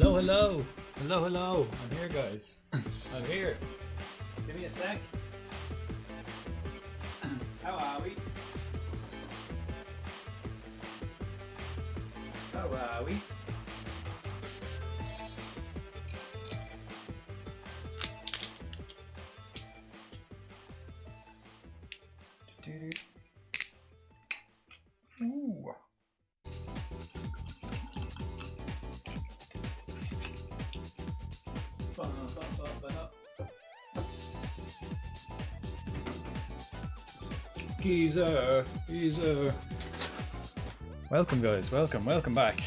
Hello, hello. Hello, hello. I'm here, guys. I'm here. Give me a sec. How are we? How are we? Ooh. Geezer. Welcome, guys. Welcome back.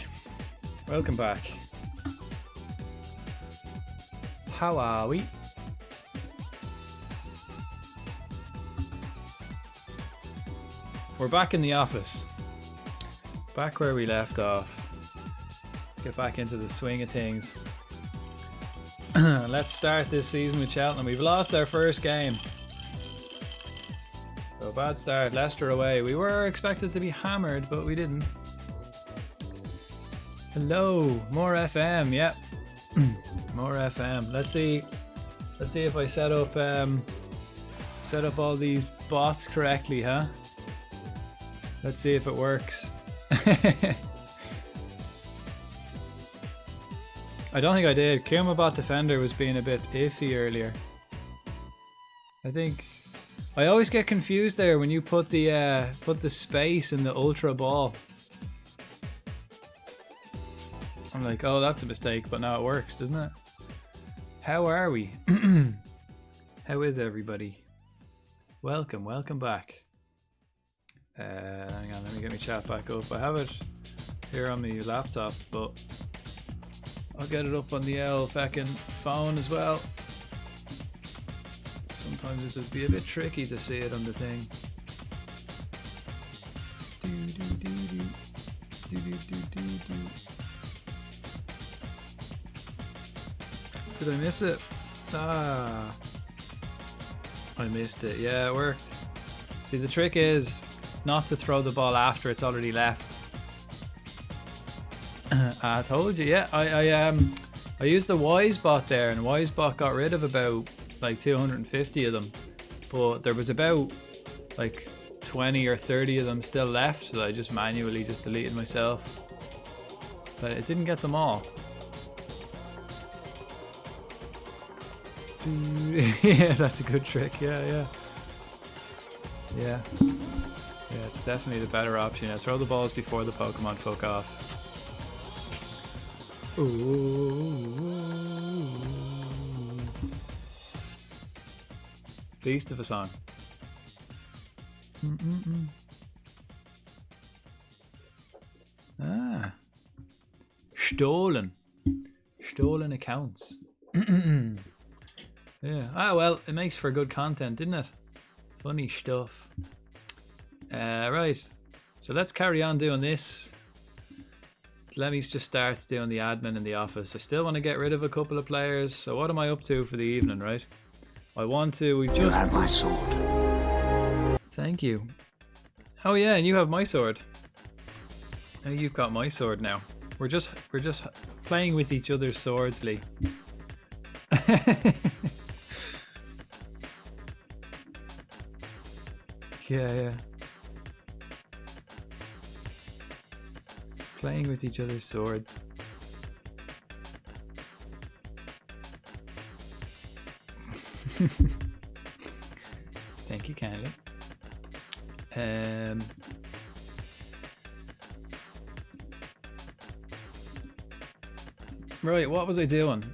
Welcome back. How are we? We're back in the office. Back where we left off. Let's get back into the swing of things. Let's start this season with Cheltenham. We've lost our first game. So bad start, Leicester away. We were expected to be hammered, but we didn't. Hello, more FM, yep. More FM. Let's see if I set up all these bots correctly, huh? Let's see if it works. I don't think I did. Bot Defender was being a bit iffy earlier. I think I always get confused there when you put the space in the ultra ball. I'm like, oh, that's a mistake, but now it works, doesn't it? How are we? How is everybody? Welcome back. Hang on, let me get my chat back up. I have it here on my laptop, but I'll get it up on the fucking phone as well. Sometimes it just be a bit tricky to see it on the thing. Did I miss it? Ah, I missed it. Yeah, it worked. See, the trick is not to throw the ball after it's already left. I told you, yeah. I used the Wisebot there, and Wisebot got rid of about like 250 of them, but there was about like 20 or 30 of them still left, so I just manually deleted myself. But it didn't get them all. Yeah, that's a good trick. Yeah, it's definitely the better option. Yeah, throw the balls before the Pokemon fuck off. Ooh. Beast of a song. Ah. Stolen accounts. Yeah. Ah, well, it makes for good content, didn't it? Funny stuff. Right. So let's carry on doing this. Let me just start doing the admin in the office. I still want to get rid of a couple of players. So what am I up to for the evening, right? I want to. We just. You have my sword. Thank you. Oh yeah, and you have my sword. Oh, you've got my sword now. We're just playing with each other's swords, Lee. Yeah. Playing with each other's swords. Thank you kindly. Right, what was I doing?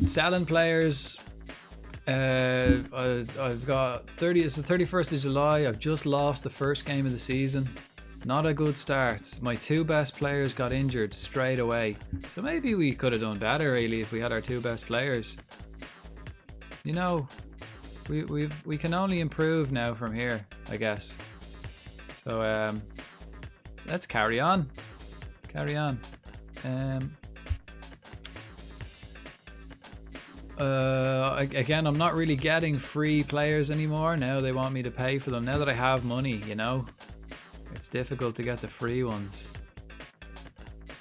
Selling players. I've got 30. It's the 31st of July. I've just lost the first game of the season. Not a good start. My two best players got injured straight away. So maybe we could have done better really if we had our two best players. You know, we can only improve now from here, I guess. So let's carry on. Again, I'm not really getting free players anymore. Now they want me to pay for them. Now that I have money, you know, it's difficult to get the free ones.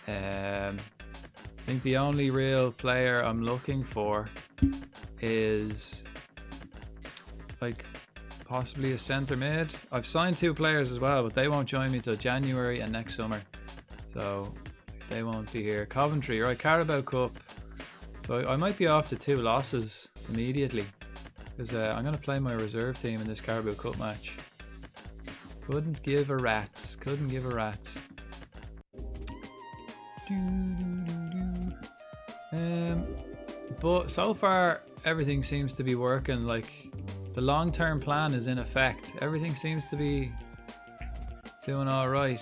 You think the only real player I'm looking for is like possibly a centre mid. I've signed 2 players as well, but they won't join me till January and next summer, so they won't be here. Coventry, right? Carabao Cup. So I might be off to 2 losses immediately because I'm going to play my reserve team in this Carabao Cup match. Couldn't give a rat's. Couldn't give a rat's. But so far everything seems to be working. Like the long-term plan is in effect. Everything seems to be doing all right.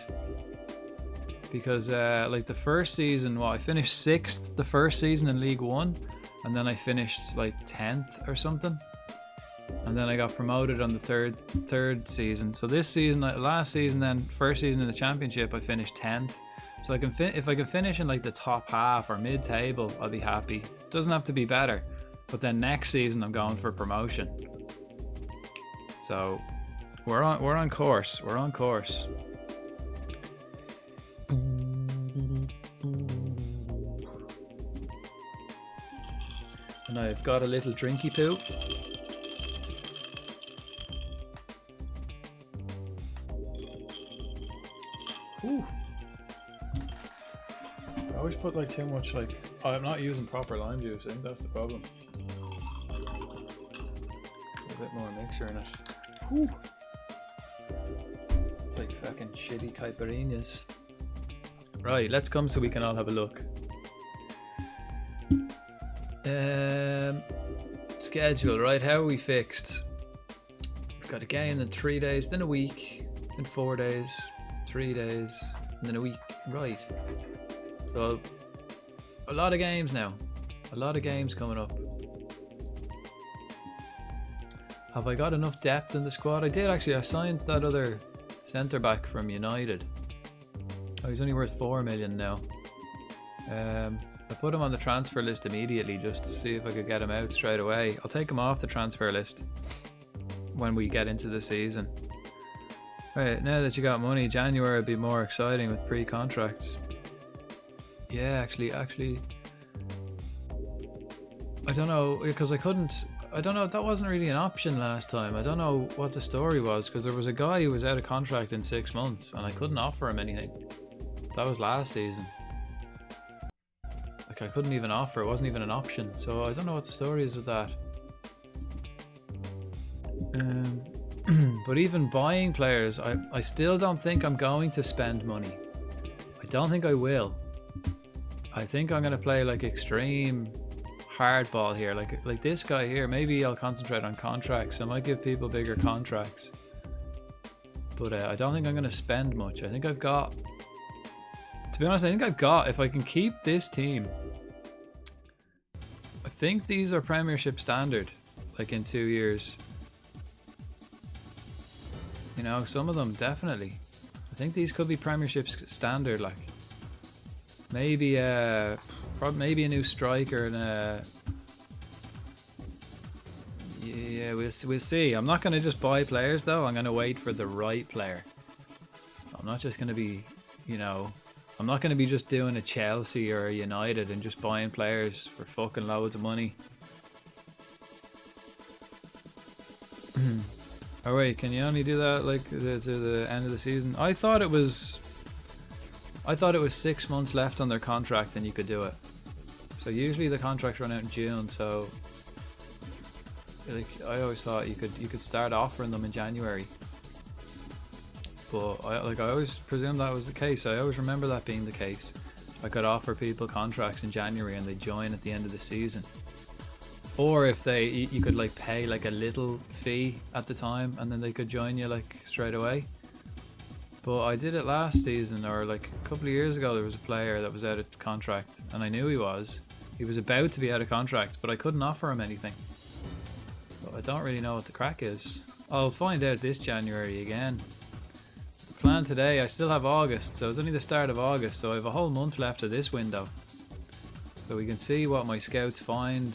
Because like the first season, I finished 6th the first season in League One, and then I finished like 10th or something, and then I got promoted on the third season. So this season, last season, then first season in the Championship, I finished 10th. So I can if I can finish in like the top half or mid-table, I'll be happy. Doesn't have to be better, but then next season I'm going for promotion. So we're on course. We're on course. And I've got a little drinky poo. Ooh. I always put like too much, like I'm not using proper lime juice. I think that's the problem. A bit more mixer in it. Ooh. It's like fucking shitty caipirinhas. Right, let's come so we can all have a look. Schedule, right? How are we fixed? We've got a game in 3 days, then a week, then 4 days, 3 days, and then a week. Right. So a lot of games now. A lot of games coming up. Have I got enough depth in the squad? I did actually. I signed that other centre back from United. Oh, he's only worth 4 million now. I put him on the transfer list immediately just to see if I could get him out straight away. I'll take him off the transfer list when we get into the season. Right, now that you got money, January would be more exciting with pre-contracts. Yeah, actually, I don't know, because I don't know, that wasn't really an option last time. I don't know what the story was, because there was a guy who was out of contract in 6 months and I couldn't offer him anything. That was last season. Like I couldn't even offer, it wasn't even an option. So I don't know what the story is with that. But even buying players, I still don't think I'm going to spend money. I don't think I will. I think I'm going to play like extreme hardball here. Like this guy here, maybe I'll concentrate on contracts. I might give people bigger contracts. But I don't think I'm going to spend much. I think I've got... To be honest, I think I've got, if I can keep this team, I think these are Premiership standard, like in 2 years. You know, some of them definitely. I think these could be Premiership standard, like maybe maybe a new striker and yeah, we'll see. I'm not going to just buy players though. I'm going to wait for the right player. I'm not just going to be, you know, I'm not going to be just doing a Chelsea or a United and just buying players for fucking loads of money. Oh wait, can you only do that like to the end of the season? I thought it was 6 months left on their contract and you could do it. So usually the contracts run out in June, so like I always thought you could start offering them in January. But I always presumed that was the case. I always remember that being the case. I could offer people contracts in January and they join at the end of the season. Or if you could like pay like a little fee at the time and then they could join you like straight away. But I did it last season, or like a couple of years ago. There was a player that was out of contract and I knew he was about to be out of contract, but I couldn't offer him anything. But I don't really know what the crack is. I'll find out this January again. The plan today, I still have August, so it's only the start of August, so I have a whole month left of this window. So we can see what my scouts find.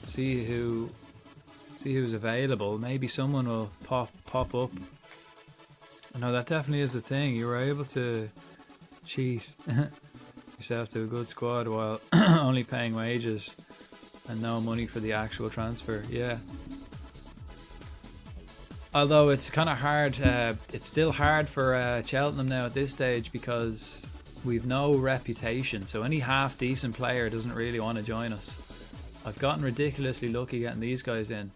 See who's available. Maybe someone will pop up. No, that definitely is the thing. You were able to cheat. yourself to a good squad while only paying wages and no money for the actual transfer. Yeah. Although it's kind of hard, it's still hard for Cheltenham now at this stage because we've no reputation. So any half decent player doesn't really want to join us. I've gotten ridiculously lucky getting these guys in,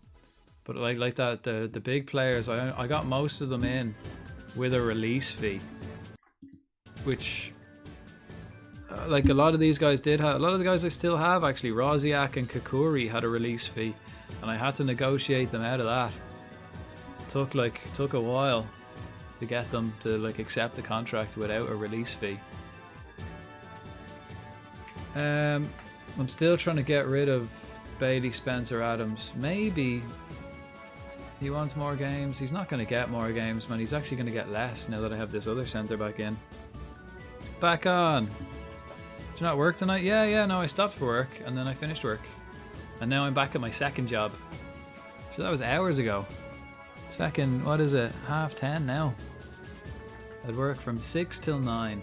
but like that, the big players, I got most of them in with a release fee, which like a lot of these guys did have. A lot of the guys I still have actually, Roziak and Kakuri had a release fee, and I had to negotiate them out of that. Took a while to get them to like accept the contract without a release fee. I'm still trying to get rid of Bailey Spencer Adams. Maybe he wants more games. He's not going to get more games, man. He's actually going to get less now that I have this other centre back in. Back on. Did you not work tonight? Yeah, no, I stopped for work and then I finished work. And now I'm back at my second job. So that was hours ago. It's fucking, what is it, 10:30 now. I'd work from 6 till 9.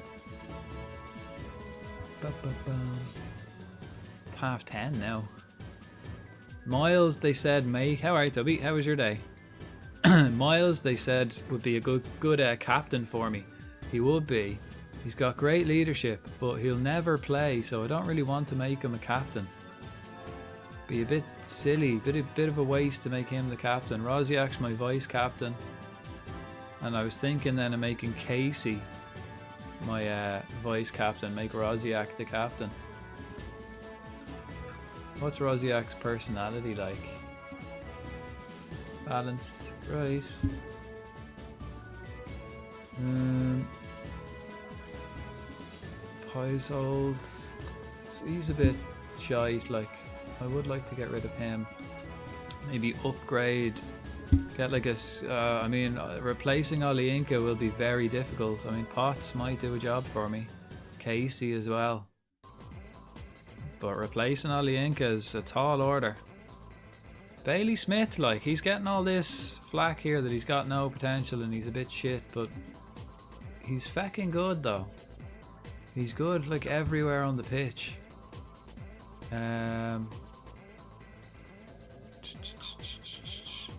It's 10:30 now. Miles, they said, how are you, Toby? How was your day? Miles, they said, would be a good captain for me. He would be. He's got great leadership, but he'll never play, so I don't really want to make him a captain. Be a bit silly, bit of a waste to make him the captain. Roziak's my vice captain, and I was thinking then of making Casey my vice captain, make Roziak the captain. What's Roziak's personality like? Balanced, right? Paisold, he's a bit shite, like I would like to get rid of him. Maybe upgrade, get like I mean, replacing Oliinka will be very difficult. I mean, Potts might do a job for me, Casey as well, but replacing Oliinka is a tall order. Bailey Smith, like, he's getting all this flack here that he's got no potential and he's a bit shit, but he's fucking good though. He's good like everywhere on the pitch.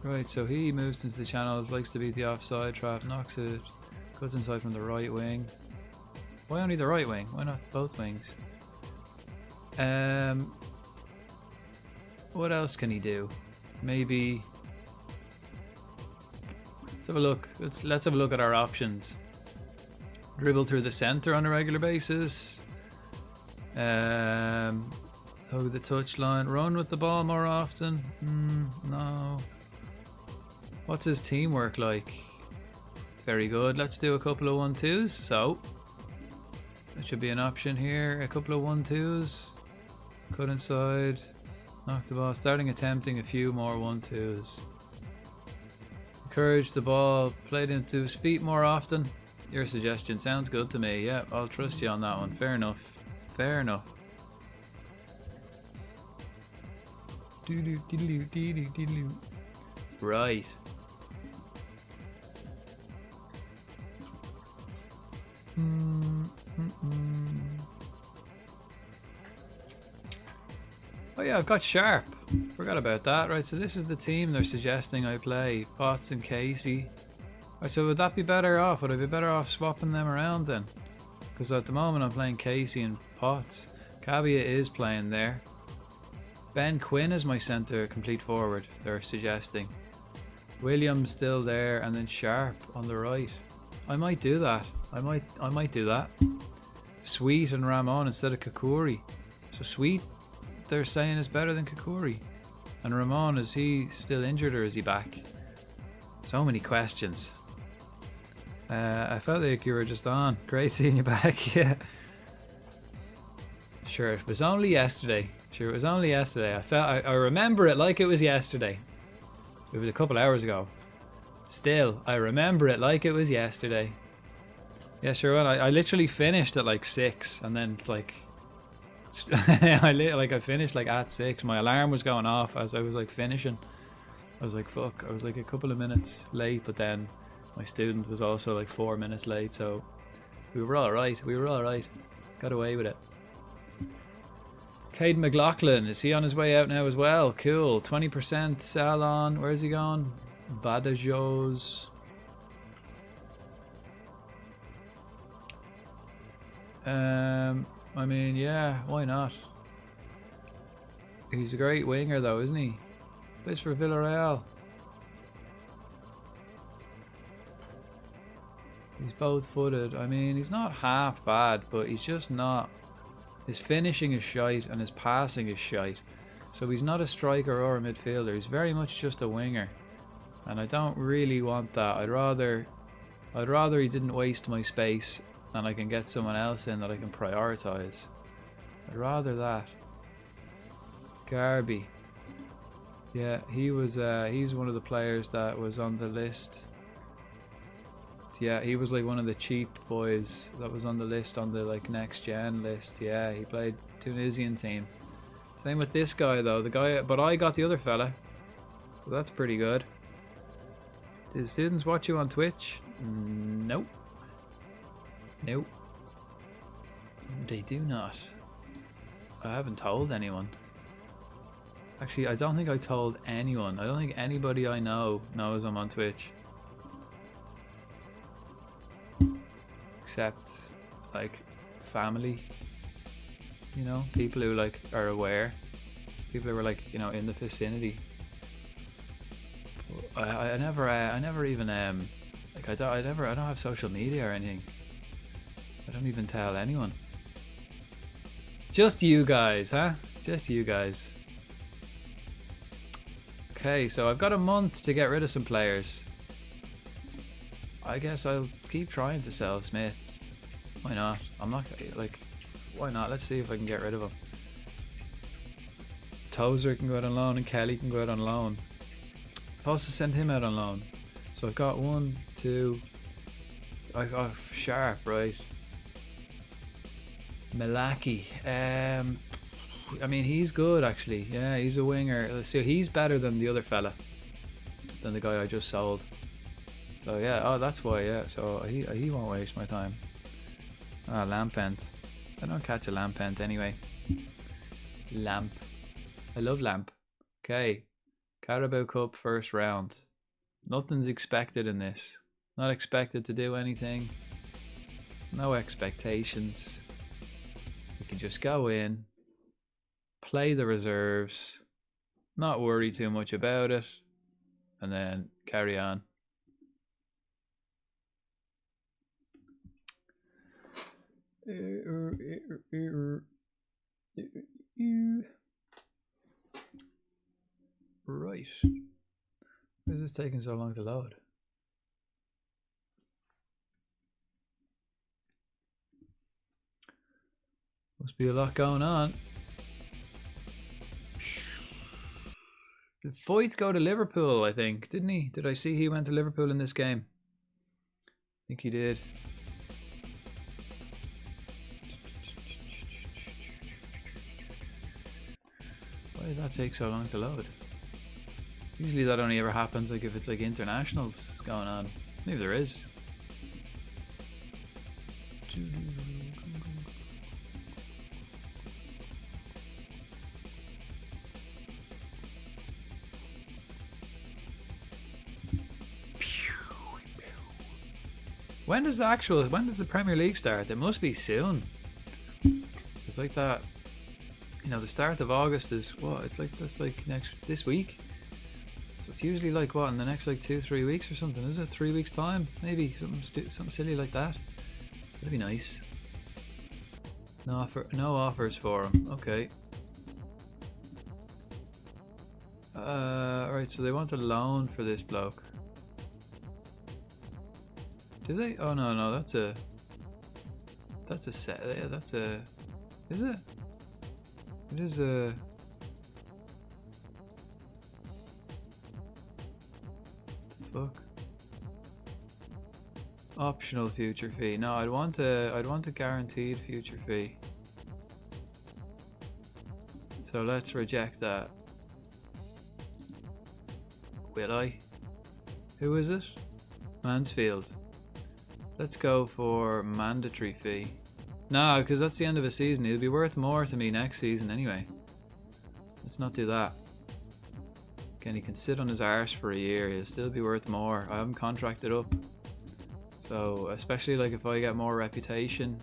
Right, so he moves into the channels, likes to beat the offside trap, knocks it, cuts inside from the right wing. Why only the right wing? Why not both wings? What else can he do? Maybe let's have a look. Let's have a look at our options. Dribble through the centre on a regular basis. Hug the touchline. Run with the ball more often. No. What's his teamwork like? Very good. Let's do a couple of 1-2s. So that should be an option here. A couple of 1-2s. Cut inside. Knock the ball. Attempting a few more 1-2s. Encourage the ball. Played into his feet more often. Your suggestion sounds good to me. Yeah, I'll trust you on that one. Fair enough. Fair enough. Right. Oh yeah, I've got Sharp. Forgot about that. Right, so this is the team they're suggesting I play. Potts and Casey. Right, so would that be better off? Would I be better off swapping them around then? Because at the moment I'm playing Casey and Potts. Cabia is playing there. Ben Quinn is my centre complete forward, they're suggesting. Williams still there, and then Sharp on the right. I might do that. I might do that. Sweet and Ramon instead of Kakuri. So Sweet, they're saying, is better than Kakuri. And Ramon, is he still injured or is he back? So many questions. I felt like you were just on. Great seeing you back. Yeah. Sure, it was only yesterday. I remember it like it was yesterday. It was a couple hours ago. Still, I remember it like it was yesterday. Yeah, sure. Well, I literally finished at like 6, and then like I finished like at 6. My alarm was going off as I was like finishing. I was like, fuck. I was like a couple of minutes late, but then my student was also like 4 minutes late, so we were all right. Got away with it. Caden McLaughlin, is he on his way out now as well? Cool. 20% sell on. Where's he gone? Badajoz. I mean, yeah, why not? He's a great winger though, isn't he? Plays for Villarreal. He's both footed. I mean, he's not half bad, but he's just not. His finishing is shite and his passing is shite. So he's not a striker or a midfielder. He's very much just a winger. And I don't really want that. I'd rather he didn't waste my space and I can get someone else in that I can prioritise. I'd rather that. Garby. Yeah, he's one of the players that was on the list. Yeah, he was like one of the cheap boys that was on the list, on the like next gen list. Yeah, he played Tunisian team. Same with this guy though, but I got the other fella, so that's pretty good. Do students watch you on Twitch? Nope. Nope. They do not. I haven't told anyone. Actually, I don't think I told anyone. I don't think anybody I know knows I'm on Twitch. Except like family, you know, people who like are aware, people who are like, you know, in the vicinity. I never even like I don't have social media or anything. I don't even tell anyone. Just you guys, huh? Just you guys. Okay, so I've got a month to get rid of some players. I guess I'll keep trying to sell Smith. Why not? I'm not like, why not? Let's see if I can get rid of him. Tozer can go out on loan and Kelly can go out on loan. I've also sent him out on loan. So I've got 1, 2. I got Sharp, right? Milaki. I mean, he's good actually. Yeah, he's a winger. Let's see, he's better than the other fella, than the guy I just sold. So yeah, oh that's why, yeah. So he won't waste my time. Ah, Lampent. I don't catch a Lampent anyway. Lamp. I love Lamp. Okay. Carabao Cup first round. Nothing's expected in this. Not expected to do anything. No expectations. You can just go in, play the reserves, not worry too much about it, and then carry on. Right. Why is this taking so long to load? Must be a lot going on. Did Foyth go to Liverpool, I think, didn't he? Did I see he went to Liverpool in this game? I think he did. Why did that take so long to load? Usually that only ever happens like if it's like internationals going on. Maybe there is. When does the Premier League start? It must be soon. It's like that, you know, the start of August is what? It's like, that's like this week. So it's usually like what, in the next like 2-3 weeks or something, is it? 3 weeks time? Maybe something silly like that. That'd be nice. No offers for him. Okay. Right, so they want a loan for this bloke. Do they? Oh no, that's a set. Yeah, that's a. Is it? It is a. The fuck. Optional future fee. No, I'd want a guaranteed future fee. So let's reject that. Will I? Who is it? Mansfield. Let's go for mandatory fee. No, because that's the end of a season. He'll be worth more to me next season anyway. Let's not do that. Again, he can sit on his arse for a year. He'll still be worth more. I haven't contracted up. So, especially like if I get more reputation,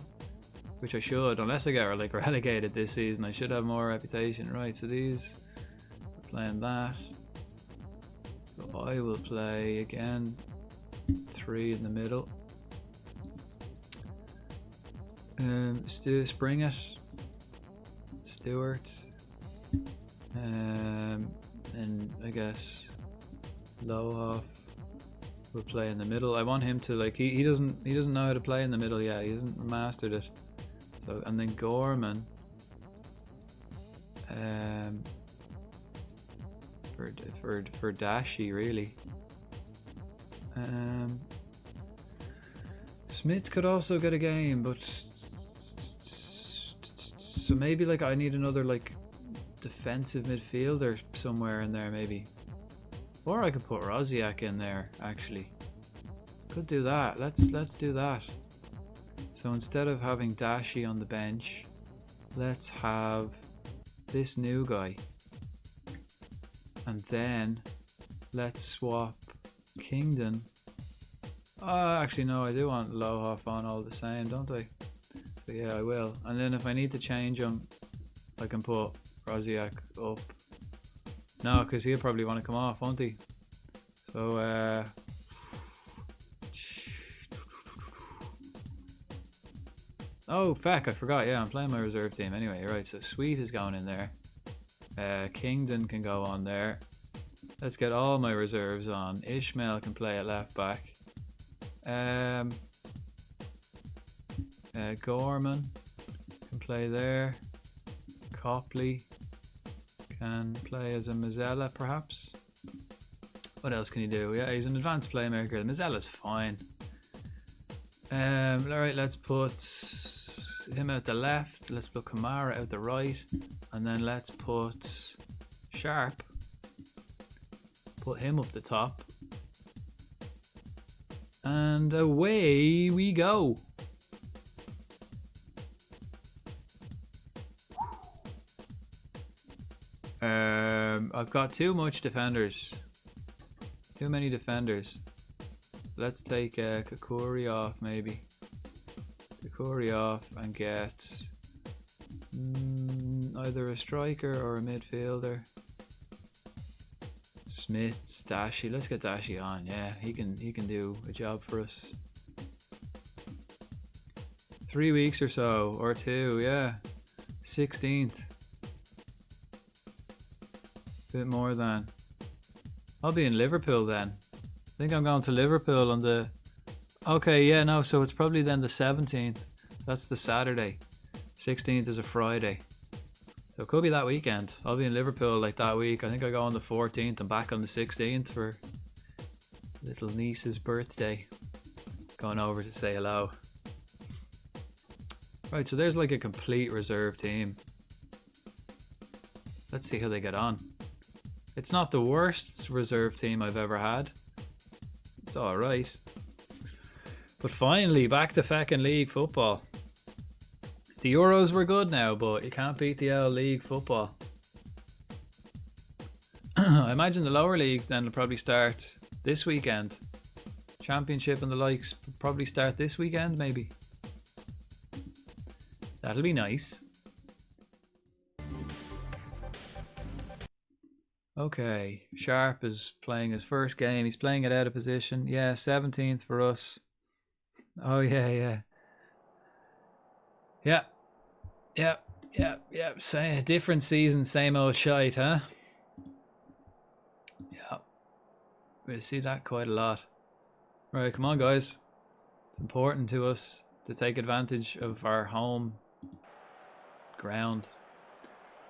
which I should, unless I get like relegated this season, I should have more reputation. Right, so these, we're playing that. So I will play again 3 in the middle. Spring it. Stewart. And I guess Lohoff will play in the middle. I want him to like he doesn't know how to play in the middle yet. He hasn't mastered it. So and then Gorman for Dashi really. Smith could also get a game, but so maybe like I need another like defensive midfielder somewhere in there maybe, or I could put Rosiak in there actually. Could do that. Let's do that. So instead of having Dashi on the bench, let's have this new guy, and then let's swap Kingdon. Oh, actually no, I do want Lohoff on all the same, don't I? So yeah, I will. And then if I need to change him, I can put Rosiak up. No, because he'll probably want to come off, won't he? So oh feck, I forgot. Yeah, I'm playing my reserve team anyway. Right, so Sweet is going in there. Kingdon can go on there. Let's get all my reserves on. Ishmael can play at left back. Gorman can play there. Copley can play as a Mazzella perhaps. What else can he do? Yeah, he's an advanced playmaker. Mazzella's fine. Alright, let's put him out the left. Let's put Kamara out the right. And then let's put Sharp. Put him up the top. And away we go. I've got too much defenders. Too many defenders. Let's take Kakuri off maybe. Kakuri off and get either a striker or a midfielder. Smith, Dashi. Let's get Dashi on. Yeah, he can do a job for us. 3 weeks or so, or 2. Yeah, 16th. Bit more than. I'll be in Liverpool then. I think I'm going to Liverpool on the. Okay, yeah, no. So it's probably then the 17th. That's the Saturday. 16th is a Friday. So it could be that weekend. I'll be in Liverpool like that week. I think I go on the 14th and back on the 16th for little niece's birthday. Going over to say hello. Right, so there's like a complete reserve team. Let's see how they get on. It's not the worst reserve team I've ever had. It's alright. But finally, back to feckin' league football. The Euros were good now, but you can't beat the old league football. I imagine the lower leagues then will probably start this weekend. Championship and the likes probably start this weekend, maybe. That'll be nice. Okay, Sharp is playing his first game. He's playing it out of position. Yeah, 17th for us. Oh, yeah. Yeah. Same, different season, same old shite, huh? Yeah. We see that quite a lot. Right, come on, guys. It's important to us to take advantage of our home ground.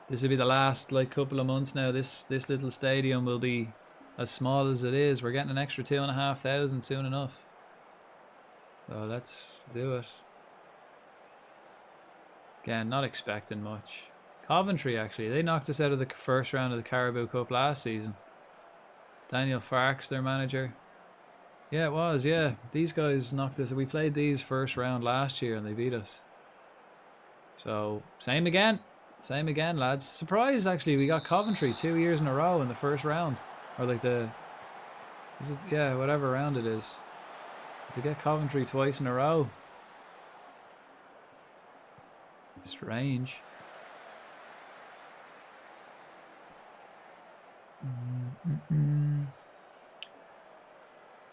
This will be the last like couple of months now. This little stadium will be as small as it is. We're getting an extra 2,500 soon enough. So let's do it. Again, not expecting much. Coventry actually, they knocked us out of the first round of the Carabao Cup last season. Daniel Farke's their manager. Yeah, it was. Yeah, these guys knocked us. We played these first round last year and they beat us. So, same again. Same again, lads. Surprise, actually, we got Coventry 2 years in a row in the first round. Or like yeah, whatever round it is. To get Coventry twice in a row. Strange.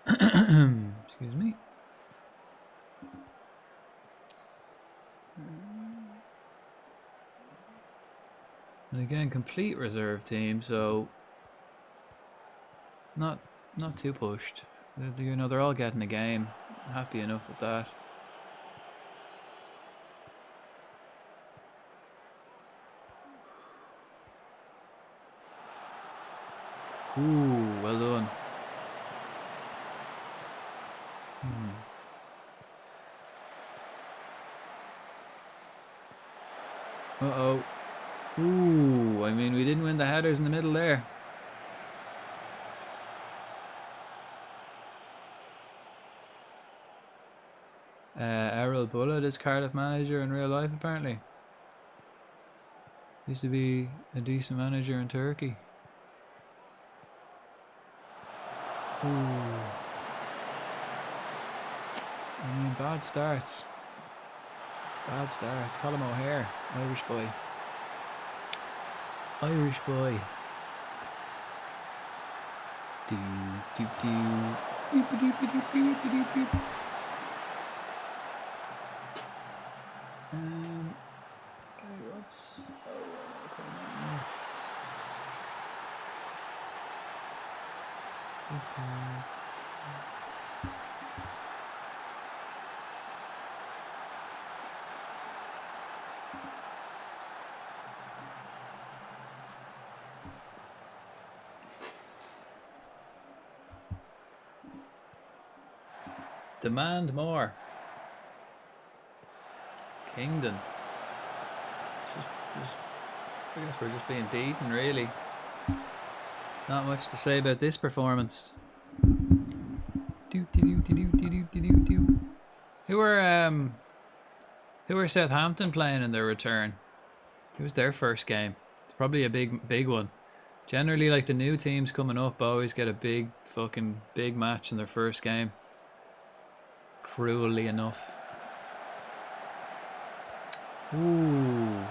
Excuse me. And again, complete reserve team, so not too pushed. You know, they're all getting a game. Happy enough with that. Ooh, well done. Uh-oh. Ooh, I mean, we didn't win the headers in the middle there. Errol Bullitt is Cardiff manager in real life, apparently. Used to be a decent manager in Turkey. Ooh. I mean, bad starts. Bad starts. Colin O'Hare, Irish boy. Irish boy. Do do do. Beep beep beep beep beep beep beep. Okay, what's demand more. Kingdom. I guess we're just being beaten, really. Not much to say about this performance. Who were Southampton playing in their return? It was their first game. It's probably a big one. Generally, like the new teams coming up always get a big match in their first game. Cruelly enough. Ooh.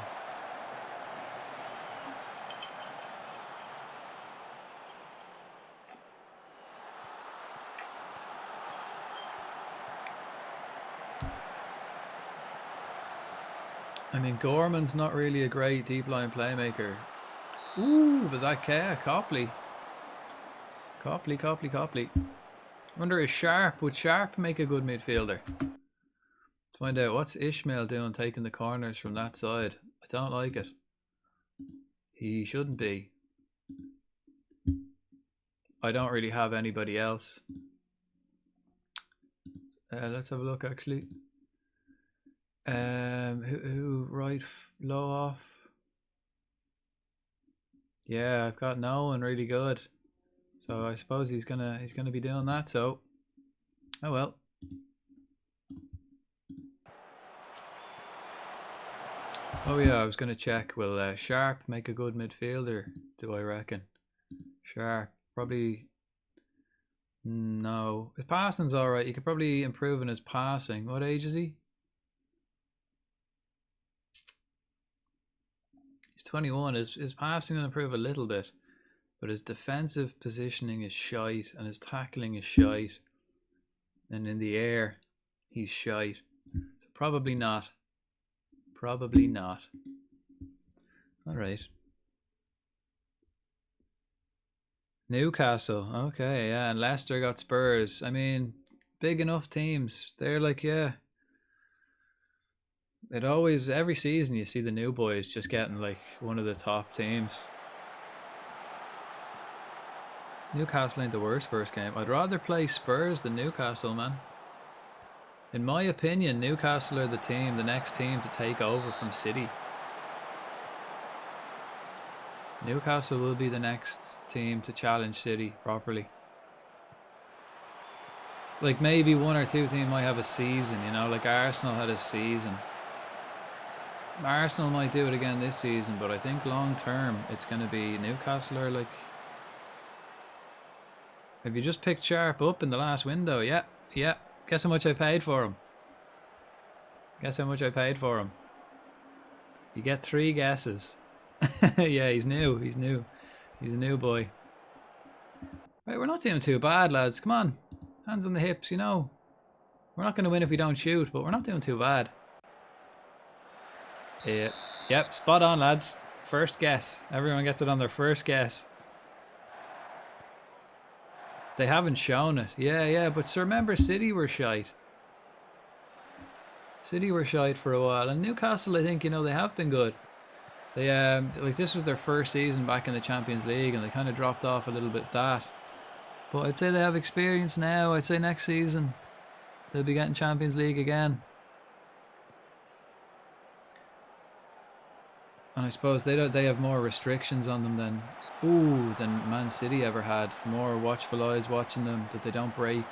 I mean, Gorman's not really a great deep line playmaker. Ooh, but that Copley. Copley. Wonder if would Sharp make a good midfielder? Let's find out. What's Ishmael doing taking the corners from that side? I don't like it. He shouldn't be. I don't really have anybody else. Let's have a look actually. Who right low off? Yeah, I've got no one really good. So I suppose he's gonna be doing that, so oh well. Oh yeah, I was gonna check. Will Sharp make a good midfielder, do I reckon? Sharp, probably no. His passing's alright. You could probably improve in his passing. What age is he? He's 21. His passing will improve a little bit. But his defensive positioning is shite and his tackling is shite. And in the air, he's shite. So probably not. Probably not. Alright. Newcastle. Okay, yeah. And Leicester got Spurs. I mean, big enough teams. They're like, yeah. It always, every season you see the new boys just getting like one of the top teams. Newcastle ain't the worst first game. I'd rather play Spurs than Newcastle, man. In my opinion, Newcastle are the next team to take over from City. Newcastle will be the next team to challenge City properly. Like maybe one or two teams might have a season, you know, like Arsenal had a season. Arsenal might do it again this season, but I think long term it's going to be Newcastle are like. Have you just picked Sharp up in the last window? Yeah, yeah. Guess how much I paid for him. Guess how much I paid for him. You get 3 guesses. Yeah, he's new. He's new. He's a new boy. Right, we're not doing too bad, lads. Come on. Hands on the hips, you know. We're not going to win if we don't shoot, but we're not doing too bad. Yeah. Yep, spot on, lads. First guess. Everyone gets it on their first guess. They haven't shown it. Yeah, but so remember City were shite. City were shite for a while. And Newcastle, I think, you know, they have been good. They, like, this was their first season back in the Champions League, and they kind of dropped off a little bit that. But I'd say they have experience now. I'd say next season they'll be getting Champions League again. And I suppose they have more restrictions on them than Man City ever had. More watchful eyes watching them, that they don't break.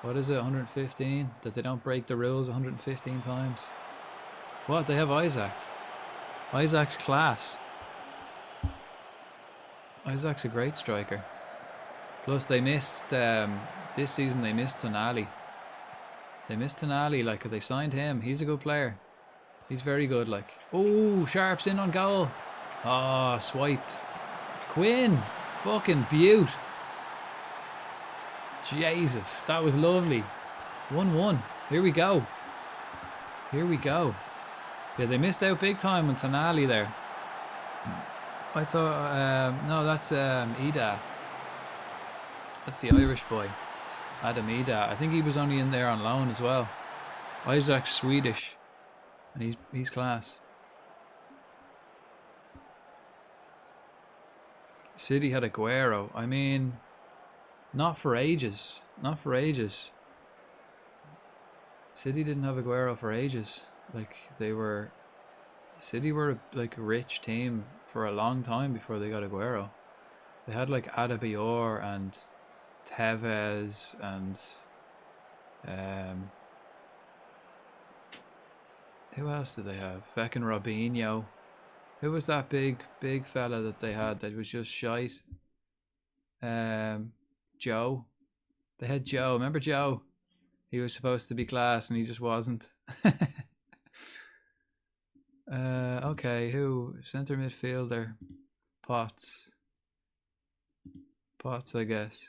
What is it, 115? That they don't break the rules 115 times. What? They have Isaac. Isaac's class. Isaac's a great striker. Plus they missed, this season they missed Tonali. They missed Tonali, like, they signed him. He's a good player. He's very good, like. Oh, Sharp's in on goal. Oh, swiped. Quinn. Fucking beaut. Jesus, that was lovely. 1-1. Here we go. Here we go. Yeah, they missed out big time on Tonali there. I thought, no, that's Ida. That's the Irish boy. Adam Ida. I think he was only in there on loan as well. Isaac's Swedish. And he's class. City had Aguero. I mean, not for ages. Not for ages. City didn't have Aguero for ages. Like, City were like a rich team for a long time before they got Aguero. They had like Adebayor and Tevez and who else did they have? Feckin' Robinho. Who was that big fella that they had that was just shite? Joe. They had Joe. Remember Joe? He was supposed to be class and he just wasn't. Okay, who? Centre midfielder. Potts, I guess.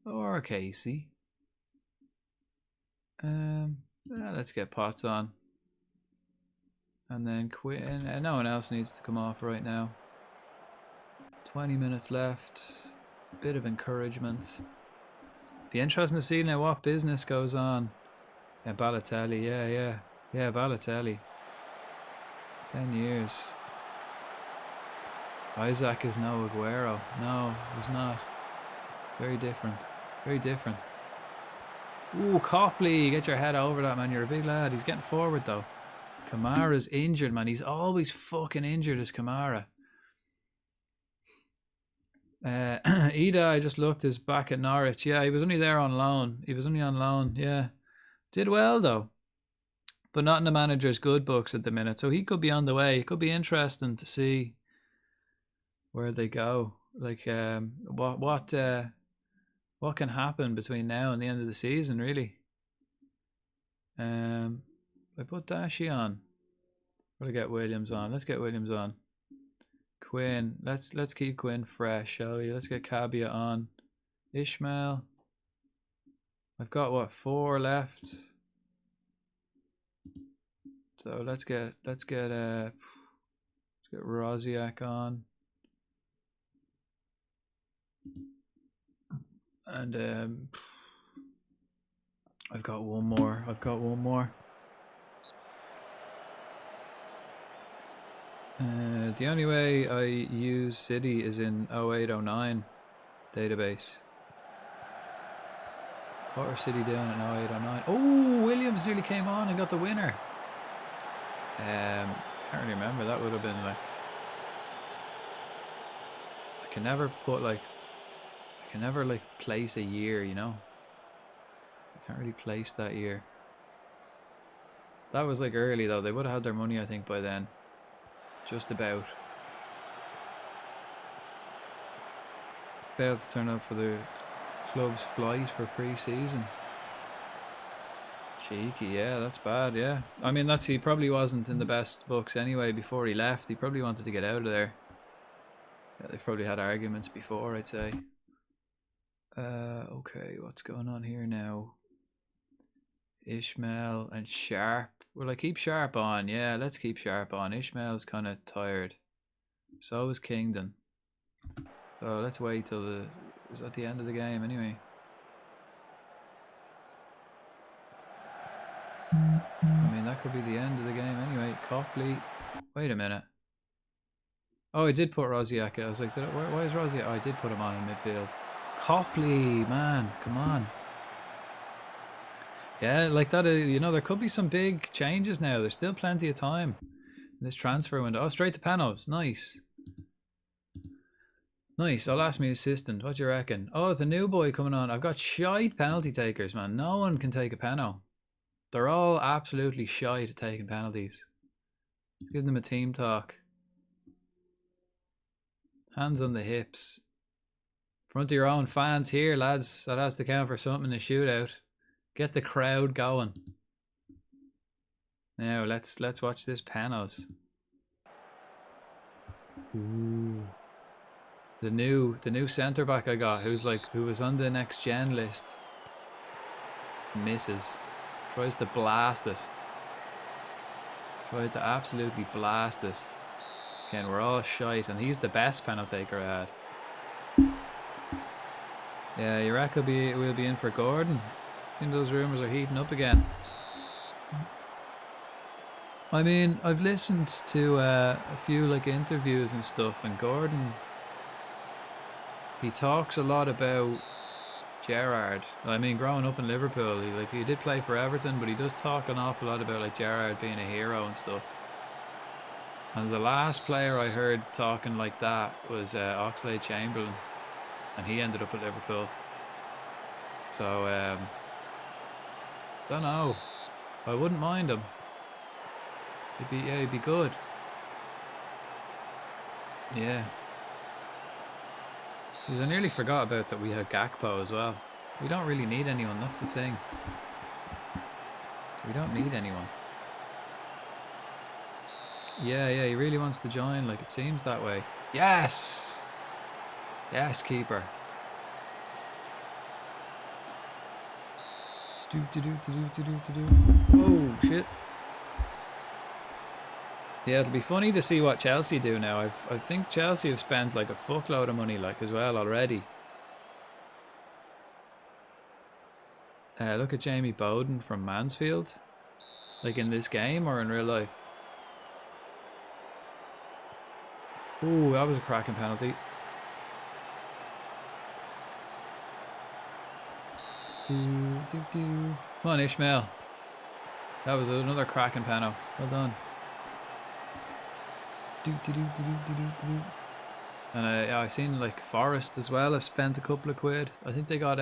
Or Casey. Let's get Potts on. And then Quinn. No one else needs to come off right now. 20 minutes left. Bit of encouragement. Be interesting to see now what business goes on. Yeah, Balotelli. Yeah, Balotelli. 10 years. Isaac is no Aguero. No, he's not. Very different. Very different. Ooh, Copley, get your head over that, man. You're a big lad. He's getting forward, though. Kamara's injured, man. He's always fucking injured, as Kamara. Ida, I just looked, is back at Norwich. Yeah, he was only there on loan. Yeah. Did well, though. But not in the manager's good books at the minute. So he could be on the way. It could be interesting to see where they go. Like, what can happen between now and the end of the season, really. I put Dashi on. Or I get Williams on. Let's get Williams on. Quinn. Let's keep Quinn fresh, shall we? Let's get Cabia on. Ishmael. I've got what, 4 left. So let's get Roziak on. And I've got one more. The only way I use City is in 0809 database. What are City doing in 0809? Oh, Williams nearly came on and got the winner. Can't really remember. That would have been like, I can never place a year, you know. I can't really place that year. That was like early though. They would have had their money, I think, by then. Just about. Failed to turn up for the club's flight for pre-season. Cheeky, yeah, that's bad, yeah. I mean, he probably wasn't in the best books anyway before he left. He probably wanted to get out of there. Yeah, they've probably had arguments before, I'd say. Okay, what's going on here now? Ishmael and Sharp. Will I keep Sharp on? Yeah, let's keep Sharp on. Ishmael's kind of tired. So is Kingdon. So let's wait till is at the end of the game anyway. I mean, that could be the end of the game anyway. Copley. Wait a minute. Oh, I did put Rosiak. I was like, why is Rosiak? Oh, I did put him on in midfield. Copley, man, come on. Yeah, like that, you know, there could be some big changes now. There's still plenty of time in this transfer window. Oh, straight to Panos. Nice. Nice. I'll ask my assistant. What do you reckon? Oh, it's a new boy coming on. I've got shite penalty takers, man. No one can take a peno. They're all absolutely shite at taking penalties. Give them a team talk. Hands on the hips. Front of your own fans here, lads. That has to count for something in a shootout. Get the crowd going. Now let's watch this Panos. Ooh. The new centre back I got, who was on the next gen list. Misses. Tries to blast it. Tried to absolutely blast it. Again, we're all shite, and he's the best penalty taker I had. Yeah, you reckon we'll be in for Gordon? I think those rumours are heating up again. I mean, I've listened to a few like interviews and stuff, and Gordon, he talks a lot about Gerrard. I mean, growing up in Liverpool, he did play for Everton, but he does talk an awful lot about like Gerrard being a hero and stuff. And the last player I heard talking like that was EFLChampionship, and he ended up at Liverpool. So don't know. I wouldn't mind him. He'd be good. Yeah. Because I nearly forgot about that we had Gakpo as well. We don't really need anyone, that's the thing. We don't need anyone. Yeah, he really wants to join, like it seems that way. Yes! Yes, keeper. Oh, shit. Yeah, it'll be funny to see what Chelsea do now. I think Chelsea have spent like a fuckload of money like as well already. Look at Jamie Bowden from Mansfield. Like in this game or in real life. Ooh, that was a cracking penalty. Come on, Ishmael. That was another cracking penalty. Well done. And I seen like Forest as well. I've spent a couple of quid. I think they got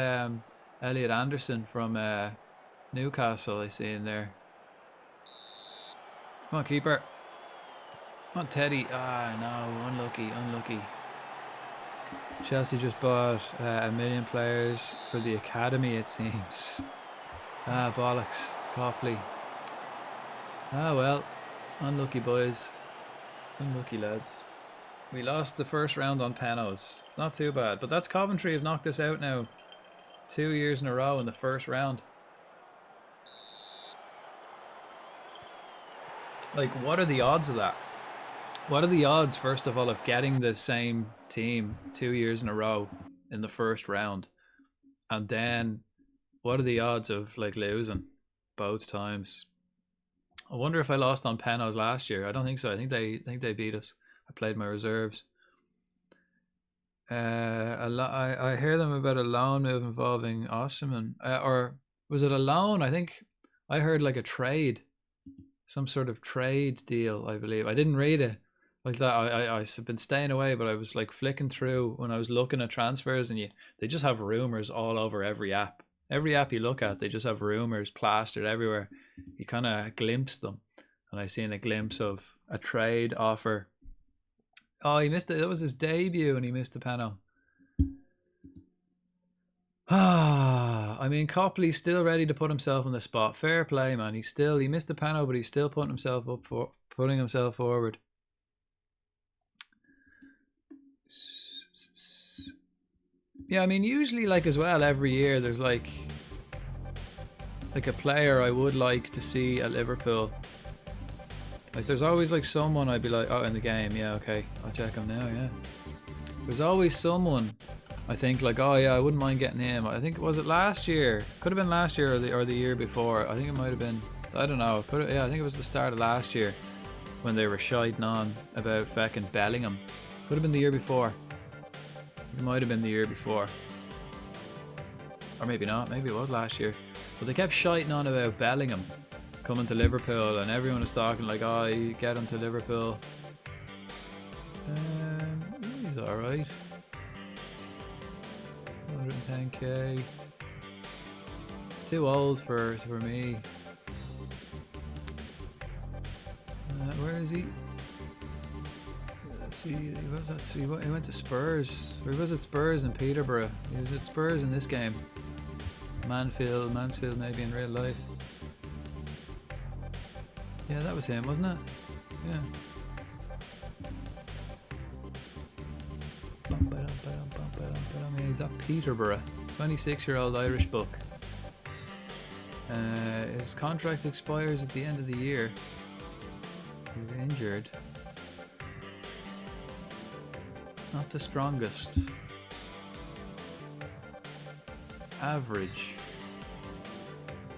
Elliot Anderson from Newcastle. I see in there. Come on, keeper. Come on, Teddy. Ah, no, unlucky. Chelsea just bought 1 million players for the academy, it seems. Ah, bollocks. Copley. Ah, well. Unlucky, boys. Unlucky, lads. We lost the first round on Panos. Not too bad. But that's Coventry have knocked us out now. 2 years in a row in the first round. Like, what are the odds of that? What are the odds, first of all, of getting the same team 2 years in a row in the first round? And then, what are the odds of, like, losing both times? I wonder if I lost on Panos last year. I don't think so. I think they beat us. I played my reserves. I hear them about a loan move involving Osimhen. Or was it a loan? I think I heard like a trade. Some sort of trade deal, I believe. I didn't read it like that. I've been staying away, but I was like flicking through when I was looking at transfers, and they just have rumors all over every app. Every app you look at, they just have rumours plastered everywhere. You kind of glimpse them. And I seen a glimpse of a trade offer. Oh, he missed it. That was his debut and he missed the penalty. Ah, I mean, Copley's still ready to put himself on the spot. Fair play, man. He missed the penalty, but he's still putting himself forward. Yeah, I mean, usually, like, as well, every year there's like a player I would like to see at Liverpool. Like, there's always like someone I'd be like, oh, in the game, yeah, okay, I'll check him now, yeah. There's always someone I think like, oh yeah, I wouldn't mind getting him. I think, was it last year? Could have been last year or the year before. I think it might have been, I don't know. Yeah, I think it was the start of last year when they were shiting on about fucking Bellingham. Could have been the year before. It might have been the year before. Or maybe not. Maybe it was last year. But they kept shiting on about Bellingham coming to Liverpool, and everyone was talking like, oh, you get him to Liverpool. He's alright. 110k. He's too old for me. Where is he? Let's see. He went to Spurs. Or he was at Spurs in Peterborough. He was at Spurs in this game. Mansfield maybe in real life. Yeah, that was him, wasn't it? Yeah. He's at Peterborough. 26-year-old Irish buck. His contract expires at the end of the year. He's injured. Not the strongest. Average.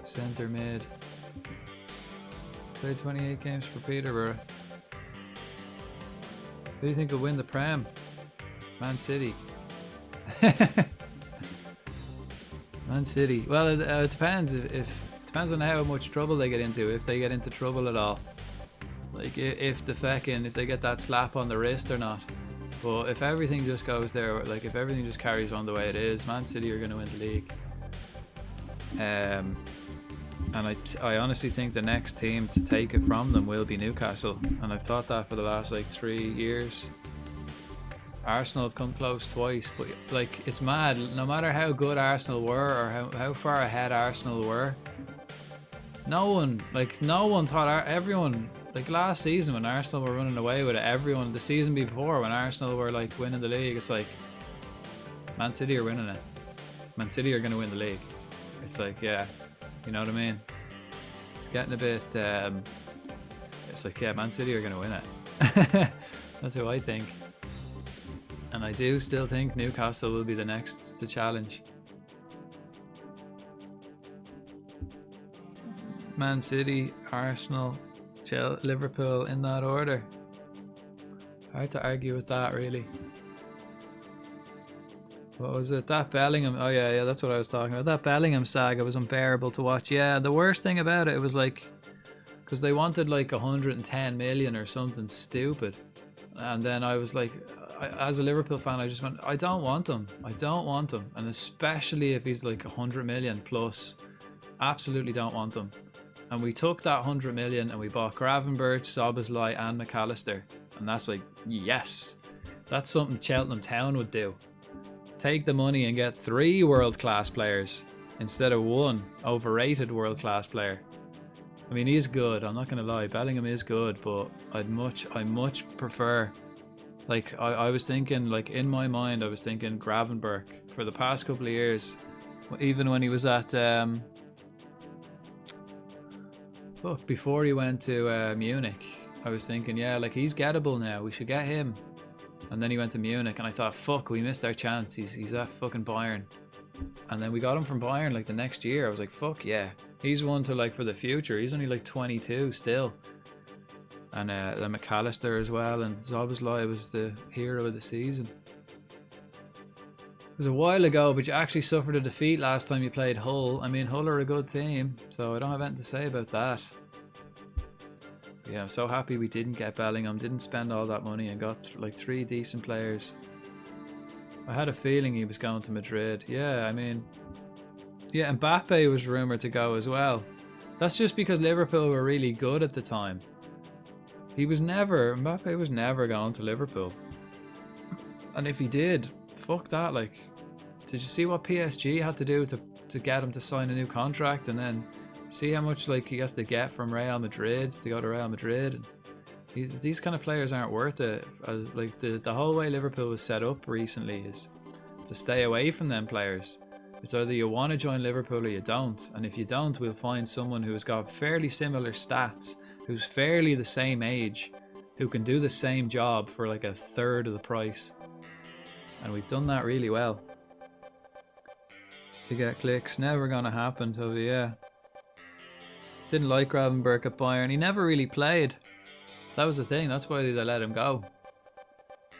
Centre mid. Played 28 games for Peterborough. Who do you think will win the Prem? Man City. Man City. Well, it depends. If depends on how much trouble they get into. If they get into trouble at all, like if they get that slap on the wrist or not. But if everything just goes there, like if everything just carries on the way it is, Man City are going to win the league. And I honestly think the next team to take it from them will be Newcastle, and I've thought that for the last like 3 years. Arsenal have come close twice, but like it's mad. No matter how good Arsenal were or how far ahead Arsenal were, no one thought, everyone, like last season when Arsenal were running away with it, everyone, the season before when Arsenal were like winning the league, it's like Man City are winning it. Man City are going to win the league. It's like, yeah, you know what I mean? It's getting a bit, it's like, yeah, Man City are going to win it. That's who I think. And I do still think Newcastle will be the next to challenge. Man City, Arsenal, Liverpool in that order. Hard to argue with that, really. What was it? That Bellingham. Oh yeah, that's what I was talking about. That Bellingham saga was unbearable to watch. Yeah, the worst thing about it was like, because they wanted like 110 million or something stupid, and then I was like, as a Liverpool fan, I just went, I don't want him. And especially if he's like 100 million plus, absolutely don't want him. And we took that 100 million and we bought Gravenberch, Szoboszlai and McAllister, and that's like, yes, that's something Cheltenham Town would do. Take the money and get 3 world-class players instead of 1 overrated world-class player. I mean, he's good, I'm not going to lie, Bellingham is good, but I much prefer, like, I was thinking, like, in my mind, I was thinking Gravenberch for the past couple of years, even when he was at, before he went to Munich, I was thinking, yeah, like, he's gettable now, we should get him. And then he went to Munich and I thought, fuck, we missed our chance. He's at fucking Bayern. And then we got him from Bayern like the next year. I was like, fuck yeah. He's one to like for the future. He's only like 22 still. And then McAllister as well. And Szoboszlai was the hero of the season. It was a while ago, but you actually suffered a defeat last time you played Hull. I mean, Hull are a good team, so I don't have anything to say about that. Yeah, I'm so happy we didn't get Bellingham, didn't spend all that money and got like 3 decent players. I had a feeling he was going to Madrid. Yeah, I mean, Yeah, Mbappe was rumoured to go as well. That's just because Liverpool were really good at the time. Mbappe was never going to Liverpool. And if he did, fuck that, like, did you see what PSG had to do to get him to sign a new contract, and then see how much like he has to get from Real Madrid to go to Real Madrid? These kind of players aren't worth it. Like the whole way Liverpool was set up recently is to stay away from them players. It's either you want to join Liverpool or you don't, and if you don't, we'll find someone who's got fairly similar stats, who's fairly the same age, who can do the same job for like a third of the price. And we've done that really well. To get clicks, never gonna happen, Toby, yeah. Didn't like Gravenberch at Bayern. He never really played. That was the thing, that's why they let him go.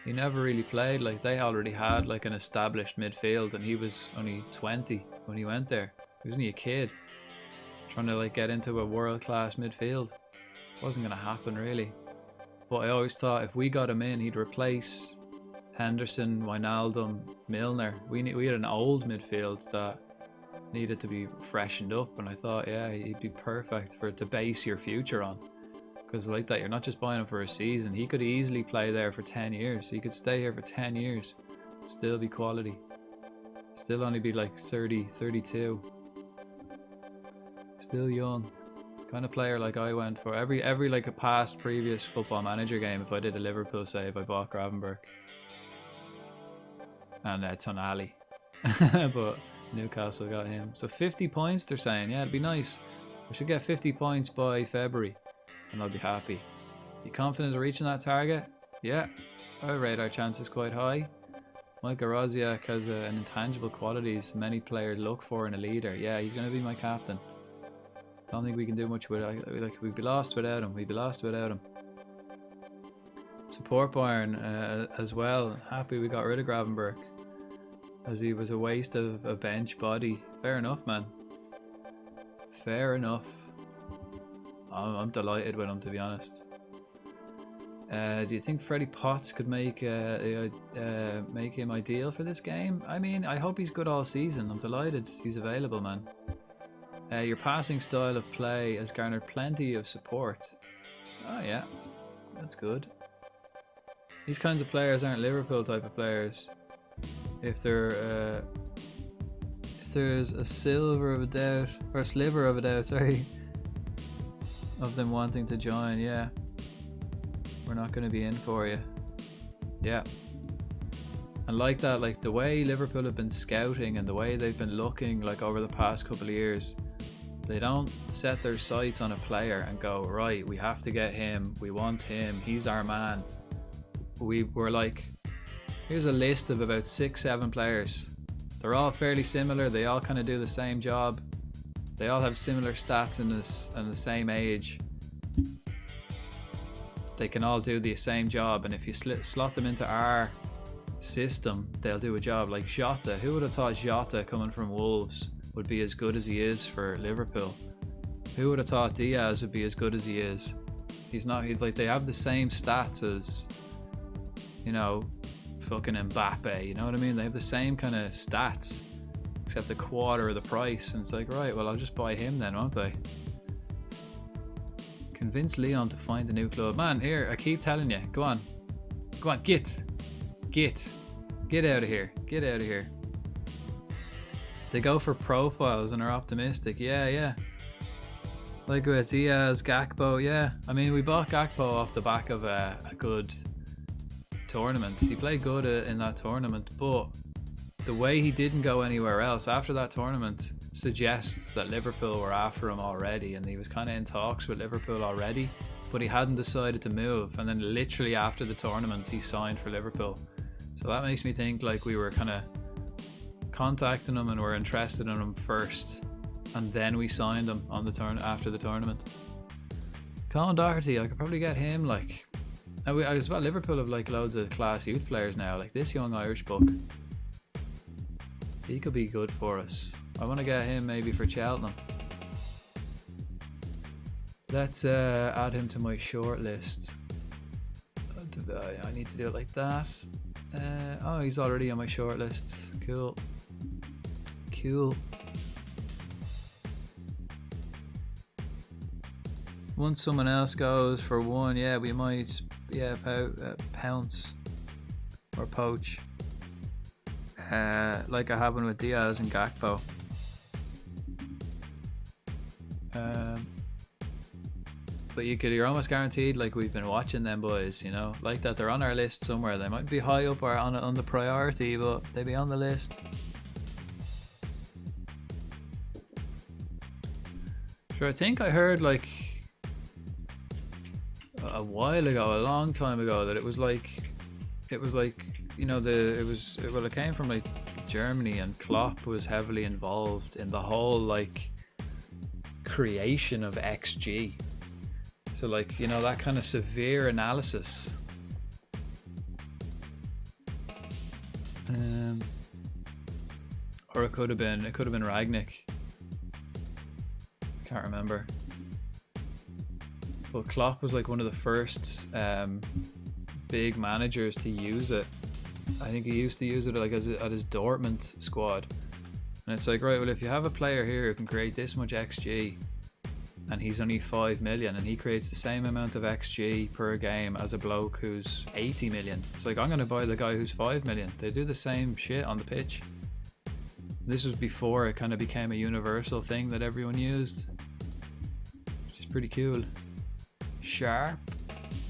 He never really played. Like, they already had like an established midfield, and he was only 20 when he went there. He was only a kid trying to like get into a world-class midfield. Wasn't gonna happen really. But I always thought if we got him in, he'd replace Henderson, Wijnaldum, Milner. We had an old midfield that needed to be freshened up, and I thought, yeah, he'd be perfect to base your future on. Because like that, you're not just buying him for a season. He could easily play there for 10 years. He could stay here for 10 years, still be quality. Still only be like 30, 32. Still young. Kind of player like I went for. Every like a past previous Football Manager game, if I did a Liverpool save, I bought Gravenberch. And Tonali. But Newcastle got him. So 50 points they're saying. Yeah, it'd be nice. We should get 50 points by February and I'll be happy. You confident of reaching that target? Yeah. I rate our chances quite high. Micah Rosiak has an intangible qualities many players look for in a leader. Yeah, he's going to be my captain. Don't think we can do much with it. Like, we'd be lost without him. We'd be lost without him. Support Bayern as well. Happy we got rid of Gravenberch, as he was a waste of a bench body. Fair enough, man. Fair enough. I'm delighted with him, to be honest. Do you think Freddie Potts could make him ideal for this game? I mean, I hope he's good all season. I'm delighted he's available, man. Your passing style of play has garnered plenty of support. Oh yeah, that's good. These kinds of players aren't Liverpool type of players. If there's a sliver of a doubt, sorry, of them wanting to join, yeah, we're not going to be in for you. Yeah. And like that, like the way Liverpool have been scouting and the way they've been looking like over the past couple of years, they don't set their sights on a player and go, right, we have to get him, we want him, he's our man. We're like, here's a list of about 6-7 players. They're all fairly similar, they all kind of do the same job. They all have similar stats in the same age. They can all do the same job, and if you slot them into our system, they'll do a job. Like Jota, who would have thought Jota coming from Wolves would be as good as he is for Liverpool? Who would have thought Diaz would be as good as he is? He's not. He's like, they have the same stats as, you know, fucking Mbappe, you know what I mean? They have the same kind of stats, except a quarter of the price, and it's like, right, well, I'll just buy him then, won't I? Convince Leon to find a new club. Man, here, I keep telling you, go on, get out of here, get out of here. They go for profiles and are optimistic. Yeah, like with Diaz, Gakpo. Yeah, I mean, we bought Gakpo off the back of a good tournament. He played good in that tournament, but the way he didn't go anywhere else after that tournament suggests that Liverpool were after him already, and he was kind of in talks with Liverpool already, but he hadn't decided to move, and then literally after the tournament he signed for Liverpool. So that makes me think like we were kind of contacting him and were interested in him first, and then we signed him on the after the tournament. Colin Doherty, I could probably get him. Like, as well, Liverpool have like loads of class youth players now, like this young Irish buck. He could be good for us. I want to get him maybe for Cheltenham. Let's add him to my short list. I need to do it like that. Oh, he's already on my short list. Cool. once someone else goes for one, yeah, we might, yeah, pounce or poach, like it happened with Diaz and Gakpo. But you're almost guaranteed, like we've been watching them boys, you know, like that they're on our list somewhere. They might be high up or on the priority, but they be on the list. Sure, I think I heard like a while ago, a long time ago, that it was like, you know, it came from like Germany, and Klopp was heavily involved in the whole like creation of XG. So like, you know, that kind of severe analysis. Or it could have been Ragnick. Can't remember. But Klopp was like one of the first big managers to use it. I think he used to use it like at his Dortmund squad. And it's like, right, well, if you have a player here who can create this much XG, and he's only 5 million, and he creates the same amount of XG per game as a bloke who's 80 million. It's like, I'm going to buy the guy who's 5 million. They do the same shit on the pitch. This was before it kind of became a universal thing that everyone used, which is pretty cool. Sharp.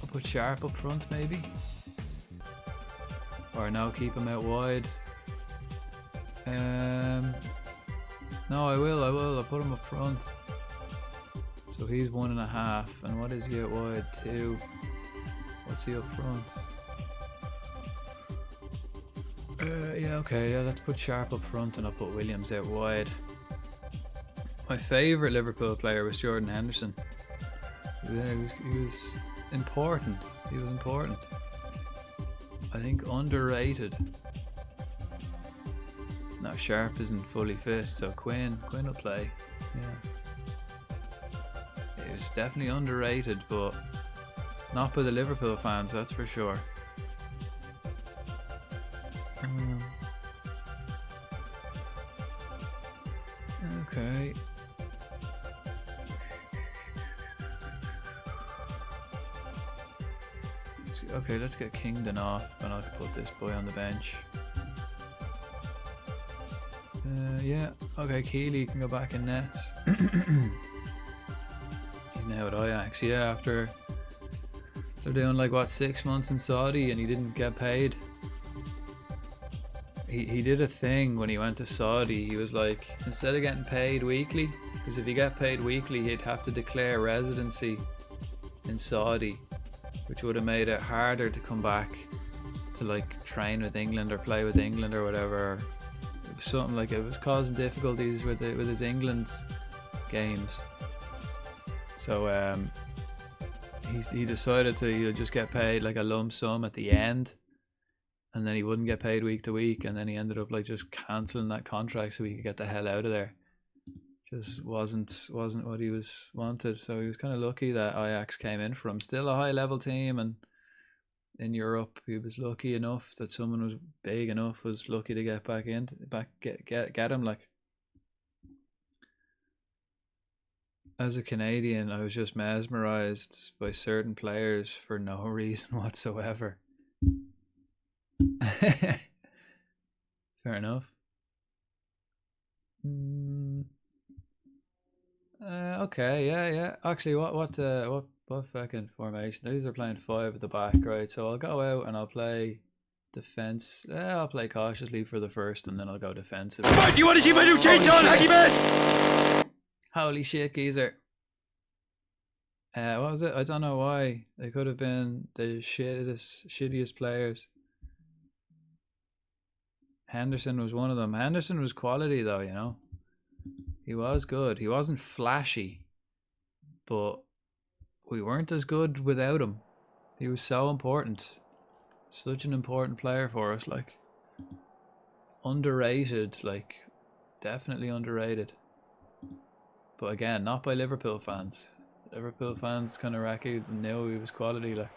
I'll put Sharp up front maybe. Or no, keep him out wide. No, I will. I'll put him up front. So he's 1.5, and what is he out wide? 2. What's he up front? Yeah, okay, yeah, let's put Sharp up front and I'll put Williams out wide. My favourite Liverpool player was Jordan Henderson. Yeah, he was important. He was important. I think underrated. No, Sharp isn't fully fit, so Quinn will play. Yeah. It was definitely underrated, but not by the Liverpool fans, that's for sure. Okay. Okay, let's get Kingdon off, and I'll put this boy on the bench. Yeah, okay, Keeley can go back in nets. He's now at Ajax, yeah, after they're doing like what, 6 months in Saudi, and he didn't get paid. He did a thing when he went to Saudi. He was like, instead of getting paid weekly, because if he got paid weekly he'd have to declare residency in Saudi, which would have made it harder to come back to like train with England or play with England or whatever. It was something like, it was causing difficulties with his England games. So he decided to just get paid like a lump sum at the end, and then he wouldn't get paid week to week, and then he ended up like just cancelling that contract so he could get the hell out of there. Just wasn't what he was wanted. So he was kind of lucky that Ajax came in for him. Still a high level team, and in Europe he was lucky enough that someone was big enough was lucky to get back in, get him. Like, as a Canadian, I was just mesmerized by certain players for no reason whatsoever. Fair enough. Okay, yeah. Actually, what fucking formation? These are playing 5 at the back, right? So I'll go out and I'll play defense. I'll play cautiously for the first, and then I'll go defensive. Do you want to see my new change on, Haggy Best? Holy shit, geezer. What was it? I don't know why. They could have been the shittiest players. Henderson was one of them. Henderson was quality though, you know. He was good. He wasn't flashy, but we weren't as good without him. He was so important. Such an important player for us, like. Underrated, like, definitely underrated. But again, not by Liverpool fans. Liverpool fans kind of knew he was quality, like.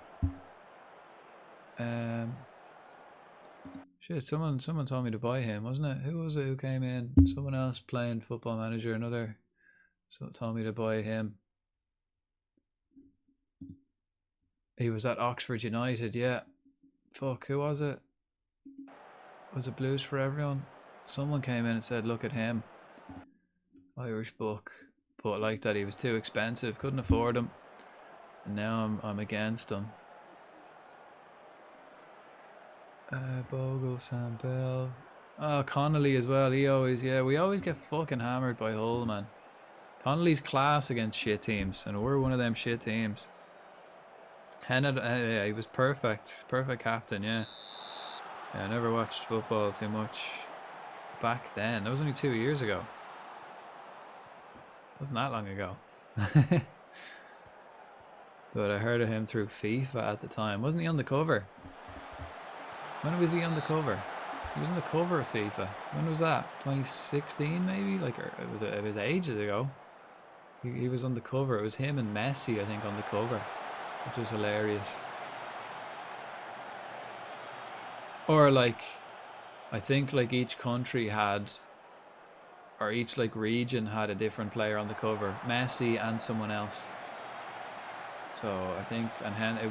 Shit, someone told me to buy him, wasn't it? Who was it who came in? Someone else playing Football Manager, told me to buy him. He was at Oxford United, yeah. Fuck, who was it? Was it Blues for Everyone? Someone came in and said, look at him. Irish book. But like that, he was too expensive, couldn't afford him. And now I'm against him. Bogle, Sam Bell. Oh, Connolly as well. He always, yeah, we always get fucking hammered by Hull, man. Connolly's class against shit teams, and we're one of them shit teams. Yeah, he was perfect. Perfect captain, yeah. Yeah, I never watched football too much back then. That was only 2 years ago. Wasn't that long ago. But I heard of him through FIFA at the time. Wasn't he on the cover? When was he on the cover? He was on the cover of FIFA. When was that? 2016 maybe? Like, it was ages ago. He was on the cover. It was him and Messi, I think, on the cover, which was hilarious. Or like, I think like each country had, or each like region had a different player on the cover, Messi and someone else. So I think, and it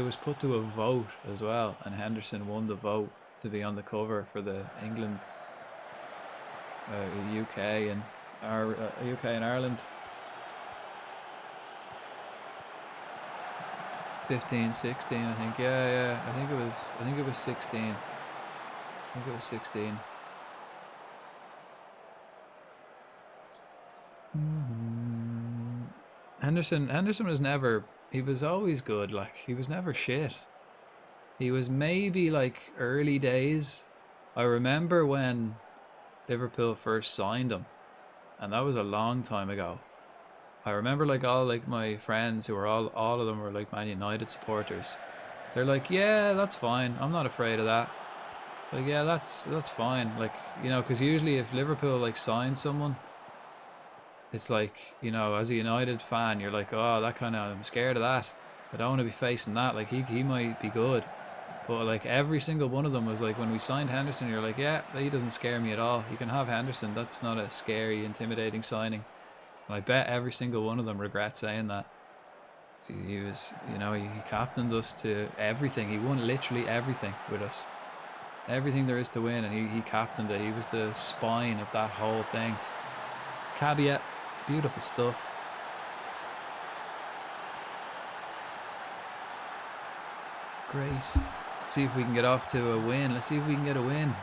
was put to a vote as well, and Henderson won the vote to be on the cover for the England, UK and UK and Ireland. 15, 16, I think. Yeah. I think it was 16. I think it was 16. Henderson was never, he was always good, like, he was never shit. He was maybe like early days. I remember when Liverpool first signed him, and that was a long time ago. I remember like all like my friends who were all of them were like Man United supporters. They're like, yeah, that's fine. I'm not afraid of that. It's like, yeah, that's fine. Like, you know, because usually if Liverpool like sign someone, it's like, you know, as a United fan, you're like, oh, that kind of, I'm scared of that. I don't want to be facing that. Like, he might be good. But like every single one of them was like, when we signed Henderson, you're like, yeah, he doesn't scare me at all. You can have Henderson. That's not a scary, intimidating signing. And I bet every single one of them regrets saying that. He was, you know, he captained us to everything. He won literally everything with us. Everything there is to win, and he captained it. He was the spine of that whole thing. Caveat, beautiful stuff. Great. Let's see if we can get off to a win. Let's see if we can get a win.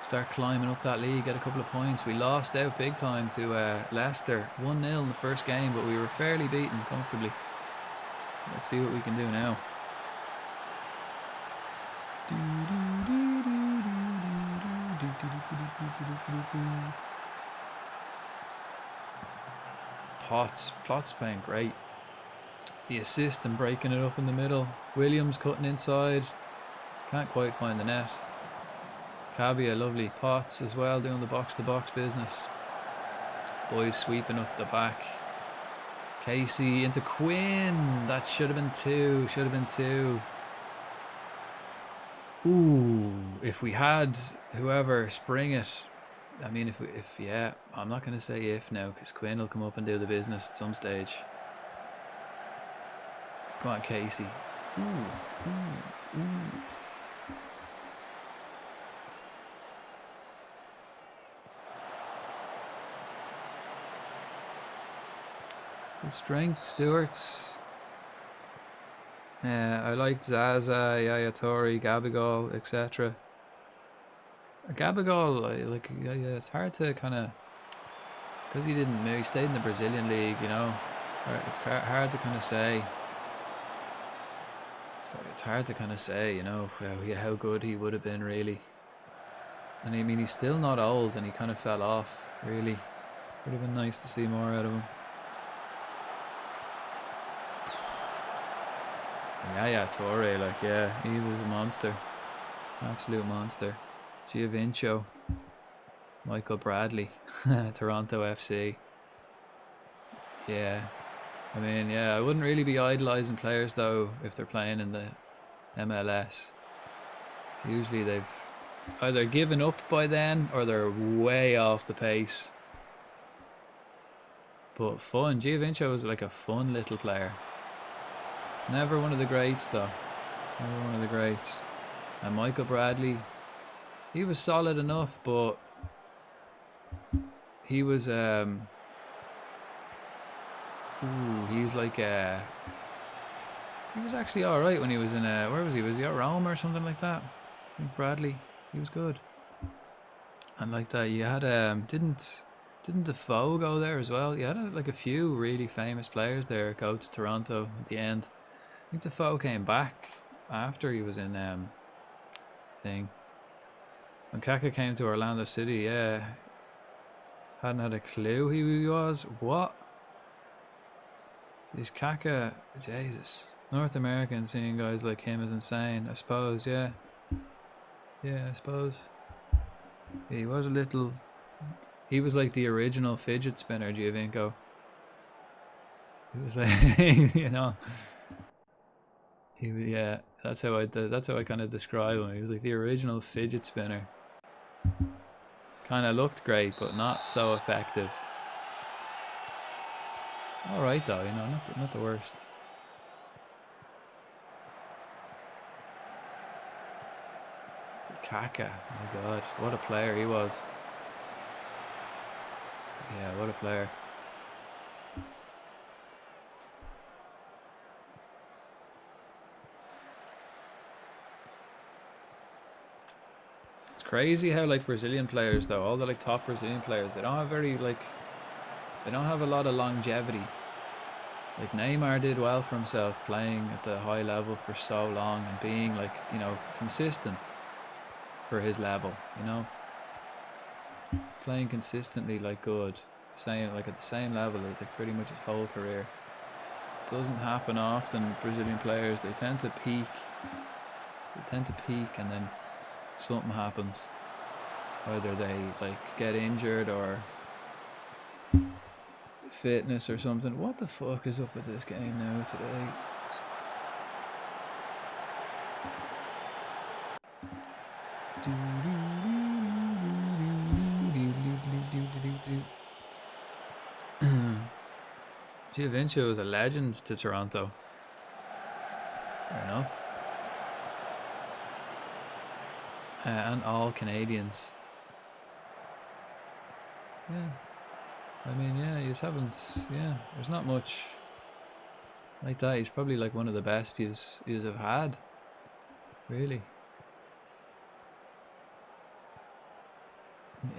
Start climbing up that league, get a couple of points. We lost out big time to Leicester. 1-0 in the first game, but we were fairly beaten comfortably. Let's see what we can do now. Potts playing great. The assist and breaking it up in the middle. Williams cutting inside. Can't quite find the net. Cabia, lovely. Potts as well, doing the box-to-box business. Boys sweeping up the back. Casey into Quinn. That should have been two. Should have been two. Ooh, if we had whoever spring it. I mean, if yeah, I'm not going to say if now, because Quinn will come up and do the business at some stage. Come on, Casey. Ooh. Good strength, Stewart's. I liked Zaza, Yaya Toure, Gabigol, etc. Gabigol, like, yeah, it's hard to kind of, because he didn't move, he stayed in the Brazilian league, you know. It's hard to kind of say. It's hard to kind of say, you know, how good he would have been, really. And I mean, he's still not old, and he kind of fell off, really. Would have been nice to see more out of him. Yeah, Toure, like, yeah, he was a monster. Absolute monster. Giovinco. Michael Bradley. Toronto FC. Yeah. I mean, yeah, I wouldn't really be idolising players, though, if they're playing in the MLS. So usually they've either given up by then, or they're way off the pace. But fun. Giovinco was like a fun little player. Never one of the greats though. Never one of the greats. And Michael Bradley, he was solid enough, but he was he's like he was actually all right when he was in where was he? Was he at Rome or something like that? I think Bradley, he was good. And like that, you had didn't Defoe go there as well? You had like a few really famous players there go to Toronto at the end. I think Defoe came back after he was in thing. When Kaka came to Orlando City, yeah, hadn't had a clue who he was. What? These Kaka, Jesus, North American seeing guys like him is insane. I suppose, yeah, I suppose. Yeah, he was a little. He was like the original fidget spinner, Giovinco. He was like, you know. Yeah, that's how I kind of describe him. He was like the original fidget spinner. Kind of looked great, but not so effective. All right, though, you know, not the worst. Kaka, my God, what a player he was. Yeah, what a player. It's crazy how like Brazilian players though, all the like top Brazilian players, they don't have a lot of longevity. Like Neymar did well for himself playing at the high level for so long and being like, you know, consistent for his level, you know. Playing consistently like good, saying like at the same level as like pretty much his whole career. It doesn't happen often. Brazilian players, they tend to peak and then something happens. Either they like get injured or fitness or something. What the fuck is up with this game now today? Giovinco was a legend to Toronto. Fair enough. And all Canadians. Yeah. I mean, yeah, you just haven't, yeah, there's not much like that. He's probably like one of the best yous have had. Really.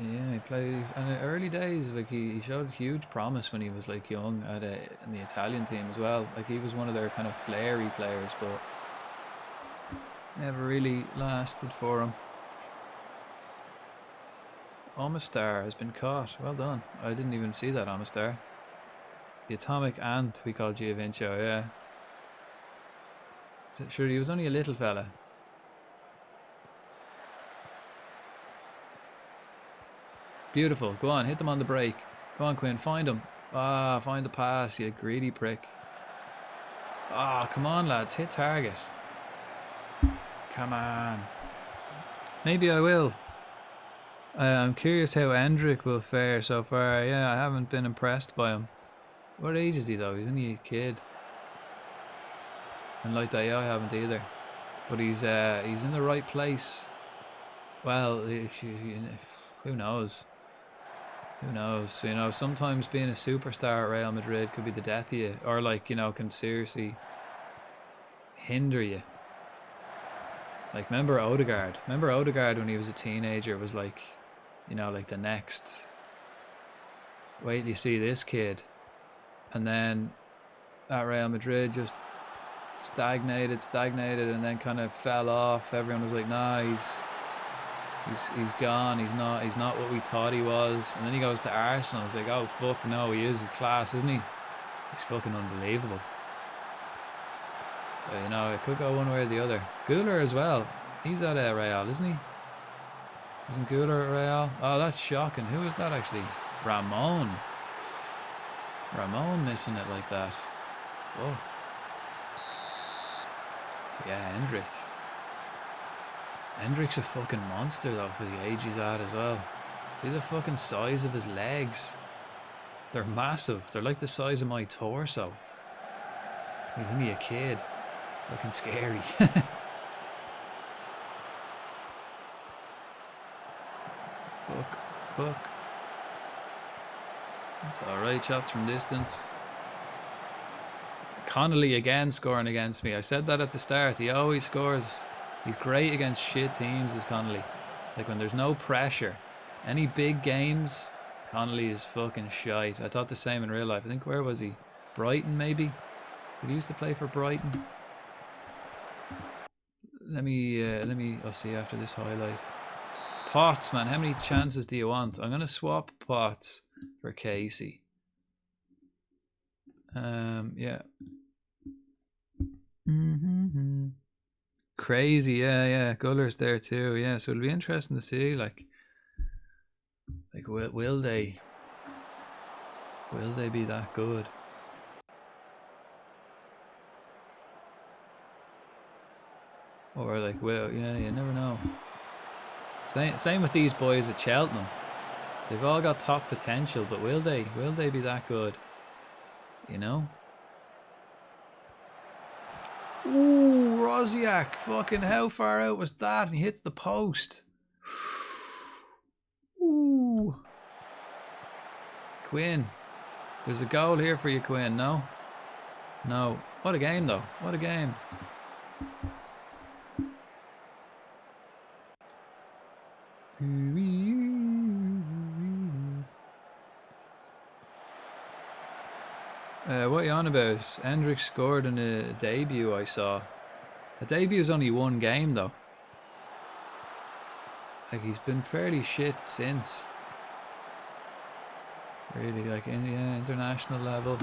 Yeah, he played, and in the early days, like he showed huge promise when he was like young in the Italian team as well. Like he was one of their kind of flary players, but never really lasted for him. Omastar has been caught. Well done. I didn't even see that, Omastar. The atomic ant we call Giovinco, yeah. Sure, he was only a little fella. Beautiful. Go on, hit them on the break. Go on, Quinn, find them. Ah, find the pass, you greedy prick. Ah, come on, lads, hit target. Come on. Maybe I will. I'm curious how Hendrick will fare so far. Yeah, I haven't been impressed by him. What age is he though? He's only a kid. And like that, yeah, I haven't either. But he's in the right place. Well, who knows? Who knows? You know, sometimes being a superstar at Real Madrid could be the death of you, or like, you know, can seriously hinder you. Like, remember Odegaard? Remember Odegaard when he was a teenager was like, you know, like the next. Wait till you see this kid. And then at Real Madrid just stagnated, and then kind of fell off. Everyone was like, nah, he's gone. He's not what we thought he was. And then he goes to Arsenal. It's like, oh fuck no, he is. He's class, isn't he? He's fucking unbelievable. So, you know, it could go one way or the other. Güler as well. He's at Real, isn't he? Isn't Güler at Real? Oh, that's shocking. Who is that actually? Ramon. Ramon missing it like that. Whoa. Yeah, Hendrick. Hendrick's a fucking monster though for the age he's at as well. See the fucking size of his legs. They're massive. They're like the size of my torso. He's only a kid. Fucking scary. Fuck. That's alright, shots from distance. Connolly again scoring against me. I said that at the start. He always scores. He's great against shit teams, is Connolly. Like when there's no pressure. Any big games, Connolly is fucking shite. I thought the same in real life. I think, where was he? Brighton, maybe? Did he used to play for Brighton? Let me, I'll see after this highlight. Potts, man, how many chances do you want? I'm going to swap Potts for Casey. Yeah. Crazy, yeah. Guller's there too, yeah. So it'll be interesting to see, like will they be that good? Or like, well, yeah, you never know. Same with these boys at Cheltenham. They've all got top potential, but will they be that good? You know? Ooh, Rosiak. Fucking how far out was that? And he hits the post. Ooh. Quinn. There's a goal here for you, Quinn. No? No. What a game, though. What a game. What are you on about? Hendrick scored in a debut, I saw. A debut is only one game, though. Like, he's been fairly shit since. Really, like, in the international level.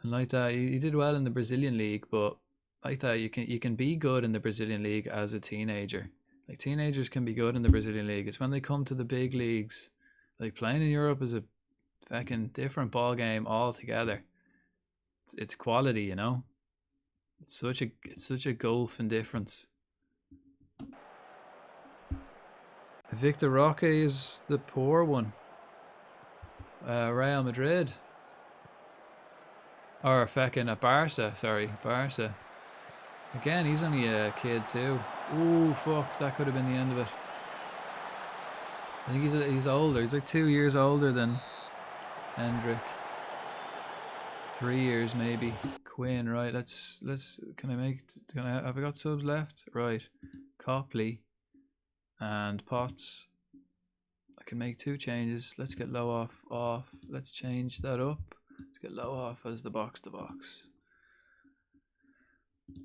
And like that, he did well in the Brazilian league, but like that, you can be good in the Brazilian league as a teenager. Like, teenagers can be good in the Brazilian league. It's when they come to the big leagues. Like, playing in Europe is a fucking different ball game altogether. It's quality, you know. It's such a gulf in difference. Victor Roque is the poor one. Real Madrid. Or fucking at Barca, sorry, Barca. Again, he's only a kid too. Ooh, fuck, that could have been the end of it. I think he's older. He's like 2 years older than Hendrick. 3 years maybe. Quinn, right? Let's. Have I got subs left? Right. Copley and Potts. I can make 2 changes. Let's get low off. Let's change that up. Let's get low off as the box to box.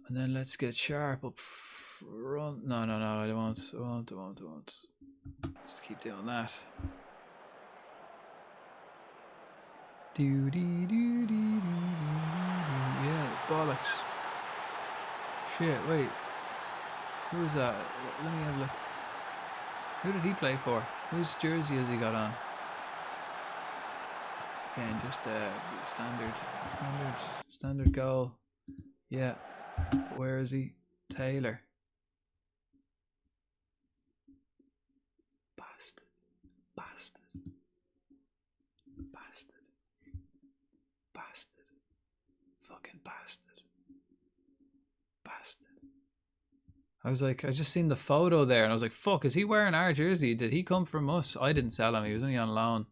And then let's get sharp up front. No, I don't want. Let's keep doing that. Yeah, bollocks. Shit, wait. Who is that? Let me have a look. Who did he play for? Whose jersey has he got on? Again, just standard goal. Yeah. But where is he? Taylor. Bastard. Fucking bastard. I was like, I just seen the photo there and I was like, fuck, is he wearing our jersey? Did he come from us? I didn't sell him, he was only on loan.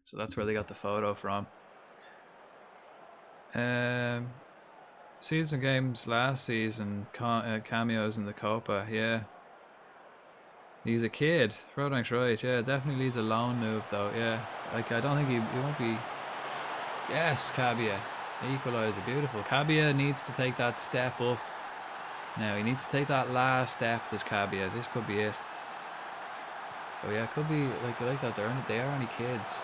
So that's where they got the photo from. Season games last season, cameos in the Copa, yeah. He's a kid, Frodank's right, yeah, definitely needs a loan move though, yeah. Like, I don't think he won't be... Yes, Cabia, equaliser, beautiful. Cabia needs to take that step up. Now, he needs to take that last step, this Cabia. This could be it. Oh yeah, it could be, like, I like that, they are only kids.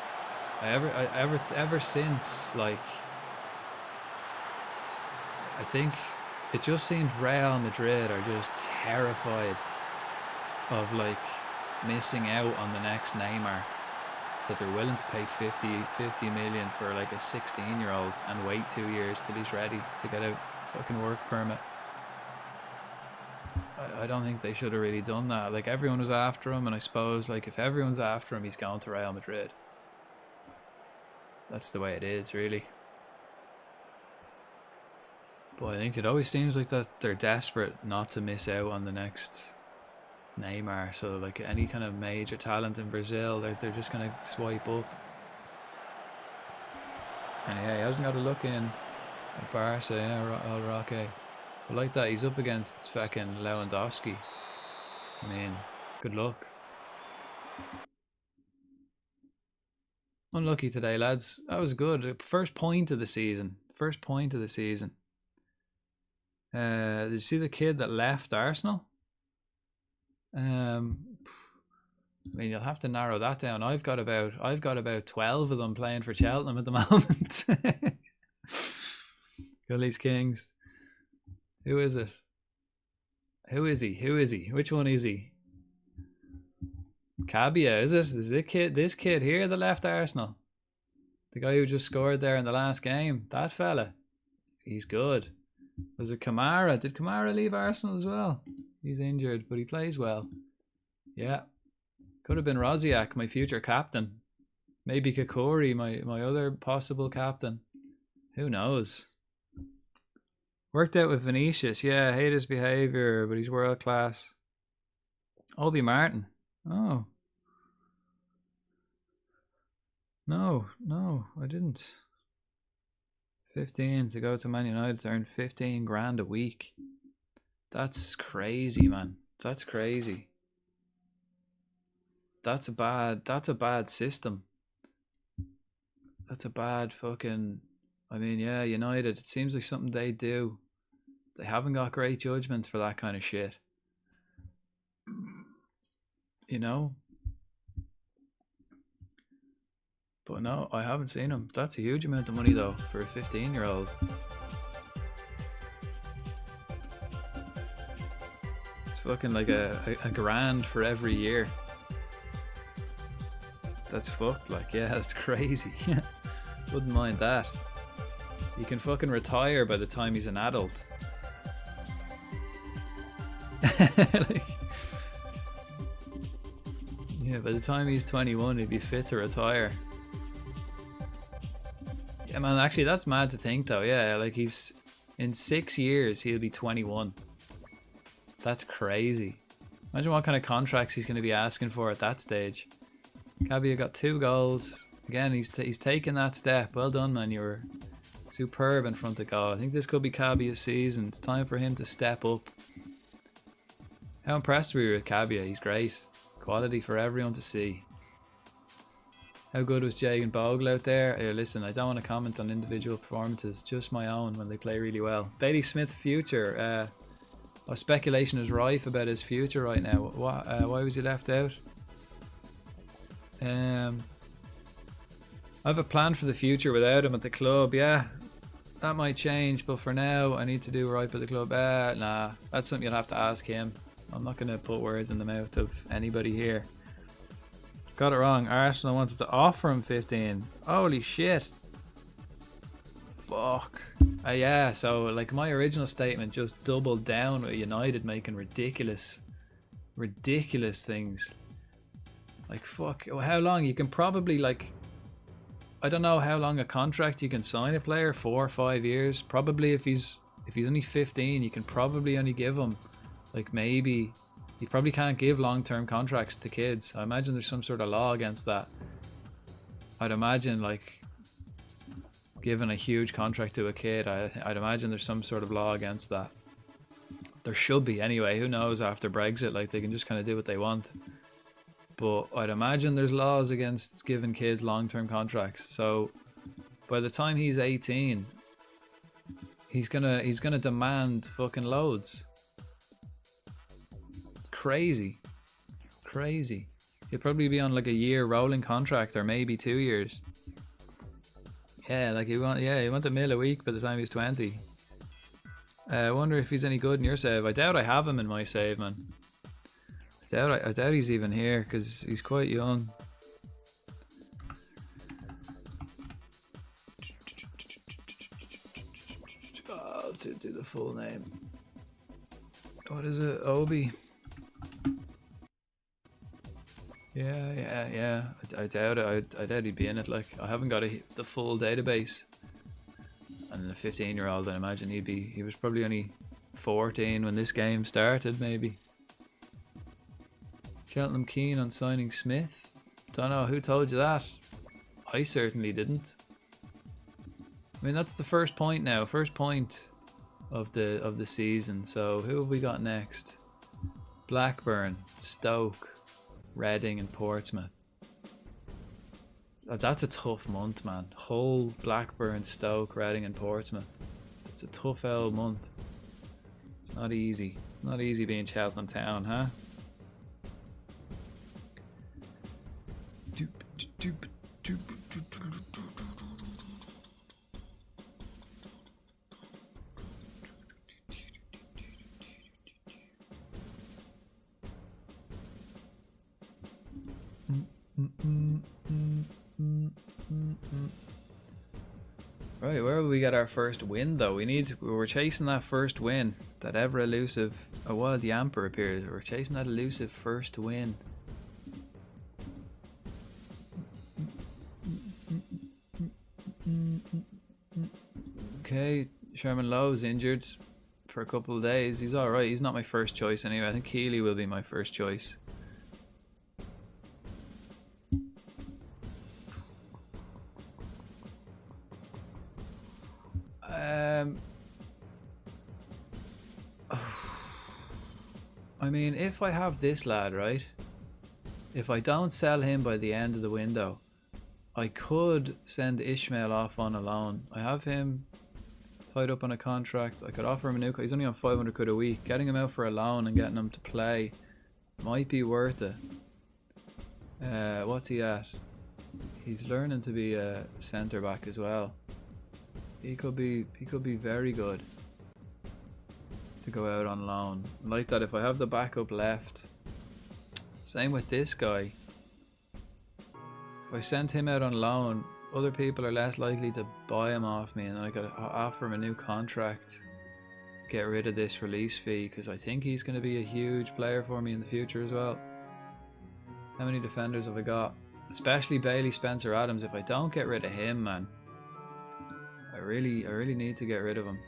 Ever since, like... I think it just seems Real Madrid are just terrified of like missing out on the next Neymar, that they're willing to pay 50 million for like a 16-year-old and wait 2 years till he's ready to get a fucking work permit. I don't think they should have really done that. Like, everyone was after him, and I suppose like if everyone's after him, he's going to Real Madrid. That's the way it is, really. But I think it always seems like that they're desperate not to miss out on the next Neymar. So like any kind of major talent in Brazil, they're just gonna swipe up. And yeah, he hasn't got a look in at Barca. Yeah, all Roque. But like that, he's up against fucking Lewandowski. I mean, good luck. Unlucky today, lads. That was good. First point of the season. First point of the season. Did you see the kid that left Arsenal? I mean, you'll have to narrow that down. I've got about 12 of them playing for Cheltenham at the moment. Gully's Kings. Who is it? Who is he? Who is he? Which one is he? Cabia, is it? Is this kid here that left Arsenal? The guy who just scored there in the last game? That fella. He's good. Was it Kamara? Did Kamara leave Arsenal as well? He's injured, but he plays well. Yeah. Could have been Rosiak, my future captain. Maybe Kokori, my other possible captain. Who knows? Worked out with Vinicius. Yeah, hate his behaviour, but he's world class. Obi Martin. Oh. No, I didn't. 15 to go to Man United to earn 15 grand a week. That's crazy, man. That's crazy. That's a bad system. That's a bad fucking... I mean, yeah, United, it seems like something they do. They haven't got great judgment for that kind of shit. You know? But no, I haven't seen him. That's a huge amount of money, though, for a 15-year-old. It's fucking like a grand for every year. That's fucked, like, yeah, that's crazy. Wouldn't mind that. He can fucking retire by the time he's an adult. Like, yeah, by the time he's 21, he'd be fit to retire. Yeah, man, actually, that's mad to think, though. Yeah, like, he's... In 6 years, he'll be 21. That's crazy. Imagine what kind of contracts he's going to be asking for at that stage. Cabia got 2 goals. Again, he's taken that step. Well done, man. You were superb in front of goal. I think this could be Cabia's season. It's time for him to step up. How impressed were you with Cabia? He's great. Quality for everyone to see. How good was Jay and Bogle out there? Here, listen, I don't want to comment on individual performances, just my own when they play really well. Bailey Smith future. Speculation is rife about his future right now. Why was he left out? I have a plan for the future without him at the club. Yeah, that might change, but for now I need to do right by the club. Nah, that's something you'll have to ask him. I'm not going to put words in the mouth of anybody here. Got it wrong. Arsenal wanted to offer him 15. Holy shit. Fuck. Yeah, so like my original statement just doubled down with United making ridiculous things. Like, fuck, how long? You can probably, like, I don't know how long a contract you can sign a player, 4 or 5 years. Probably if he's only 15, you can probably only give him, like, maybe, you probably can't give long-term contracts to kids. I imagine there's some sort of law against that. I'd imagine, like, giving a huge contract to a kid, I'd imagine there's some sort of law against that. There should be anyway. Who knows after Brexit? Like, they can just kind of do what they want. But I'd imagine there's laws against giving kids long-term contracts. So by the time he's 18, he's gonna demand fucking loads. Crazy. He'll probably be on like a year rolling contract or maybe 2 years. Yeah, like he want a mil a week by the time he's 20. I wonder if he's any good in your save. I doubt I have him in my save, man. I doubt he's even here because he's quite young. I'll do the full name. What is it? Obi? Yeah. I doubt it. I doubt he'd be in it. Like, I haven't got the full database. And a 15-year-old, I imagine he was probably only 14 when this game started, maybe. Cheltenham keen on signing Smith. Don't know who told you that. I certainly didn't. I mean, that's the first point now. First point of the season. So who have we got next? Blackburn, Stoke, Reading, and Portsmouth. That's a tough month, man. Hull, Blackburn, Stoke, Reading, and Portsmouth. It's a tough old month. It's not easy. It's not easy being Cheltenham Town, huh? Right, where will we get our first win though? We're chasing that first win. That ever elusive, oh well, the Amper appears. We're chasing that elusive first win. Okay, Sherman Lowe's injured for a couple of days. He's alright. He's not my first choice anyway. I think Keeley will be my first choice. I mean, if I have this lad, right? If I don't sell him by the end of the window, I could send Ishmael off on a loan. I have him tied up on a contract. I could offer him a new. He's only on 500 quid a week. Getting him out for a loan and getting him to play might be worth it. What's he at? He's learning to be a centre back as well. He could be very good to go out on loan. Like that, if I have the backup left. Same with this guy. If I send him out on loan, other people are less likely to buy him off me, and I could offer him a new contract. Get rid of this release fee, because I think he's going to be a huge player for me in the future as well. How many defenders have I got? Especially Bailey Spencer-Adams. If I don't get rid of him, man, I really need to get rid of him.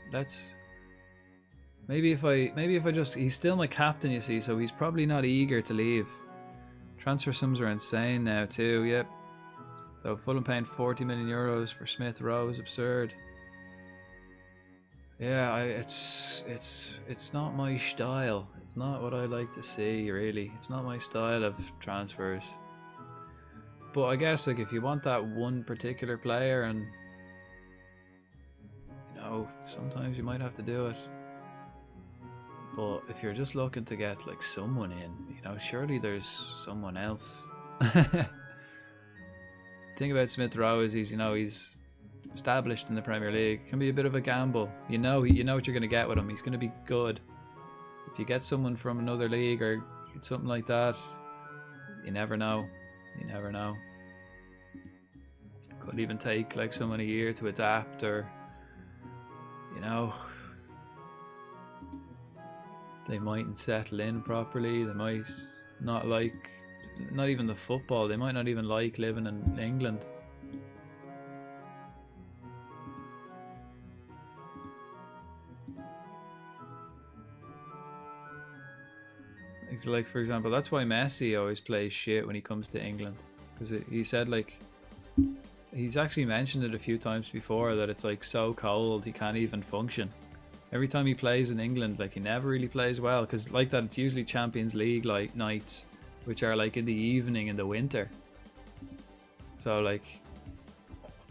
Maybe if I just, he's still my captain, you see, so he's probably not eager to leave. Transfer sums are insane now too. Yep. Though Fulham paying 40 million euros for Smith Rowe is absurd. Yeah, it's not my style. It's not what I like to see, really. It's not my style of transfers. But I guess, like, if you want that one particular player, and you know, sometimes you might have to do it. But if you're just looking to get like someone in, you know, surely there's someone else. The thing about Smith Rowe is he's established in the Premier League. Can be a bit of a gamble. You know what you're going to get with him. He's going to be good. If you get someone from another league or something like that, you never know. You never know. Could even take like someone a year to adapt, or you know, they mightn't settle in properly. They might not like, not even the football. They might not even like living in England. Like for example, that's why Messi always plays shit when he comes to England, because he said, like, he's actually mentioned it a few times before, that it's like so cold he can't even function. Every time he plays in England, like, he never really plays well, because like that, it's usually Champions League like nights, which are like in the evening in the winter. So like,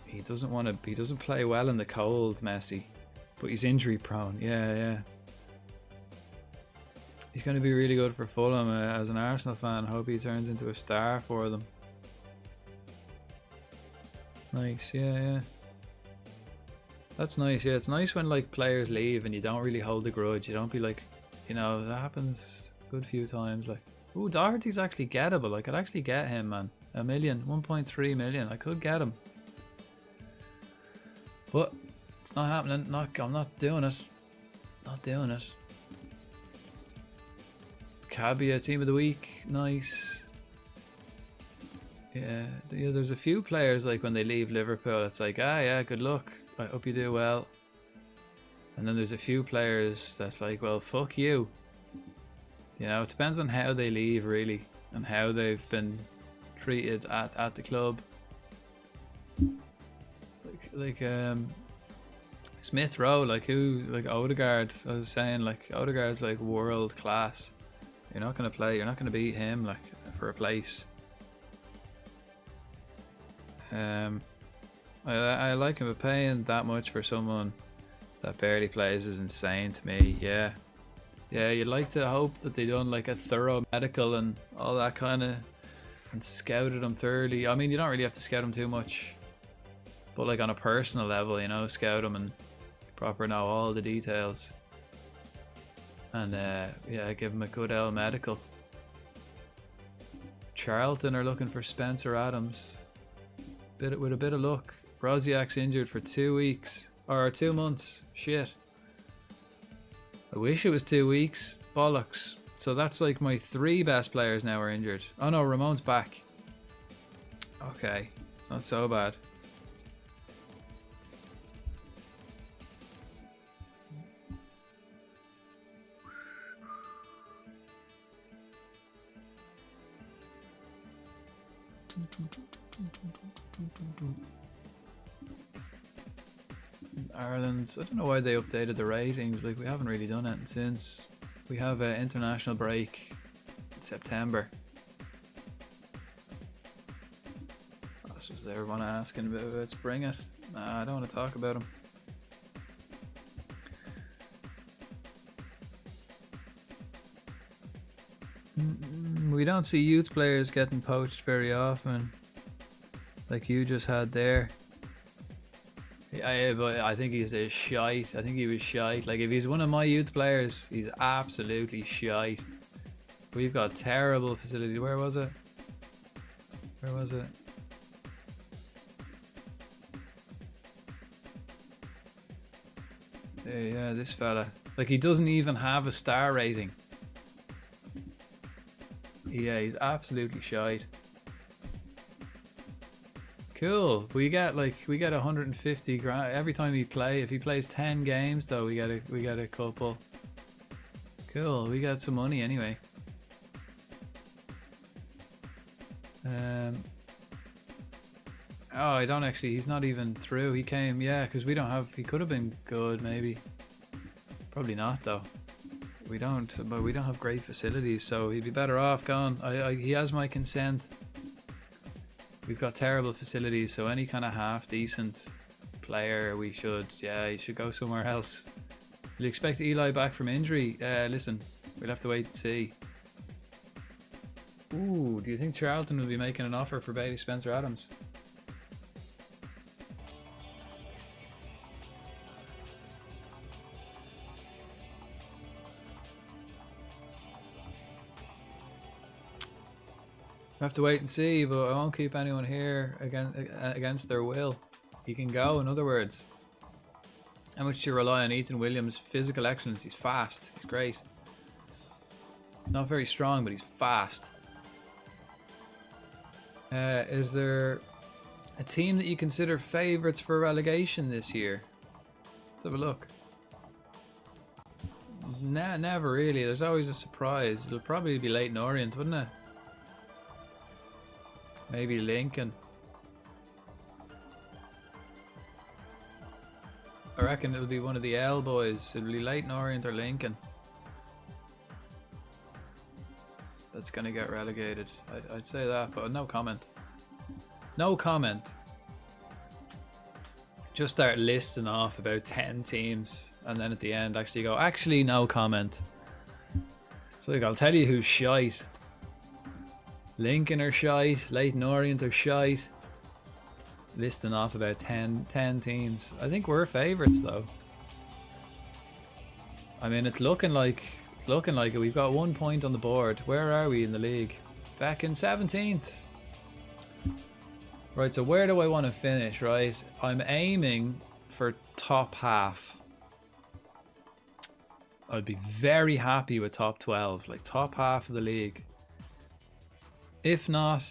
he doesn't play well in the cold, Messi, but he's injury prone. Yeah. He's going to be really good for Fulham. As an Arsenal fan, I hope he turns into a star for them. Nice, yeah. That's nice, yeah. It's nice when like players leave and you don't really hold a grudge. You don't be like, you know, that happens a good few times. Like, ooh, Doherty's actually gettable. I could actually get him, man. 1.3 million. I could get him. But it's not happening. I'm not doing it. Not doing it. Cabia, team of the week, nice. Yeah, there's a few players like when they leave Liverpool, it's like, yeah, good luck. I hope you do well. And then there's a few players that's like, well, fuck you. You know, it depends on how they leave, really, and how they've been treated at the club. Like Smith Rowe, like Odegaard. I was saying, like, Odegaard's like world class. You're not gonna play. You're not gonna beat him like for a place. I like him, but paying that much for someone that barely plays is insane to me. Yeah, you'd like to hope that they done like a thorough medical and all that kind of, and scouted him thoroughly. I mean, you don't really have to scout him too much, but like on a personal level, you know, scout him and proper know all the details. And yeah, give him a good L medical. Charlton are looking for Spencer Adams. With a bit of luck. Broziak's injured for 2 weeks. Or 2 months. Shit. I wish it was 2 weeks. Bollocks. So that's like my 3 best players now are injured. Oh no, Ramon's back. Okay. It's not so bad. Ireland, I don't know why they updated the ratings. Like, we haven't really done it since. We have an international break in September. That's just everyone asking about Spring It. Nah, I don't want to talk about them. We don't see youth players getting poached very often, like you just had there. Yeah, but I think he's a shite. I think he was shite. Like, if he's one of my youth players, he's absolutely shite. We've got terrible facilities. Where was it? Where was it? Yeah, this fella. Like, he doesn't even have a star rating. Yeah, he's absolutely shite. Cool. We get 150 grand every time we play. If he plays 10 games, though, we get a couple. Cool. We got some money anyway. Oh, I don't actually. He's not even through. He came, yeah, because we don't have. He could have been good, maybe. Probably not, though. We don't, but we don't have great facilities, so he'd be better off gone. He has my consent. We've got terrible facilities, so any kind of half decent player, he should go somewhere else. Will you expect Eli back from injury? Listen, we'll have to wait and see. Ooh, do you think Charlton will be making an offer for Bailey Spencer Adams? I have to wait and see, but I won't keep anyone here against their will. He can go, in other words. How much do you rely on Ethan Williams' physical excellence? He's fast. He's great. He's not very strong, but he's fast. Is there a team that you consider favourites for relegation this year? Let's have a look. Nah, never really. There's always a surprise. It'll probably be Leyton Orient, wouldn't it? Maybe Lincoln. I reckon it'll be one of the L boys. It'll be Leyton Orient or Lincoln. That's gonna get relegated. I'd say that, but no comment. No comment. Just start listing off about 10 teams, and then at the end actually go, actually no comment. So like, I'll tell you who's shite. Lincoln are shite, Leyton Orient are shite. Listing off about 10 teams. I think we're favourites though. I mean, it's looking like it. We've got 1 point on the board. Where are we in the league? Fucking 17th. Right, so where do I want to finish, right? I'm aiming for top half. I'd be very happy with top 12, like top half of the league. If not,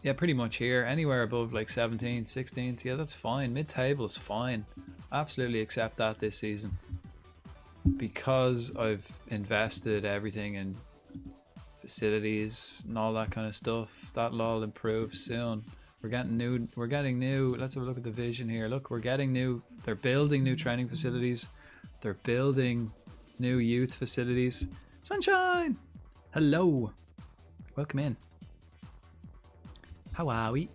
yeah, pretty much here. Anywhere above like 17th, 16th, yeah, that's fine. Mid-table is fine. absolutely accept that this season. Because I've invested everything in facilities and all that kind of stuff, that'll all improve soon. We're getting new, let's have a look at the vision here. Look, we're getting new, they're building new training facilities. They're building new youth facilities. Sunshine! Hello. Welcome in. How are we?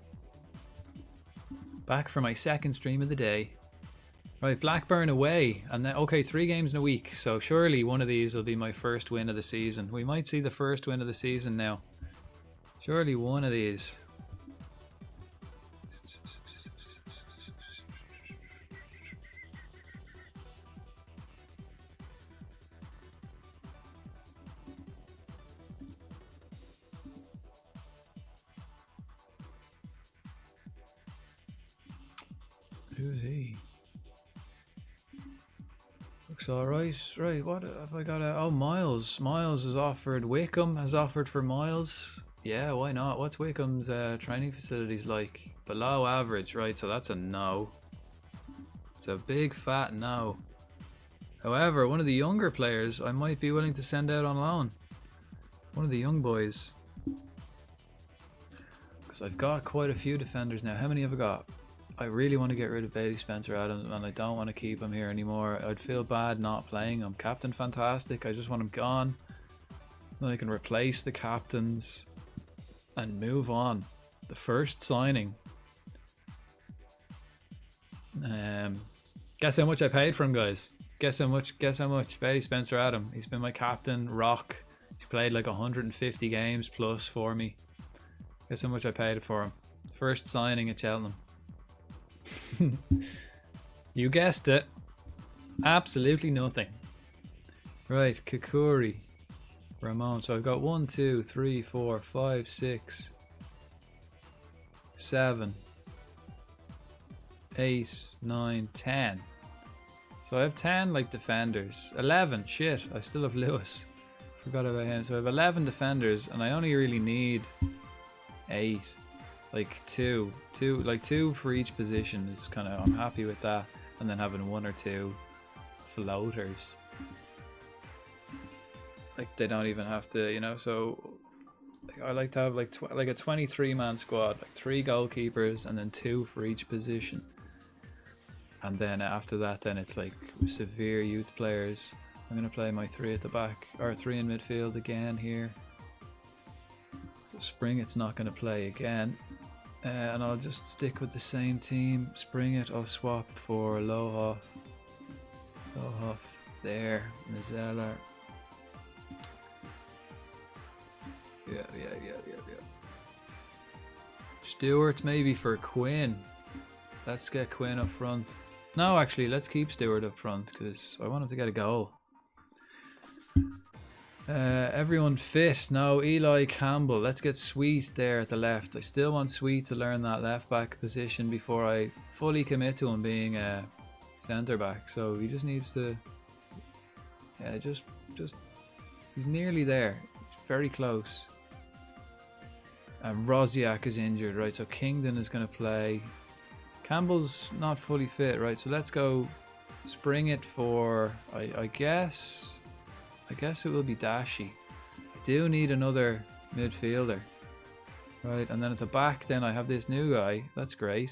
Back for my second stream of the day. Right, Blackburn away. And then, okay, 3 games in a week. So surely one of these will be my first win of the season. We might see the first win of the season now. Surely one of these. Who's he? Looks alright. Right, what have I got? Oh, Miles. Miles has offered. Wickham has offered for Miles. Yeah, why not? What's Wickham's training facilities like? Below average, right? So that's a no. It's a big fat no. However, one of the younger players I might be willing to send out on loan. One of the young boys. Because I've got quite a few defenders now. How many have I got? I really want to get rid of Bailey Spencer-Adams, and I don't want to keep him here anymore. I'd feel bad not playing him. Captain Fantastic, I just want him gone. Then I can replace the captains and move on. The first signing. Guess how much I paid for him, guys. Guess how much. Bailey Spencer-Adams. He's been my captain, rock. He's played like 150 games plus for me. Guess how much I paid for him. First signing at Cheltenham. You guessed it. Absolutely nothing. Right, Kakuri, Ramon. So I've got 1, 2, 3, 4, 5, 6, 7, 8, 9, 10. So I have 10 like defenders. 11. Shit, I still have Lewis. Forgot about him. So I have 11 defenders, and I only really need 8. Like two for each position is kind of, I'm happy with that. And then having 1 or 2 floaters. Like they don't even have to, you know. So I like to have like a 23-man squad, like 3 goalkeepers and then 2 for each position. And then after that, then it's like severe youth players. I'm gonna play my 3 at the back, or 3 in midfield again here. So Spring, it's not gonna play again. And I'll just stick with the same team. Spring it, I'll swap for Lohoff there, Mizella. Yeah. Stewart maybe for Quinn. Let's get Quinn up front. No, actually, let's keep Stewart up front because I want him to get a goal. Everyone fit. No, Eli Campbell. Let's get Sweet there at the left. I still want Sweet to learn that left back position before I fully commit to him being a centre back. So he just needs to, yeah, just he's nearly there. He's very close. And Rosiak is injured, right? So Kingdon is going to play. Campbell's not fully fit, right? So let's go Spring it for, I guess it will be Dashi. I do need another midfielder. Right, and then at the back then I have this new guy. That's great.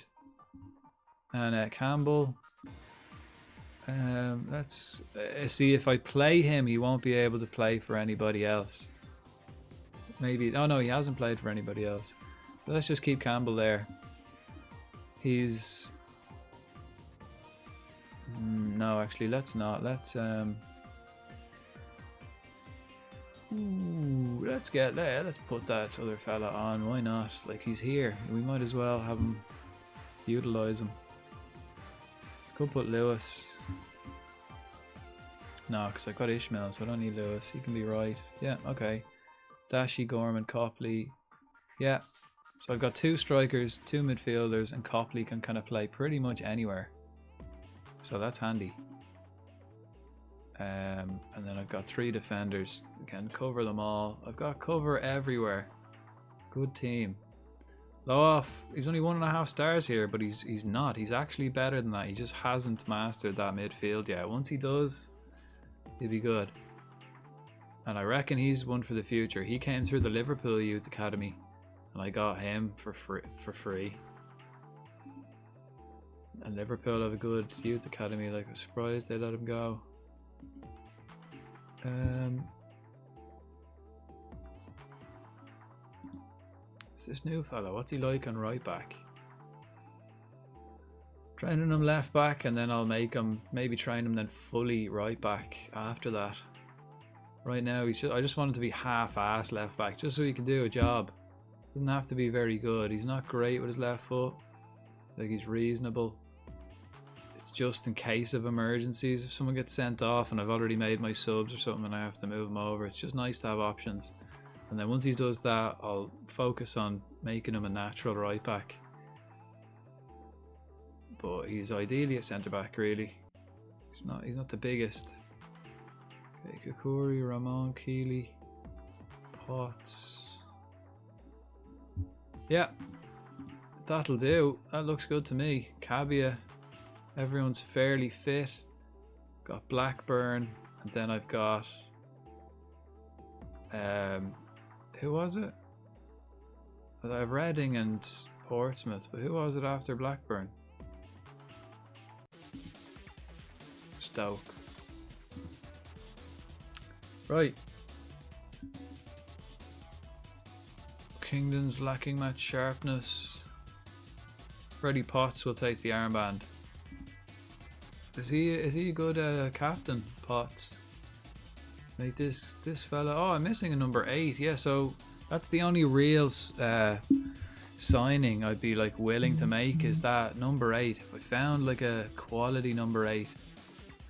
And Campbell. Let's see, if I play him, he won't be able to play for anybody else. Maybe, oh no, he hasn't played for anybody else. So let's just keep Campbell there. He's... no, actually, let's not. Let's let's put that other fella on. Why not? Like, he's here. We might as well have him, utilize him. Could put Lewis. No, because I got Ishmael, so I don't need Lewis. He can be right. Yeah, okay. Dashi, Gorman, Copley. Yeah. So I've got 2 strikers, 2 midfielders, and Copley can kind of play pretty much anywhere. So that's handy. And then I've got 3 defenders. I can cover them all. I've got cover everywhere. Good team. Oh, he's only 1.5 stars here, but he's not. He's actually better than that. He just hasn't mastered that midfield yet. Once he does, he'll be good. And I reckon he's one for the future. He came through the Liverpool Youth Academy, and I got him for free. And Liverpool have a good youth academy. Like, I'm surprised they let him go. This new fella, what's he like on right back? Training him left back, and then I'll make him, maybe train him then fully right back after that. Right now, I just want him to be half-ass left back, just so he can do a job. Doesn't have to be very good. He's not great with his left foot. Like, he's reasonable. It's just in case of emergencies. If someone gets sent off and I've already made my subs or something and I have to move him over, it's just nice to have options. And then once he does that, I'll focus on making him a natural right back. But he's ideally a centre back, really. He's not the biggest. Okay, Kukuri, Ramon, Keeley, Potts. Yeah, that'll do. That looks good to me. Cabia, everyone's fairly fit. Got Blackburn, and then I've got who was it? I have Reading and Portsmouth, but who was it after Blackburn? Stoke. Right. Kingdom's lacking match sharpness. Freddie Potts will take the armband. Is he a good captain, Potts? Like this fella. Oh, I'm missing a number 8. Yeah, so that's the only real signing I'd be like willing to make, is that number 8. If I found like a quality number 8,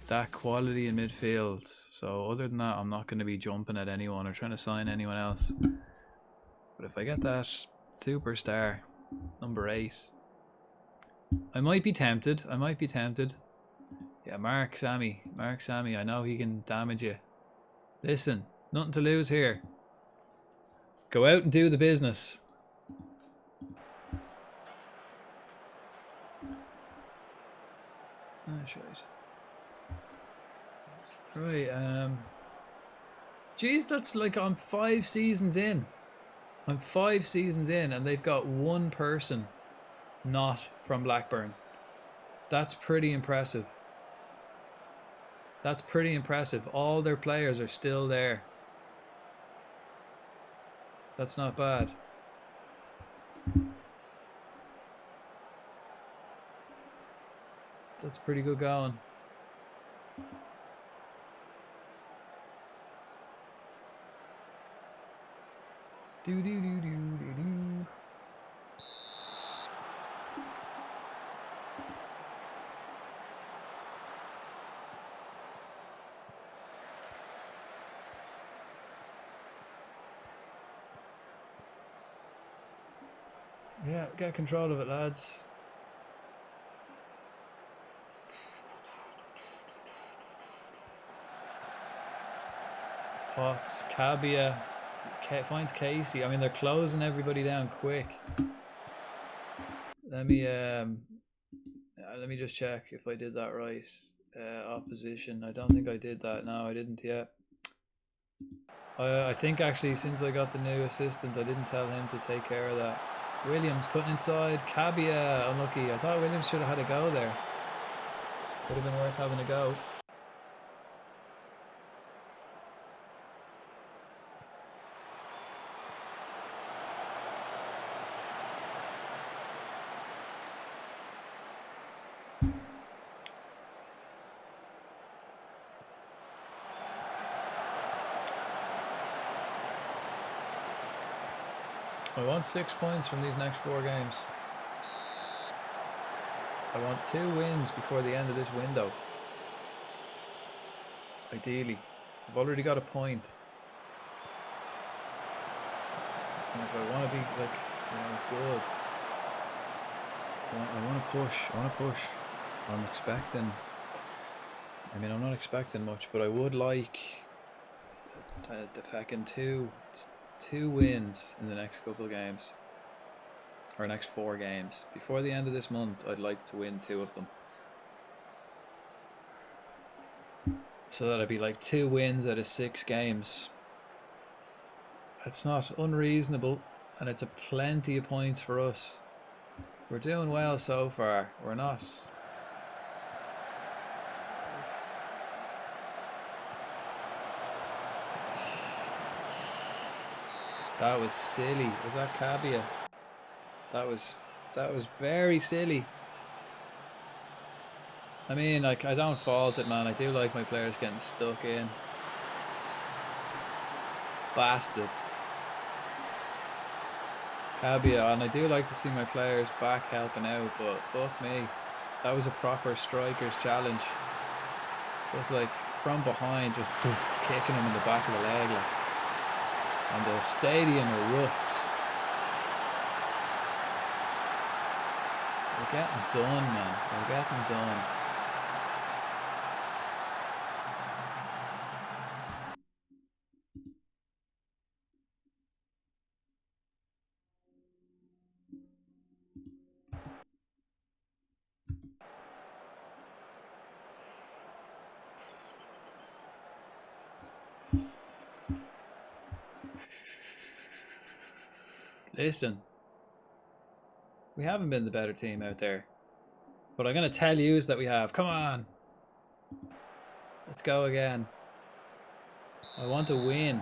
that quality in midfield. So other than that, I'm not going to be jumping at anyone or trying to sign anyone else. But if I get that superstar number 8, I might be tempted. Yeah, Mark Sammy, I know he can damage you. Listen, nothing to lose here. Go out and do the business. That's right. Right, geez, that's like I'm 5 seasons in. I'm 5 seasons in and they've got one person not from Blackburn. That's pretty impressive. That's pretty impressive. All their players are still there. That's not bad. That's pretty good going. Do do do do do do. Yeah, get control of it, lads. Potts, Cabia finds Casey. I mean, they're closing everybody down quick. Let me just check if I did that right. Opposition. I don't think I did that. No, I didn't yet. I think actually, since I got the new assistant, I didn't tell him to take care of that. Williams cutting inside. Cabia, unlucky. I thought Williams should have had a go there. Would have been worth having a go. I want 6 points from these next 4 games. I want 2 wins before the end of this window. Ideally. I've already got a point. And if I want to be like, good. I want to push. So I'm expecting. I mean, I'm not expecting much, but I would like the fucking two wins in the next couple of games. Our next 4 games. Before the end of this month, I'd like to win 2 of them. So that'd be like 2 wins out of 6 games. It's not unreasonable, and it's a plenty of points for us. We're doing well so far. We're not. That was silly. Was that Cabia? That was very silly. I mean, like, I don't fault it, man. I do like my players getting stuck in. Bastard. Cabia, and I do like to see my players back helping out, but fuck me. That was a proper striker's challenge. Just like from behind, just doof, kicking him in the back of the leg. Like. And the stadium erupts. We're getting done, man. We're getting done. Listen, we haven't been the better team out there. What I'm going to tell you is that we have. Come on. Let's go again. I want to win.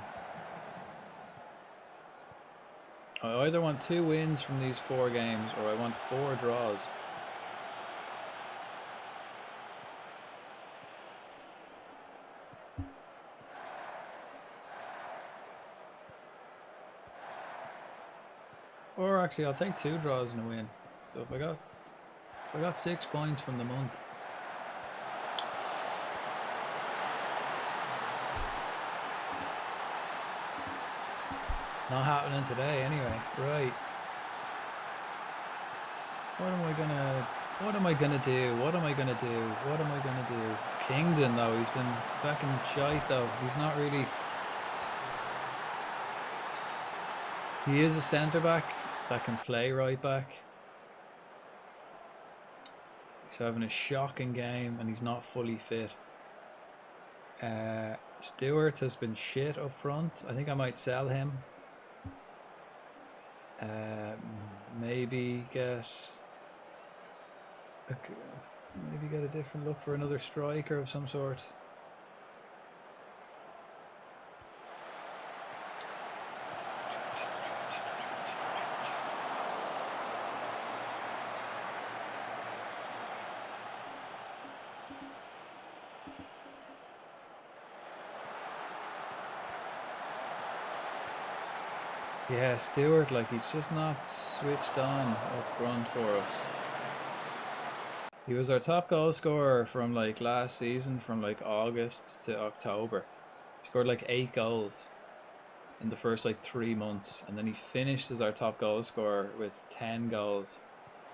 I either want 2 wins from these 4 games or I want 4 draws. Or actually, I'll take 2 draws and a win. So if I got 6 points from the month. Not happening today, anyway. Right. What am I gonna do? What am I gonna do? Kingdon, though, he's been fucking shite, though. He's not really. He is a centre back that can play right back. He's having a shocking game and he's not fully fit. Stewart has been shit up front. I think I might sell him. Maybe get a different look for another striker of some sort. Yeah, Stewart, like, he's just not switched on up front for us. He was our top goal scorer from like last season, from like August to October. He scored like 8 goals in the first like 3 months, and then he finished as our top goal scorer with 10 goals.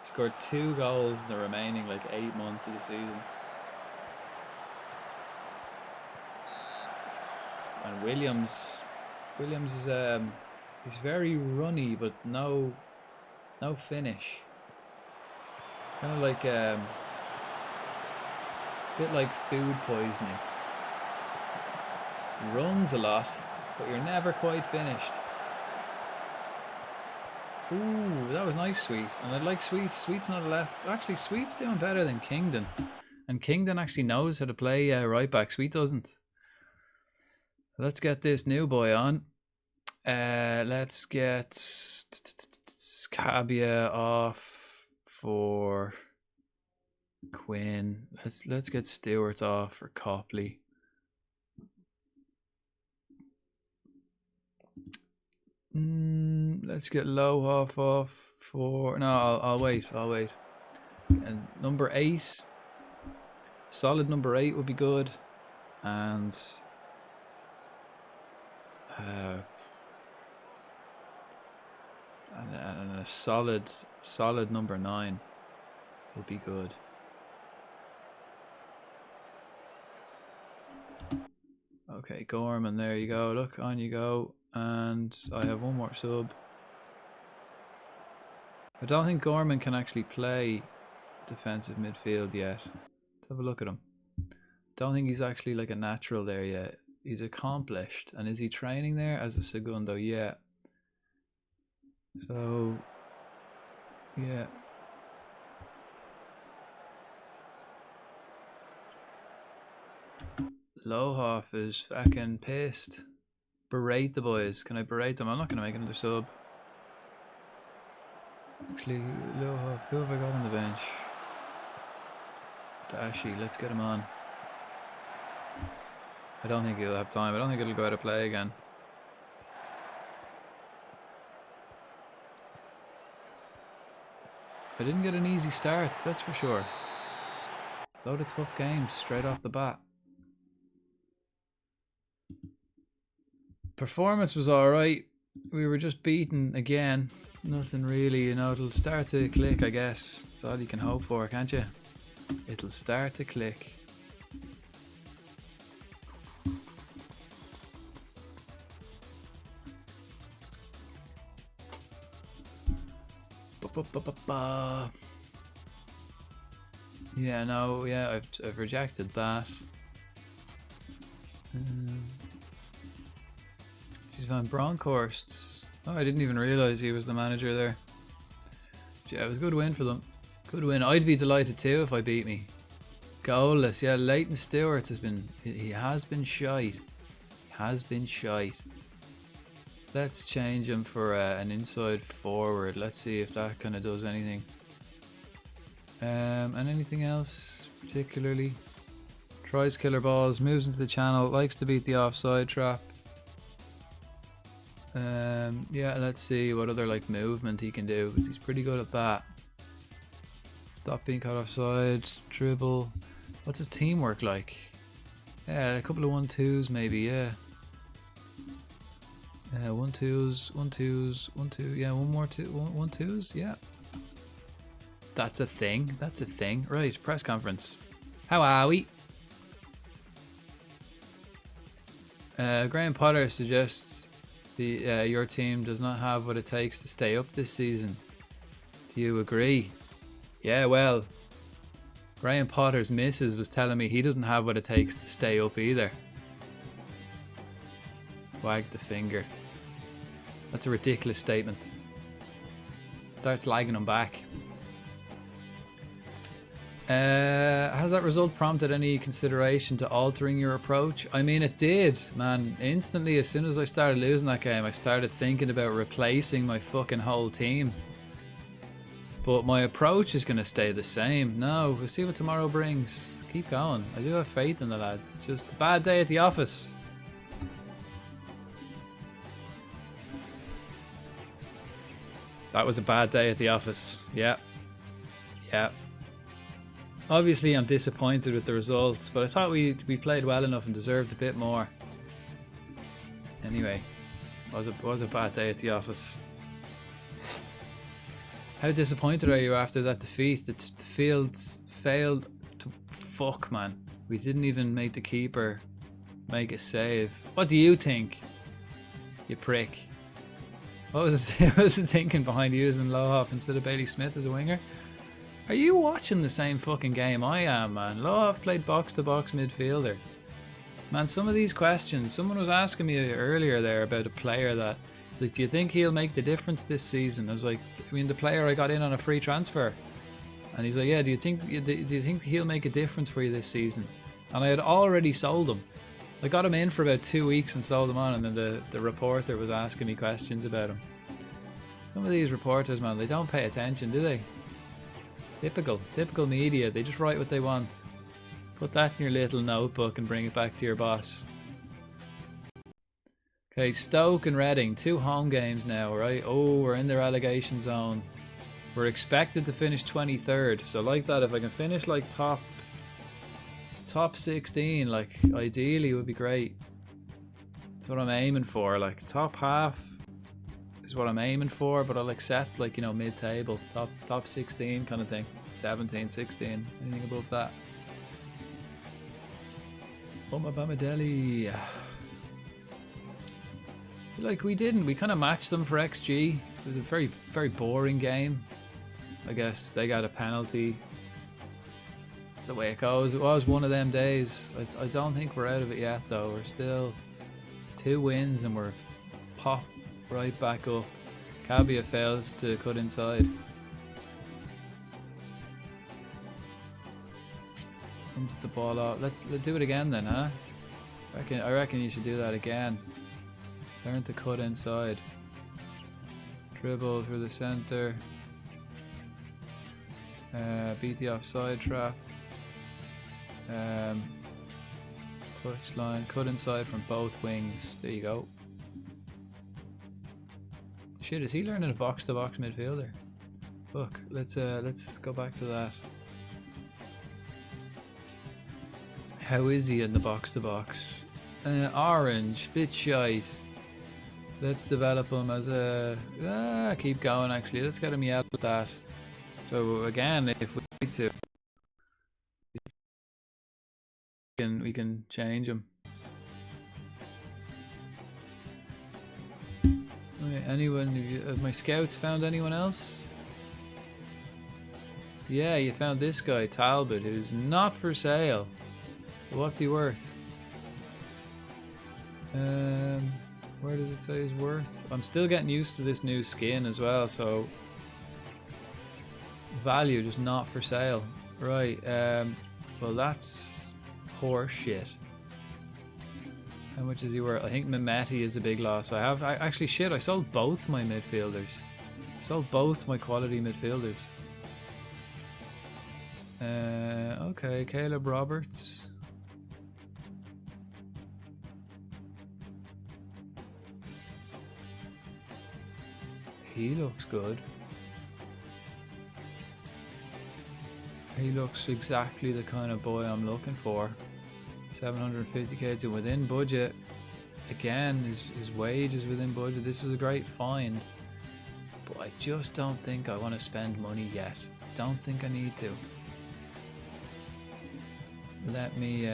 He scored 2 goals in the remaining like 8 months of the season. And Williams is he's very runny, but no finish. Kind of like a bit like food poisoning. Runs a lot, but you're never quite finished. Ooh, that was nice, Sweet. And I like Sweet. Sweet's not a left. Actually, Sweet's doing better than Kingdon. And Kingdon actually knows how to play right back. Sweet doesn't. Let's get this new boy on. Let's get Cabia off for Quinn. Let's get Stewart off for Copley. Let's get Lohoff off for. No, I'll wait. And number 8, solid number 8 would be good, and a solid number 9 would be good. Okay, Gorman, there you go. Look, on you go. And I have one more sub. I don't think Gorman can actually play defensive midfield yet. Let's have a look at him. Don't think he's actually like a natural there yet. He's accomplished. And is he training there as a segundo? Yeah. So, yeah. Lohoff is fucking pissed. Berate the boys. Can I berate them? I'm not going to make another sub. Actually, Lohoff, who have I got on the bench? Dashi, let's get him on. I don't think he'll have time. I don't think it'll go out of play again. I didn't get an easy start, that's for sure. Load of tough games straight off the bat. Performance was alright. We were just beaten again. Nothing really, you know, it'll start to click, I guess. That's all you can hope for, can't you? It'll start to click. Yeah, no, yeah, I've rejected that. She's Van Bronckhorst. Oh, I didn't even realise he was the manager there. Yeah, it was a good win for them. Good win. I'd be delighted too if I beat me. Goalless. Yeah, Leighton Stewart has been... He has been shite. He has been shite. Let's change him for an inside forward. Let's see if that kind of does anything. And anything else particularly? Tries killer balls, moves into the channel, likes to beat the offside trap. Yeah, let's see what other like movement he can do. He's pretty good at that. Stop being caught offside, dribble. What's his teamwork like? Yeah, a couple of 1-2s maybe, yeah. 1-2s, 1-2s, 1-2, yeah, one more 1-2s, yeah. That's a thing, that's a thing. Right, press conference. How are we? Graham Potter suggests your team does not have what it takes to stay up this season. Do you agree? Yeah, well, Graham Potter's missus was telling me he doesn't have what it takes to stay up either. Wag the finger. That's a ridiculous statement. Starts lagging him back. Has that result prompted any consideration to altering your approach? I mean, it did, man. Instantly, as soon as I started losing that game, I started thinking about replacing my fucking whole team. But my approach is going to stay the same. No, we'll see what tomorrow brings. Keep going. I do have faith in the lads. It's just a bad day at the office. That was a bad day at the office. Yeah. Yeah. Obviously, I'm disappointed with the results, but I thought we played well enough and deserved a bit more. Anyway, was a bad day at the office. How disappointed are you after that defeat? The fields failed to... Fuck, man. We didn't even make the keeper make a save. What do you think, you prick? What was the thinking behind using Lohoff instead of Bailey Smith as a winger? Are you watching the same fucking game I am, man? Lohoff played box-to-box midfielder. Man, some of these questions... Someone was asking me earlier there about a player that... It's like, do you think he'll make the difference this season? I was like, I mean, the player I got in on a free transfer. And he's like, yeah, do you think he'll make a difference for you this season? And I had already sold him. I got him in for about 2 weeks and sold him on, and then the reporter was asking me questions about him. Some of these reporters, man, they don't pay attention, do they? Typical media. They just write what they want. Put that in your little notebook and bring it back to your boss. Okay, Stoke and Reading, 2 home games now, right? Oh, we're in the relegation zone. We're expected to finish 23rd. So like that, if I can finish like top 16, like ideally would be great. That's what I'm aiming for. Like top half is what I'm aiming for, but I'll accept like, you know, mid-table, top 16 kind of thing. 17, 16, anything above that. Bamadelli. Like we kind of matched them for XG. It was a very, very boring game. I guess they got a penalty. That's the way it goes. It was one of them days. I don't think we're out of it yet, though. We're still 2 wins and we're pop right back up. Cabia fails to cut inside. Comes the ball off. Let's do it again then, huh? I reckon you should do that again. Learn to cut inside. Dribble through the centre. Beat the offside trap. Touch line. Cut inside from both wings. There you go. Shit, is he learning a box-to-box midfielder? Look, let's go back to that. How is he in the box-to-box? Orange, bit shite. Let's develop him as a... keep going actually. Let's get him yelled at that. So again, if we need to, we can change him. Okay, anyone? Have my scouts found anyone else? Yeah, you found this guy, Talbot, who's not for sale. What's he worth? Where does it say he's worth? I'm still getting used to this new skin as well, so value just not for sale. Right, well that's horse shit. How much is he worth? I think Mehmeti is a big loss. Actually shit, I sold both my midfielders. I sold both my quality midfielders. Okay, Caleb Roberts. He looks good. He looks exactly the kind of boy I'm looking for. 750k to within budget. Again, his wage is within budget. This is a great find. But I just don't think I want to spend money yet. Don't think I need to. Let me,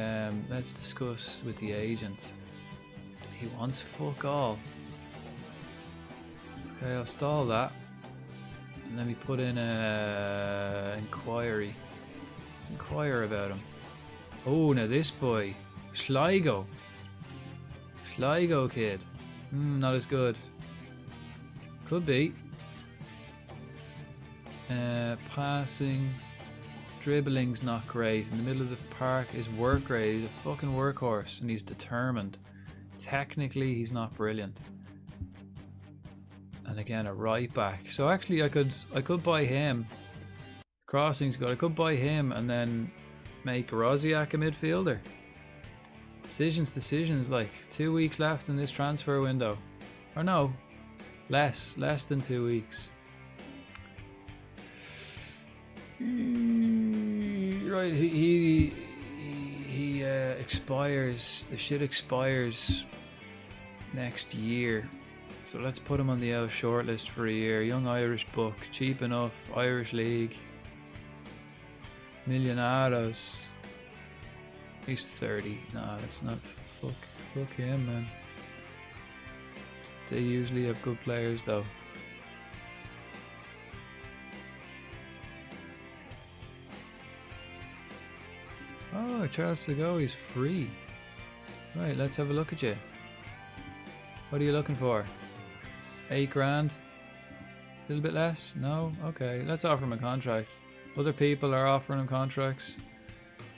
let's discuss with the agent. He wants fuck all. Okay, I'll stall that. And let me put in a inquiry. Let's inquire about him. Oh, now this boy. Sligo. Sligo kid. Not as good. Could be. Passing. Dribbling's not great. In the middle of the park is work rate. He's a fucking workhorse and he's determined. Technically, he's not brilliant. And again, a right back. So actually, I could buy him. Crossing's good. I could buy him and then make Roziak a midfielder. Decisions. Like 2 weeks left in this transfer window, or no, less than 2 weeks. Right, he expires. The shit expires next year. So let's put him on the L shortlist for a year. Young Irish buck, cheap enough, Irish League. Millonarios. He's 30. Nah, that's not. Fuck him, man. They usually have good players, though. Oh, Charles Sego, he's free. Right, let's have a look at you. What are you looking for? 8 grand? A little bit less? No? Okay, let's offer him a contract. Other people are offering him contracts,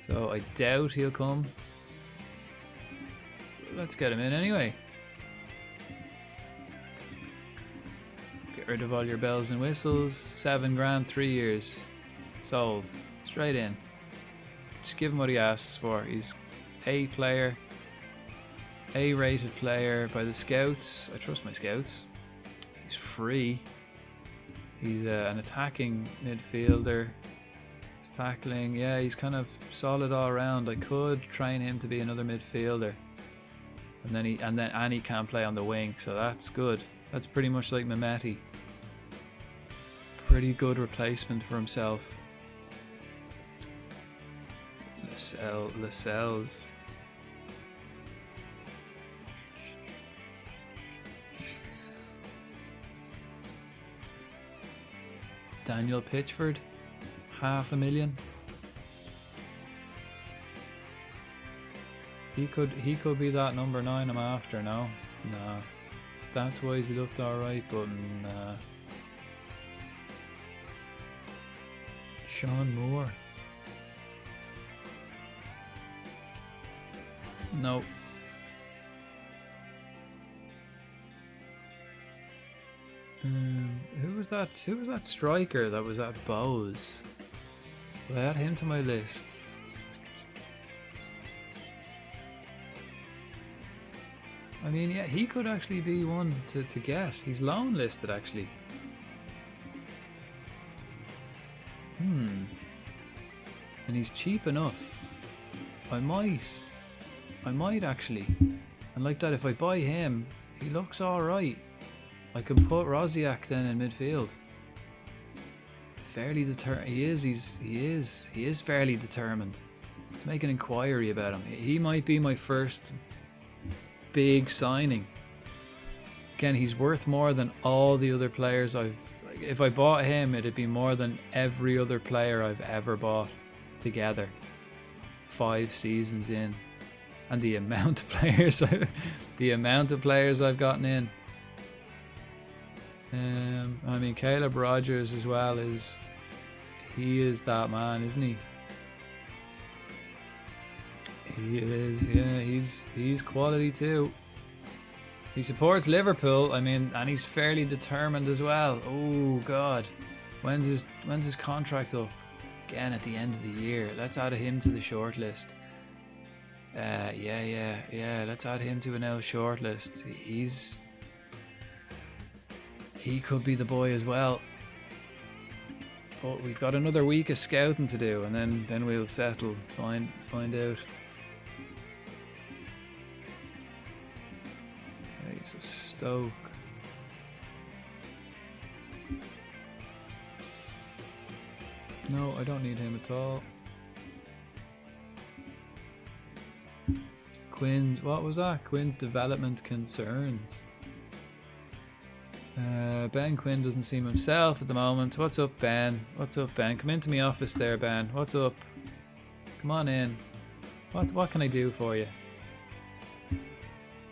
so I doubt he'll come. Let's get him in anyway. Get rid of all your bells and whistles. 7 grand, 3 years. Sold. Straight in. Just give him what he asks for. He's A player. A-rated player by the scouts. I trust my scouts. He's free. He's an attacking midfielder. He's tackling. Yeah, he's kind of solid all around. I could train him to be another midfielder, and then he can play on the wing. So that's good. That's pretty much like Mehmeti. Pretty good replacement for himself. Lascelles. Daniel Pitchford, 500,000. He could be that number 9 I'm after. No, nah. Stats wise he looked alright, but nah. Sean Moore. No. Who was that striker that was at Bowes? So I add him to my list. I mean, yeah, he could actually be one to get. He's loan listed actually. And he's cheap enough. I might actually. And like that, if I buy him, he looks alright. I can put Rosiak then in midfield. Fairly determined. He is fairly determined. Let's make an inquiry about him. He might be my first big signing. Again, he's worth more than all the other players if I bought him, it'd be more than every other player I've ever bought together. 5 seasons in. And the amount of players I've gotten in. I mean, Caleb Rogers as well he is that man, isn't he? He is, yeah, he's quality too. He supports Liverpool, I mean, and he's fairly determined as well. Oh God, when's his contract up? Again at the end of the year. Let's add him to the shortlist. Yeah. Let's add him to an L shortlist. He could be the boy as well. But we've got another week of scouting to do, and then we'll settle. Find out. Okay, so Stoke. No, I don't need him at all. Quinn's, what was that? Quinn's development concerns. Ben Quinn doesn't seem himself at the moment. What's up, Ben? What's up, Ben? Come into my office there, Ben. What's up? Come on in. What can I do for you?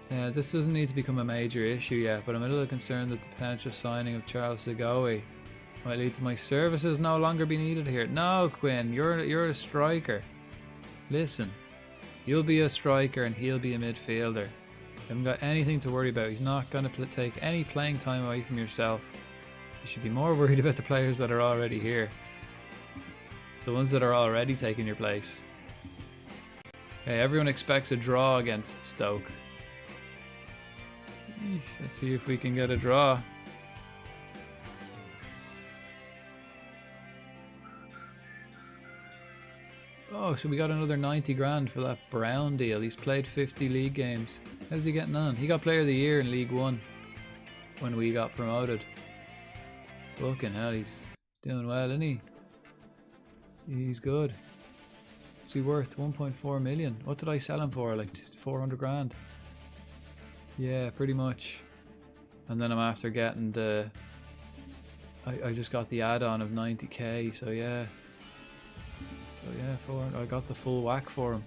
This doesn't need to become a major issue yet, but I'm a little concerned that the potential signing of Charles Segoe might lead to my services no longer be needed here. No, Quinn, you're a striker. Listen, you'll be a striker and he'll be a midfielder. You haven't got anything to worry about. He's not going to take any playing time away from yourself. You should be more worried about the players that are already here. The ones that are already taking your place. Okay, everyone expects a draw against Stoke. Let's see if we can get a draw. Oh, so we got another 90 grand for that Brown deal. He's played 50 league games. How's he getting on? He got player of the year in League 1 when we got promoted. Fucking hell, he's doing well, isn't he? He's good. What's he worth? 1.4 million. What did I sell him for? Like 400 grand? Yeah, pretty much. And then I'm after getting the... I just got the add-on of 90k, so yeah. I got the full whack for him.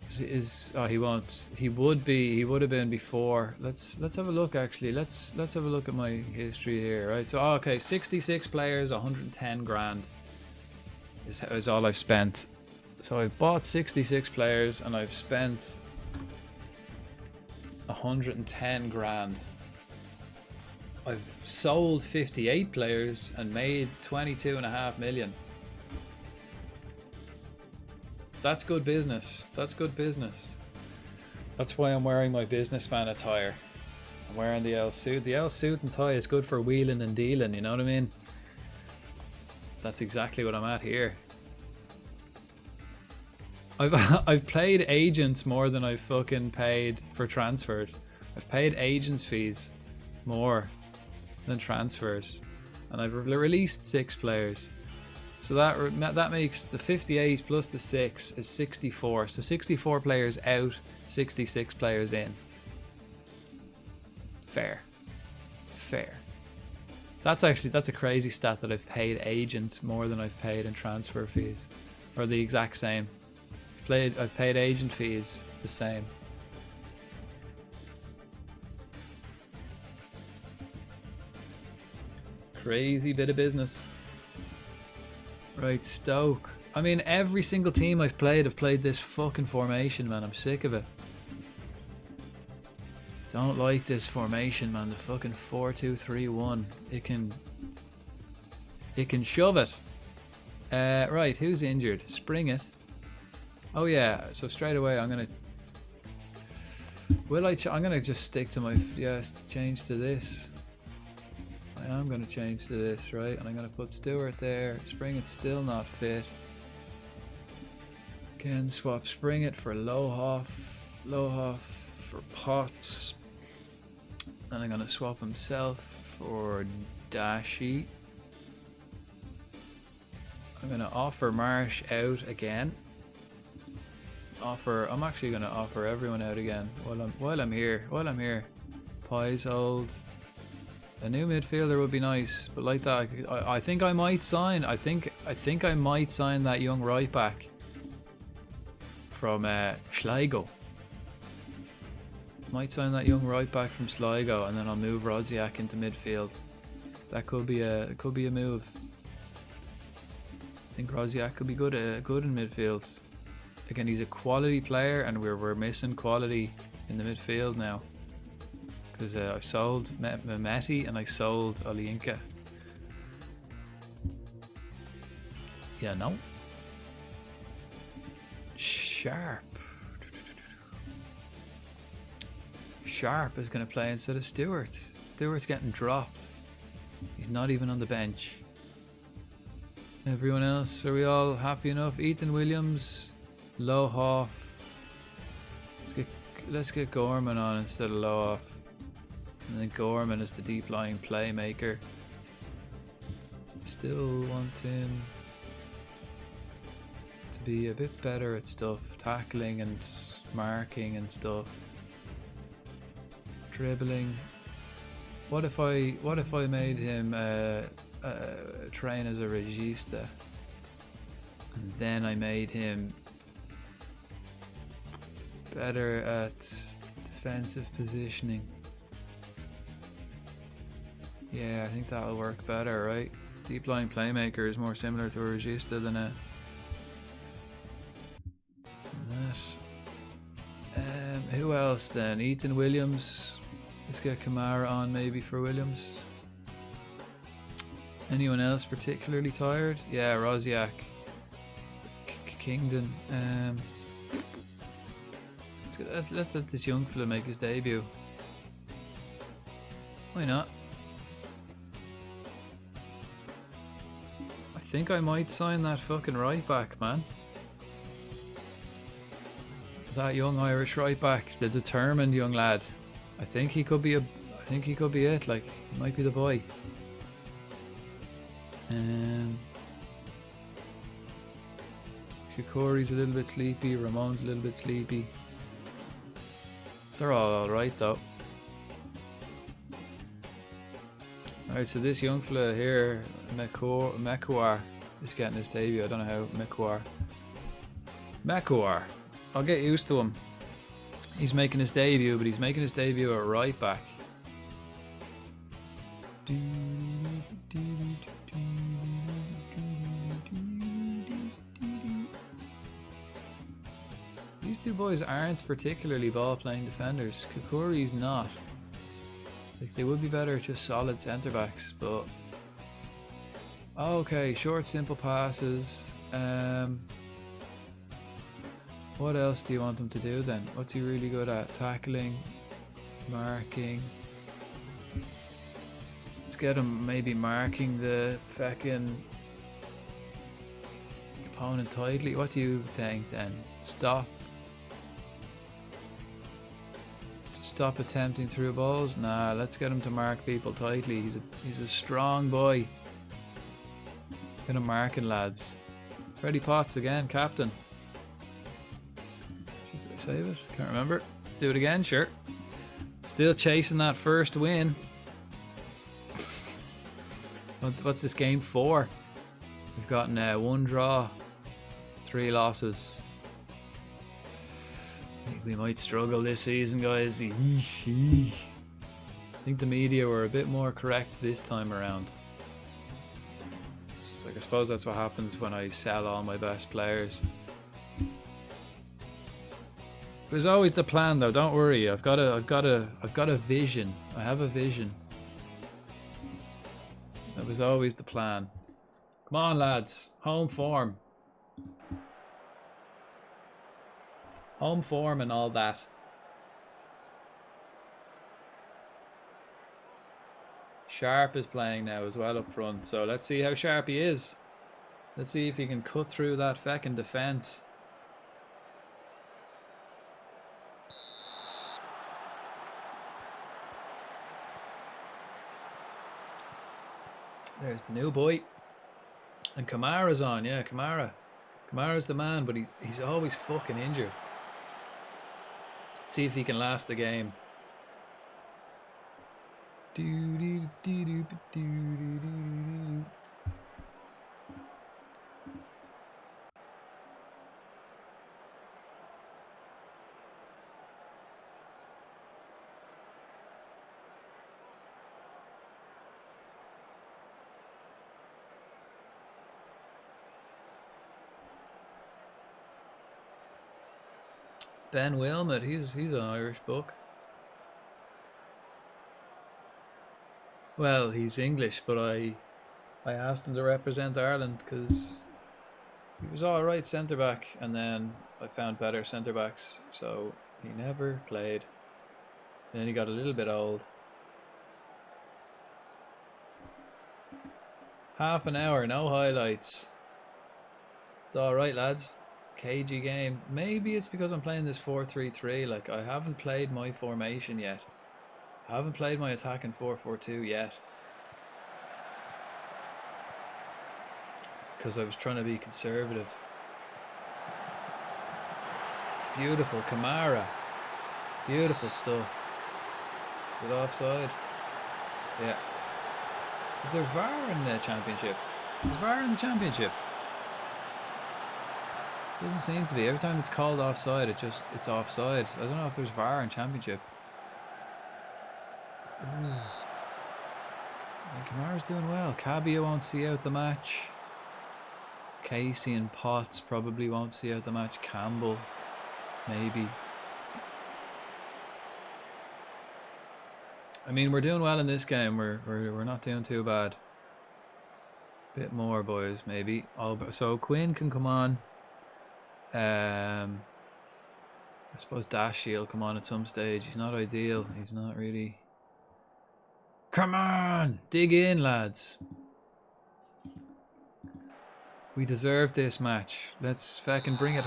He won't. He would have been before. Let's have a look actually. Let's have a look at my history here, right? So okay, 66 players, 110 grand is all I've spent. So I've bought 66 players and I've spent 110 grand. I've sold 58 players and made 22.5 million. That's good business. That's good business. That's why I'm wearing my businessman attire. I'm wearing the L suit. The L suit and tie is good for wheeling and dealing, you know what I mean? That's exactly what I'm at here. I've played agents more than I've fucking paid for transfers. I've paid agents fees more than transfers. And I've released 6 players. So that makes the 58 plus the 6 is 64. So 64 players out, 66 players in. Fair. That's a crazy stat that I've paid agents more than I've paid in transfer fees, or the exact same. I've paid agent fees the same. Crazy bit of business. Right, Stoke. I mean, every single team I've played this fucking formation, man. I'm sick of it. Don't like this formation, man. The fucking 4-2-3-1. It can shove it. Right, who's injured? Spring it. Oh yeah, so straight away I'm gonna. I'm gonna just stick to my change to this. I am gonna change to this, right? And I'm gonna put Stewart there. Spring it's still not fit. Again, swap Spring it for Lohoff for Potts. Then I'm gonna swap himself for Dashi. I'm gonna offer Marsh out again. I'm actually gonna offer everyone out again while I'm here. Pies old. A new midfielder would be nice, but like that, I think I might sign. I think I might sign that young right back from Sligo. Might sign that young right back from Sligo, and then I'll move Rosiak into midfield. That could be a move. I think Rosiak could be good in midfield. Again, he's a quality player, and we're missing quality in the midfield now. Because I've sold Mehmeti and I sold Olienka. Yeah, no. Sharp is going to play instead of Stewart. Stewart's getting dropped. He's not even on the bench. Everyone else, are we all happy enough? Ethan Williams, Lohoff. Let's get Gorman on instead of Lohoff. And then Gorman is the deep lying playmaker. Still want him to be a bit better at stuff, tackling and marking and stuff. Dribbling. What if I made him train as a regista, and then I made him better at defensive positioning? Yeah, I think that'll work better, right? Deep line playmaker is more similar to a regista than that. Who else then? Ethan Williams. Let's get Kamara on maybe for Williams. Anyone else particularly tired? Yeah, Rosiak. Kingdon. Let's let this young fella make his debut. Why not? I think I might sign that fucking right back, man. That young Irish right back, the determined young lad. I think he could be it. Like, he might be the boy. Shikori's a little bit sleepy. Ramon's a little bit sleepy. They're all alright though. Alright, so this young fella here, Mekuar, is getting his debut. I don't know how. Mekuar. I'll get used to him. He's making his debut, but he's making his debut at right back. These two boys aren't particularly ball-playing defenders. Kukuri's not. Like, they would be better just solid centre-backs, but... Okay, short, simple passes. What else do you want him to do then? What's he really good at? Tackling, marking. Let's get him maybe marking the fucking opponent tightly. What do you think then? Stop attempting through balls? Nah, let's get him to mark people tightly. He's a strong boy. Let's get him marking, lads. Freddie Potts again, captain. Did I save it? Can't remember. Let's do it again, sure. Still chasing that first win. What's this game for? We've gotten 1 draw, 3 losses. I think we might struggle this season, guys. I think the media were a bit more correct this time around. Like, I suppose that's what happens when I sell all my best players. It was always the plan, though. Don't worry. I've got a vision. I have a vision. That was always the plan. Come on, lads. Home form. Home form and all that. Sharp is playing now as well up front, so let's see how sharp he is. Let's see if he can cut through that feckin' defence. There's the new boy. And Kamara's on, yeah, Kamara. Kamara's the man, but he's always fucking injured. Let's see if he can last the game. Ben Wilmot, he's an Irish book. Well, he's English, but I asked him to represent Ireland because he was alright centre back, and then I found better centre backs, so he never played. And then he got a little bit old. Half an hour, no highlights. It's alright, lads. Cagey game. Maybe it's because I'm playing this 4-3-3. Like, I haven't played my formation yet. I haven't played my attacking 4-4-2 yet. Because I was trying to be conservative. Beautiful Kamara. Beautiful stuff. Is it offside? Yeah. Is there VAR in the championship? Is VAR in the championship? Doesn't seem to be. Every time it's called offside, it's offside. I don't know if there's VAR in championship. Ooh. And Kamara's doing well. Cabia won't see out the match. Casey and Potts probably won't see out the match. Campbell, maybe. I mean, we're doing well in this game. We're not doing too bad. Bit more, boys, maybe. So Quinn can come on. I suppose Dashy will come on at some stage. He's not ideal. He's not really. Come on, dig in, lads. We deserve this match. Let's fucking bring it.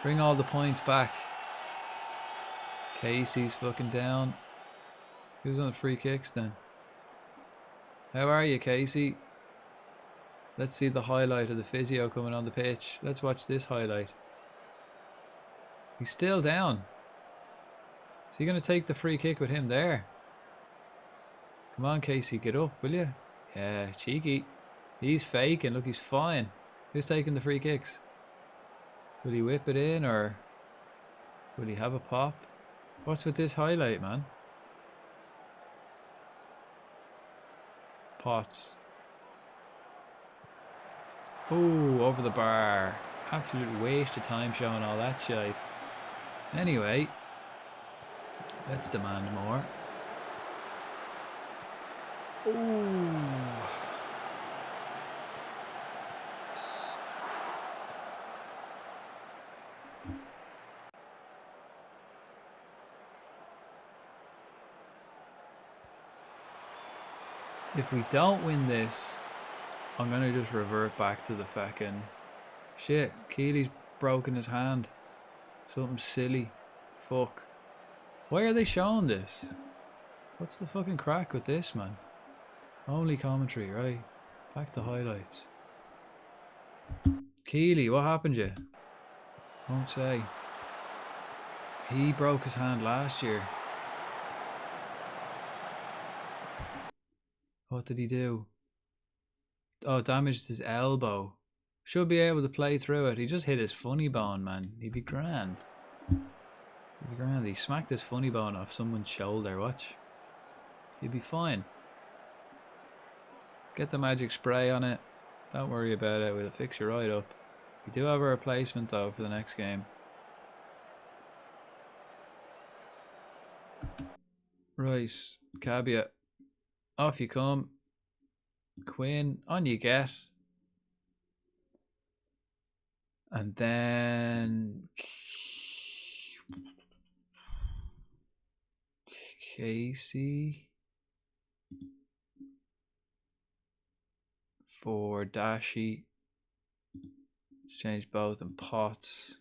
Bring all the points back. Casey's fucking down. Who's on the free kicks then? How are you, Casey? Let's see the highlight of the physio coming on the pitch. Let's watch this highlight. He's still down. Is he going to take the free kick with him there? Come on, Casey, get up, will you? Yeah, cheeky. He's faking. Look, he's fine. Who's taking the free kicks? Will he whip it in, or will he have a pop? What's with this highlight, man? Potts. Oh, over the bar. Absolute waste of time showing all that shite. Anyway, let's demand more. Ooh. If we don't win this, I'm gonna just revert back to the fucking shit. Keely's broken his hand. Something silly. Fuck. Why are they showing this? What's the fucking crack with this, man? Only commentary, right? Back to highlights. Keely, what happened to you? Won't say. He broke his hand last year. What did he do? Oh, damaged his elbow. Should be able to play through it. He just hit his funny bone, man. He'd be grand. He'd be grand. He smacked his funny bone off someone's shoulder. Watch. He'd be fine. Get the magic spray on it. Don't worry about it. We'll fix you right up. We do have a replacement though for the next game. Right, Cabia. Off you come. Quinn, on you get. And then Casey for Dashi. Let's change both, and Potts.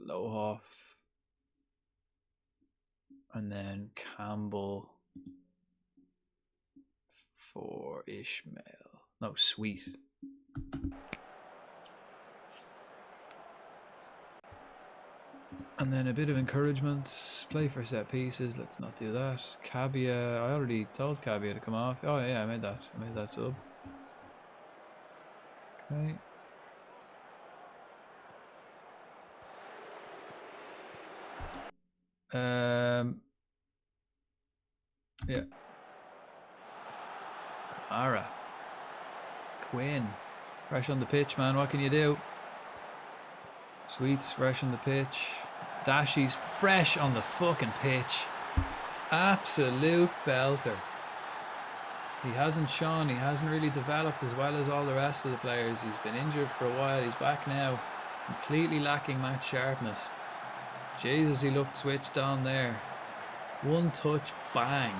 Lohoff. And then Campbell for Ishmael. No, Sweet. And then a bit of encouragement. Play for set pieces. Let's not do that. Cabia. I already told Cabia to come off. Oh yeah, I made that sub. Okay. Yeah. Ara. Quinn. Fresh on the pitch, man. What can you do? Sweets fresh on the pitch. Dashi's fresh on the fucking pitch. Absolute belter. He hasn't shown, he hasn't really developed as well as all the rest of the players. He's been injured for a while. He's back now. Completely lacking match sharpness. Jesus, he looked switched on there. One touch, bang.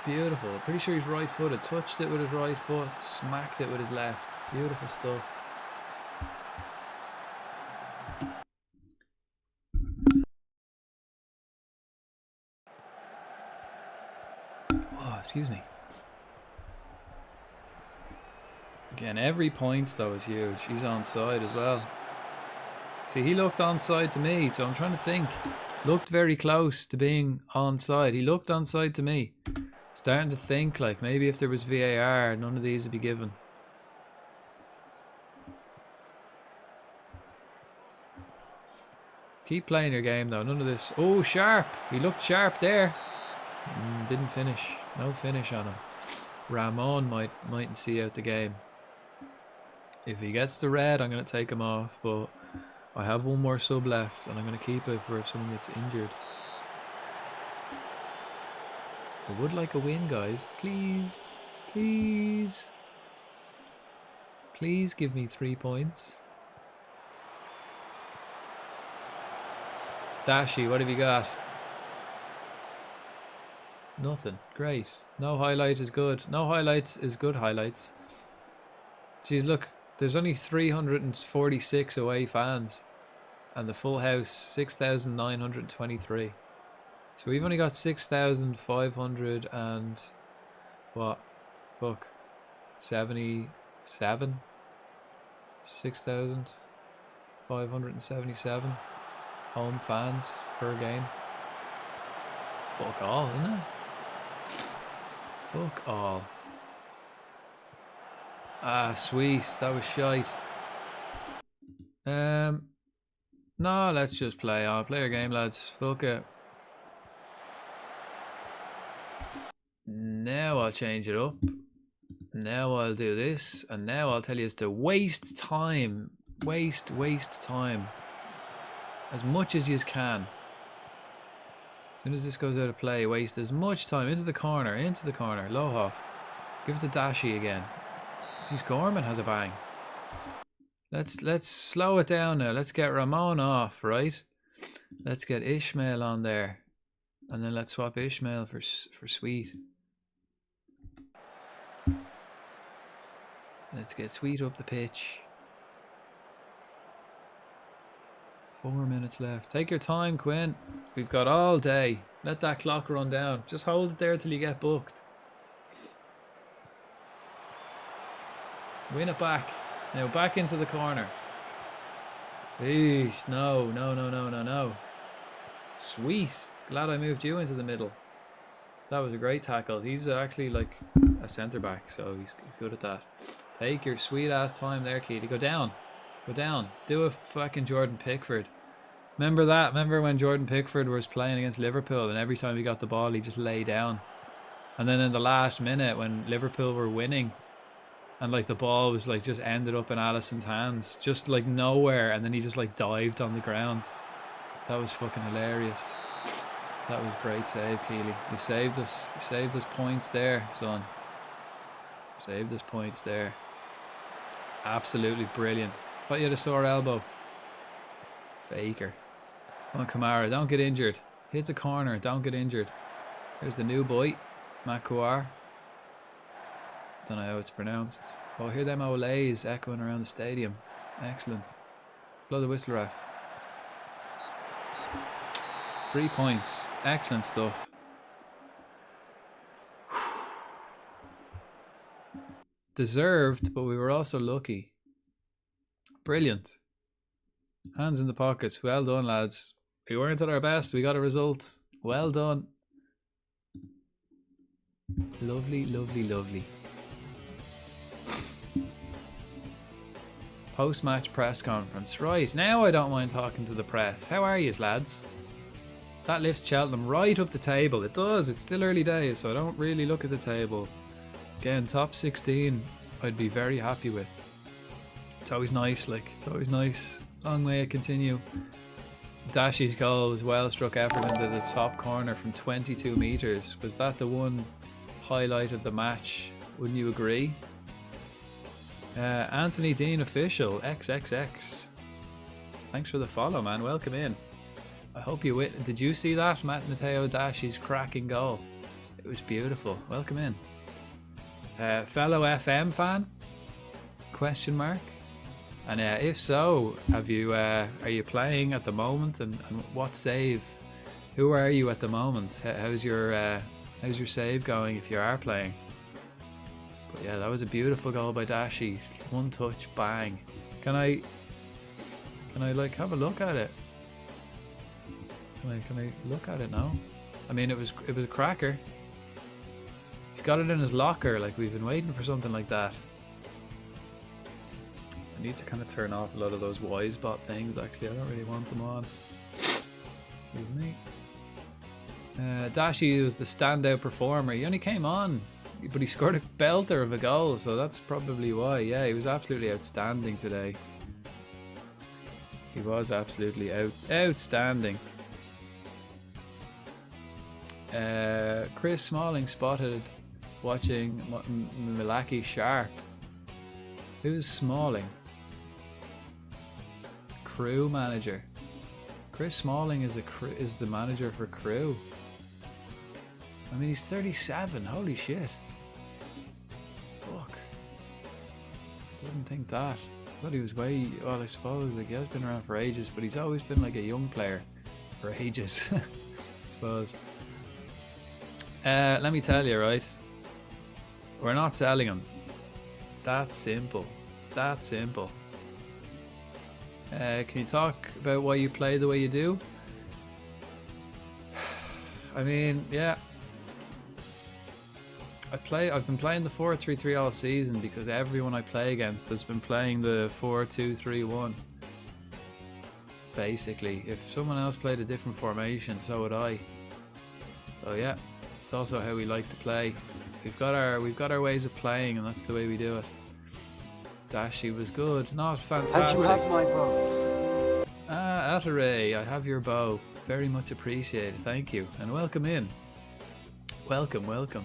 Beautiful. Pretty sure he's right footed. Touched it with his right foot, smacked it with his left. Beautiful stuff. Oh, excuse me. Again, every point though is huge. He's onside as well. See, he looked onside to me, so I'm trying to think. Looked very close to being onside. He looked onside to me. Starting to think like maybe if there was VAR, none of these would be given. Keep playing your game though. None of this. Oh, sharp. He looked sharp there. Didn't finish. No finish on him. Ramon mightn't see out the game. If he gets the red, I'm going to take him off. But I have one more sub left, and I'm going to keep it for if someone gets injured. I would like a win, guys. Please. Please. Please give me 3 points. Dashi, what have you got? Nothing. Great. No highlight is good. No highlights is good highlights. Geez, look. There's only 346 away fans. And the full house, 6,923. So we've only got 6,500 and what? Fuck. 77? 6,577 home fans per game. Fuck all, isn't it? Fuck all. Ah, sweet. That was shite. No, let's just play on. Play our game, lads. Fuck it. Now I'll change it up. Now I'll do this. And now I'll tell you it's to waste time. Waste time. As much as you can. As soon as this goes out of play, waste as much time. Into the corner. Lohoff. Give it to Dashi again. Jeez, Gorman has a bang. Let's slow it down now. Let's get Ramon off, right? Let's get Ishmael on there. And then let's swap Ishmael for Sweet. Let's get Sweet up the pitch. 4 minutes left. Take your time, Quinn. We've got all day. Let that clock run down. Just hold it there till you get booked. Win it back. Now back into the corner. Eesh, no. Sweet. Glad I moved you into the middle. That was a great tackle. He's actually like a centre back, so he's good at that. Take your sweet ass time there, Keely. Go down. Go down. Do a fucking Jordan Pickford. Remember that? Remember when Jordan Pickford was playing against Liverpool and every time he got the ball he just lay down? And then in the last minute when Liverpool were winning and like the ball was like just ended up in Alisson's hands, just like nowhere, and then he just like dived on the ground. That was fucking hilarious. That was great save, Keely. You saved us. You saved us points there, son. Saved us points there. Absolutely brilliant. Thought you had a sore elbow. Faker. Come on, Kamara. Don't get injured. Hit the corner. Don't get injured. There's the new boy, Makuar. Don't know how it's pronounced. Oh, hear them Olays echoing around the stadium. Excellent. Blow the whistle, ref. 3 points. Excellent stuff. Deserved, but we were also lucky. Brilliant. Hands in the pockets. Well done, lads. We weren't at our best. We got a result. Well done. Lovely, lovely, lovely. Post-match press conference. Right, now I don't mind talking to the press. How are yous, lads? That lifts Cheltenham right up the table. It does. It's still early days, so I don't really look at the table. Again, top 16 I'd be very happy with. It's always nice, like, it's always nice. Long way to continue. Dashi's goal was well struck effort into the top corner from 22 metres. Was that the one highlight of the match? Wouldn't you agree? Anthony Dean official XXX. Thanks for the follow, man. Welcome in. I hope you win. Did you see that? Matteo Dashi's cracking goal. It was beautiful. Welcome in. Fellow FM fan? Question mark. And if so, have you are you playing at the moment? And what save? Who are you at the moment? How's your save going if you are playing? But yeah, that was a beautiful goal by Dashi. One touch, bang. Can I like have a look at it? Can I look at it now? I mean, it was a cracker. He's got it in his locker. Like, we've been waiting for something like that. I need to kind of turn off a lot of those wide bot things. Actually, I don't really want them on. Excuse me. Dashi was the standout performer. He only came on, but he scored a belter of a goal, so that's probably why. Yeah, he was absolutely outstanding today. He was absolutely outstanding. Chris Smalling spotted watching Milaki Sharp. Who's Smalling? Crew manager. Chris Smalling is the manager for Crew. I mean, he's 37. Holy shit. Fuck. Wouldn't think that. I thought he was way. Well, I suppose like he has been around for ages, but he's always been like a young player for ages. I suppose. Let me tell you, right? We're not selling him. That simple. It's that simple. Can you talk about why you play the way you do? I mean, yeah. I've been playing the 4-3-3 all season because everyone I play against has been playing the 4-2-3-1. Basically, if someone else played a different formation, so would I. So yeah, it's also how we like to play. We've got our ways of playing, and that's the way we do it. Dashi was good, not fantastic. And you have my bow. Ah, Atare, I have your bow. Very much appreciated. Thank you, and welcome in. Welcome, welcome.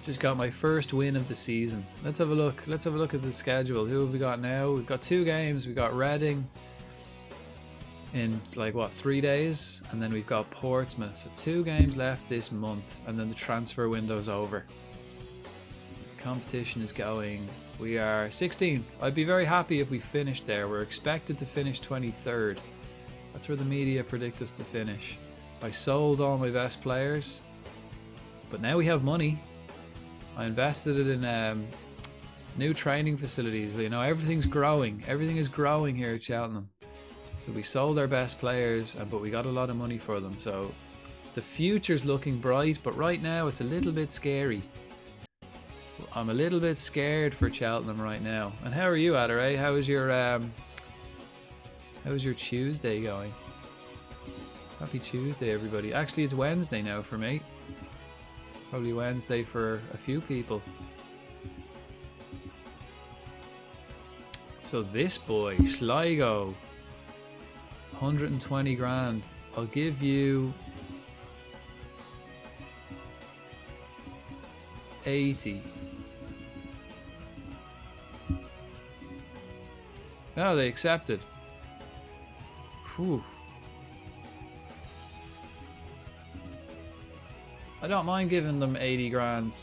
Just got my first win of the season. Let's have a look. Let's have a look at the schedule. Who have we got now? We've got 2 games. We've got Reading in like what, 3 days, and then we've got Portsmouth. So 2 games left this month, and then the transfer window's over. The competition is going. We are 16th. I'd be very happy if we finished there. We're expected to finish 23rd. That's where the media predict us to finish. I sold all my best players, but now we have money. I invested it in new training facilities. You know, everything's growing. Everything is growing here at Cheltenham. So we sold our best players, but we got a lot of money for them. So the future's looking bright, but right now it's a little bit scary. I'm a little bit scared for Cheltenham right now. And how are you, Adare? How was your Tuesday going? Happy Tuesday, everybody. Actually, it's Wednesday now for me. Probably Wednesday for a few people. So this boy, Sligo, 120 grand. I'll give you 80. Oh, they accepted. Whew. I don't mind giving them 80 grand.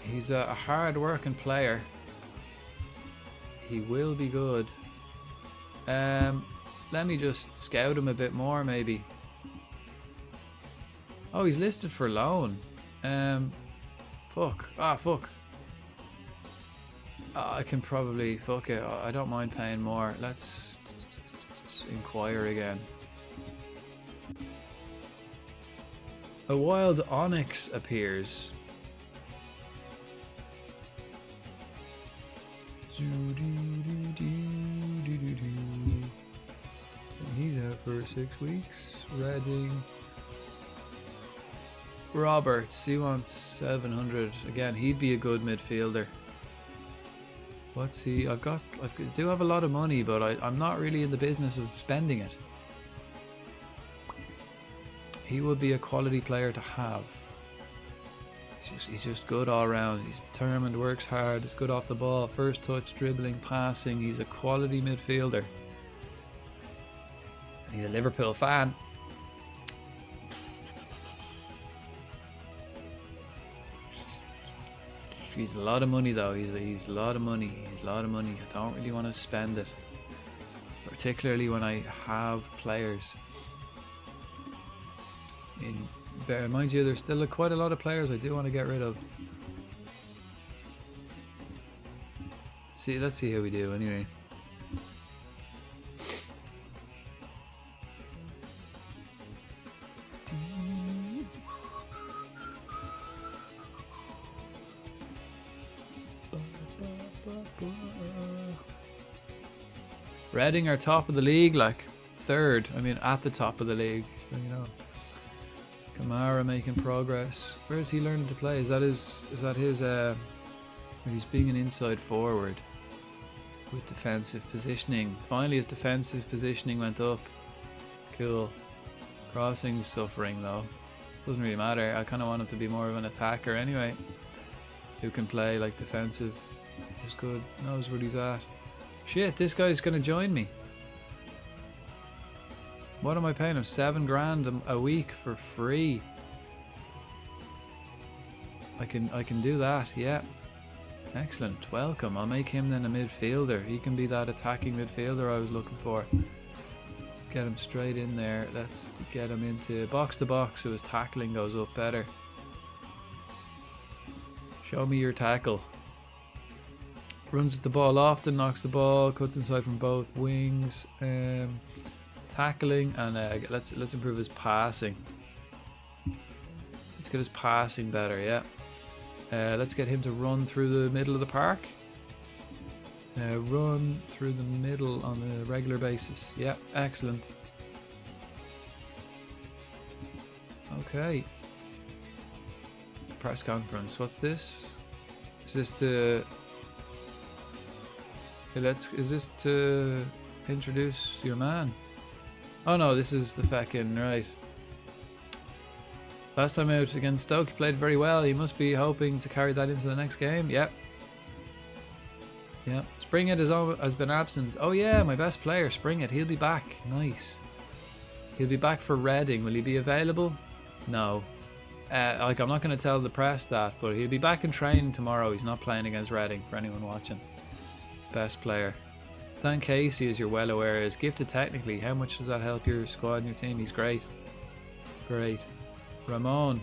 He's a hard working player. He will be good. Let me just scout him a bit more maybe. Oh, he's listed for loan. Fuck. Fuck. I can probably, fuck it, I don't mind paying more. Let's inquire again. A wild onyx appears. He's out for 6 weeks. Reading. Roberts, he wants 700. Again, he'd be a good midfielder. What's he? I do have a lot of money, but I'm not really in the business of spending it. He would be a quality player to have. He's just good all round. He's determined, works hard, he's good off the ball, first touch, dribbling, passing. He's a quality midfielder. And he's a Liverpool fan. He's a lot of money though. He's a lot of money. He's a lot of money. I don't really want to spend it, particularly when I have players. Mind you, there's still quite a lot of players I do want to get rid of. Let's see how we do anyway. Reading are top of the league, like third. I mean, at the top of the league, you know. Kamara making progress. Where is he learning to play? Is that his he's being an inside forward with defensive positioning. Finally his defensive positioning went up. Cool. Crossing suffering though. Doesn't really matter. I kind of want him to be more of an attacker anyway. Who can play like defensive. He's good. Knows what he's at. Shit, this guy's gonna join me. What am I paying him? 7 grand a week for free. I can do that, yeah. Excellent, welcome. I'll make him then a midfielder. He can be that attacking midfielder I was looking for. Let's get him straight in there. Let's get him into box to box so his tackling goes up better. Show me your tackle. Runs with the ball often, knocks the ball, cuts inside from both wings. Tackling, and let's improve his passing. Let's get his passing better, yeah. Let's get him to run through the middle of the park. Run through the middle on a regular basis. Yeah, excellent. Okay. Press conference. What's this? Is this to? Is this to introduce your man? Oh no, this is the fucking right. Last time out against Stoke, he played very well. He must be hoping to carry that into the next game. Yep. Yeah. Springett has been absent. Oh yeah, my best player, Springett. He'll be back. Nice. He'll be back for Reading. Will he be available? No. Like I'm not going to tell the press that, but he'll be back in training tomorrow. He's not playing against Reading for anyone watching. Best player. Dan Casey, as you're well aware, is gifted technically. How much does that help your squad and your team? He's great. Great. Ramon.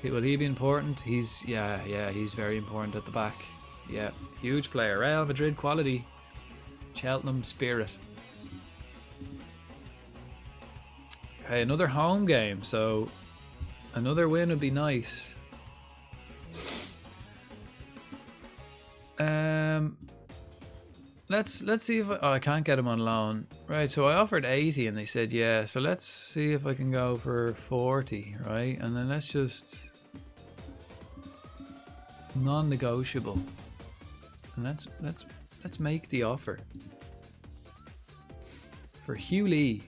Will he be important? Yeah, he's very important at the back. Yeah, huge player. Real Madrid quality. Cheltenham Spirit. Okay, another home game, so another win would be nice. Let's see if I can't get him on loan. Right, so I offered 80 and they said yeah. So let's see if I can go for 40, right? And then let's just non-negotiable. And let's make the offer for Hugh Lee.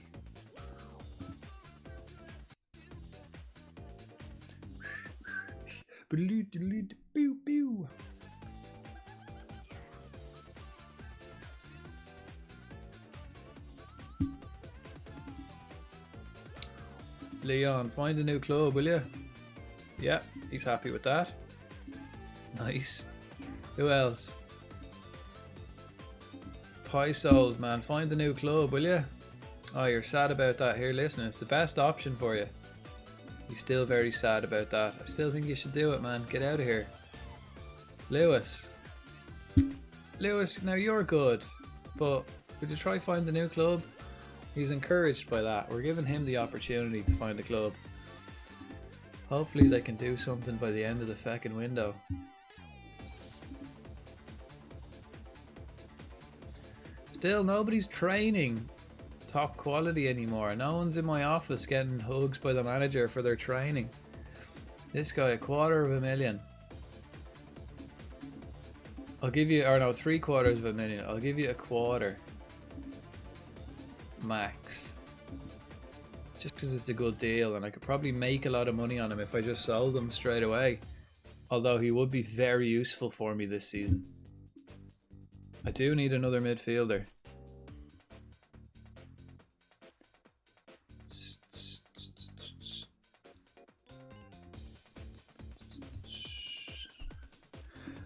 Leon, find a new club, will you? Yeah, he's happy with that. Nice. Who else? Pie Souls, man, find a new club, will you? Oh, you're sad about that. Here, listen, it's the best option for you. He's still very sad about that. I still think you should do it, man. Get out of here. Lewis. Lewis, now you're good, but would you try find a new club? He's encouraged by that. We're giving him the opportunity to find a club. Hopefully they can do something by the end of the feckin' window. Still, nobody's training top quality anymore. No one's in my office getting hugs by the manager for their training. This guy, $250,000. I'll give you, or no, $750,000. I'll give you a quarter. Max. Just because it's a good deal, and I could probably make a lot of money on him if I just sold him straight away. Although he would be very useful for me this season. I do need another midfielder.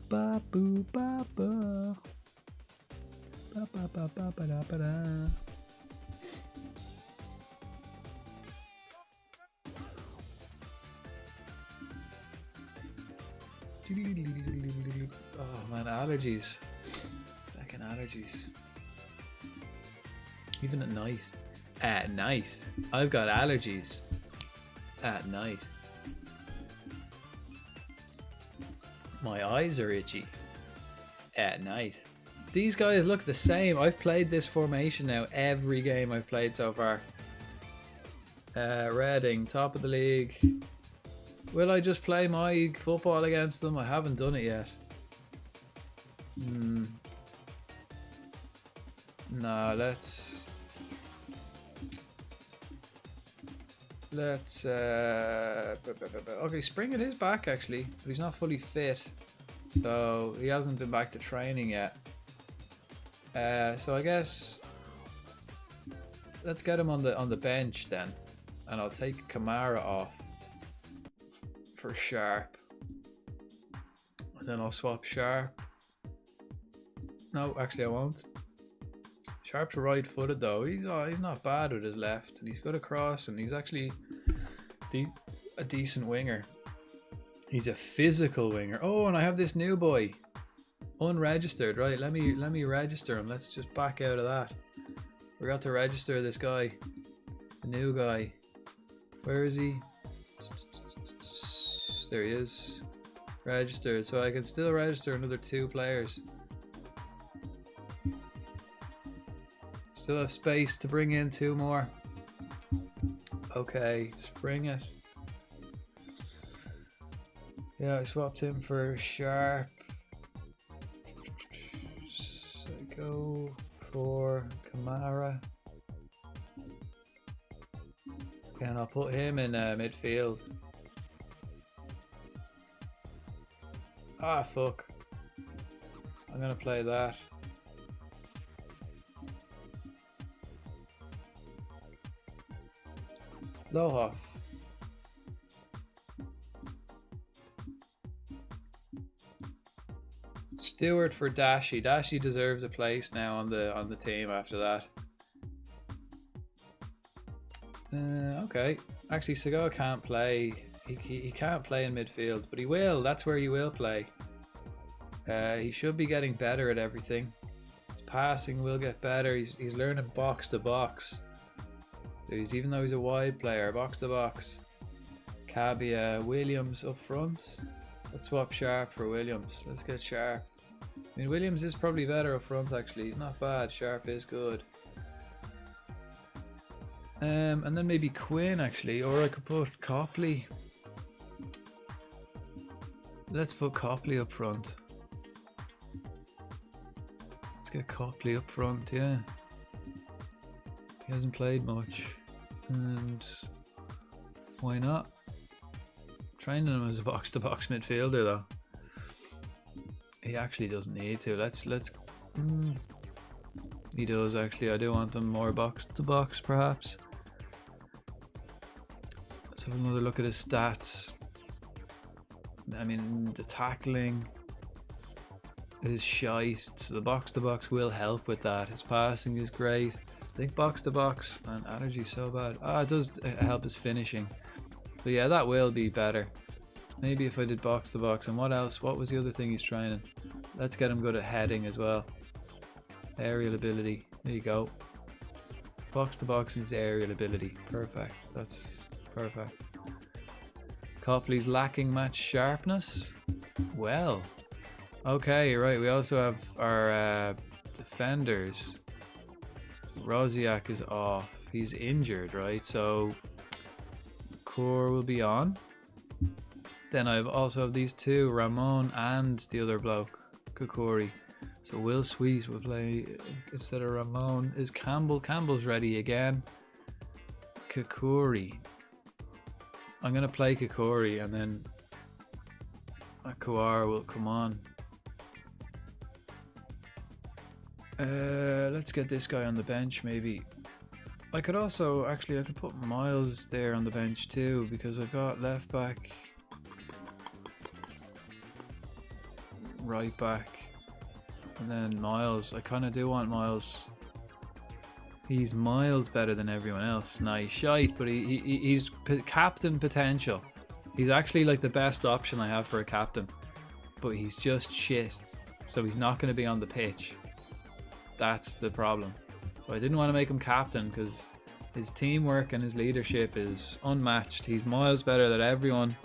Ba boo ba ba. Ba ba ba ba ba da ba da. Oh man, allergies. Fucking allergies. Even at night. At night. I've got allergies. At night. My eyes are itchy. At night. These guys look the same. I've played this formation now every game I've played so far. Reading, top of the league. Will I just play my football against them? I haven't done it yet. No, let's okay, Springett is back actually, but he's not fully fit, so he hasn't been back to training yet. So I guess let's get him on the bench then, and I'll take Kamara off for Sharp, and then I'll swap Sharp. No, actually I won't. Sharp's right-footed though. He's not bad with his left, and he's good across, and he's actually a decent winger. He's a physical winger. Oh, and I have this new boy, unregistered. Right, let me register him. Let's just back out of that. Forgot to register this guy, the new guy. Where is he? There he is, registered. So I can still register another 2 players. Still have space to bring in 2 more. Okay, Springett. Yeah, I swapped him for Sharp. So go for Kamara. And I'll put him in midfield. Ah, fuck. I'm gonna play that. Lohoff. Stewart for Dashi. Dashi deserves a place now on the team after that. Okay. Actually, Segoe can't play. He can't play in midfield, but he will. That's where he will play. He should be getting better at everything. His passing will get better. He's learning box to box. So even though he's a wide player, box to box. Cabia, Williams up front. Let's swap Sharp for Williams. Let's get Sharp. I mean, Williams is probably better up front actually. He's not bad. Sharp is good. And then maybe Quinn actually, or I could put Copley. Let's put Copley up front. Let's get Copley up front, yeah. He hasn't played much. And why not? Training him as a box-to-box midfielder though. He actually doesn't need to. He does actually. I do want him more box-to-box perhaps. Let's have another look at his stats. I mean, the tackling is shite, so the box-to-box will help with that. His passing is great. I think box-to-box, man, energy's so bad. It does help his finishing. So yeah, that will be better. Maybe if I did box-to-box. And what else? What was the other thing he's training? Let's get him good at heading as well. Aerial ability. There you go. Box-to-box is aerial ability. Perfect. That's perfect. Copley's lacking match sharpness. Well, okay, right. We also have our defenders. Rosiak is off. He's injured, right? So Core will be on. Then I also have these two, Ramon and the other bloke, Kukuri. So Will Sweet will play instead of Ramon. Is Campbell? Campbell's ready again. Kukuri. I'm going to play Kukuri and then Akuar will come on. Let's get this guy on the bench maybe. I could also, actually I could put Miles there on the bench too because I've got left back, right back, and then Miles. I kind of do want Miles. He's miles better than everyone else. Nah, he's shite, but he's captain potential. He's actually like the best option I have for a captain, but he's just shit. So he's not going to be on the pitch. That's the problem. So I didn't want to make him captain because his teamwork and his leadership is unmatched. He's miles better than everyone.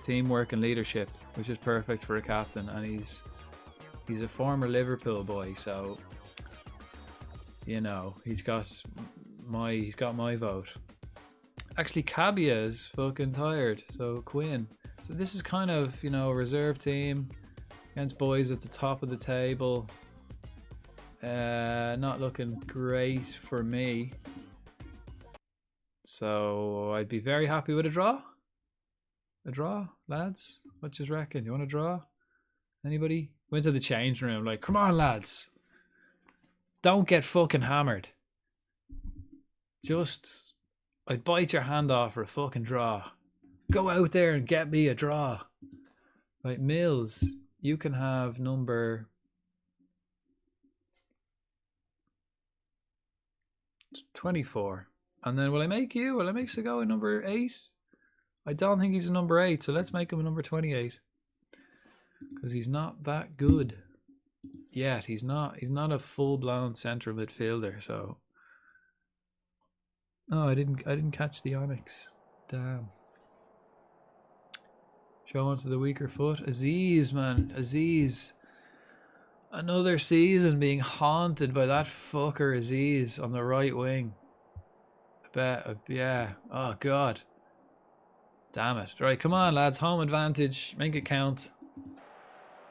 Teamwork and leadership, which is perfect for a captain. And he's a former Liverpool boy, so you know he's got my vote. Actually, Cabia is fucking tired, so Quinn. So this is kind of, you know, a reserve team against boys at the top of the table. Not looking great for me. So I'd be very happy with a draw. A draw, lads? What you reckon? You want a draw? Anybody? Went to the change room like, come on lads. Don't get fucking hammered. Just, I'd bite your hand off for a fucking draw. Go out there and get me a draw. Right, Mills, you can have number 24. And then will I make Segoe a number 8? I don't think he's a number 8, so let's make him a number 28. Because he's not that good yet. He's not a full-blown central midfielder, so. Oh, I didn't catch the Onyx. Damn. Show on to the weaker foot. Aziz, man. Aziz. Another season being haunted by that fucker Aziz on the right wing. I bet, yeah. Oh, God. Damn it. Right, come on, lads. Home advantage. Make it count.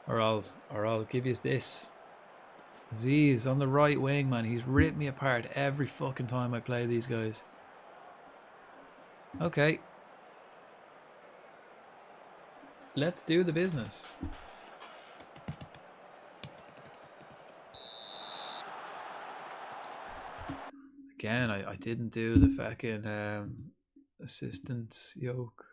Or I'll give you this. Aziz on the right wing, man. He's ripped me apart every fucking time I play these guys. Okay. Let's do the business. Again, I didn't do the fucking assistance yoke.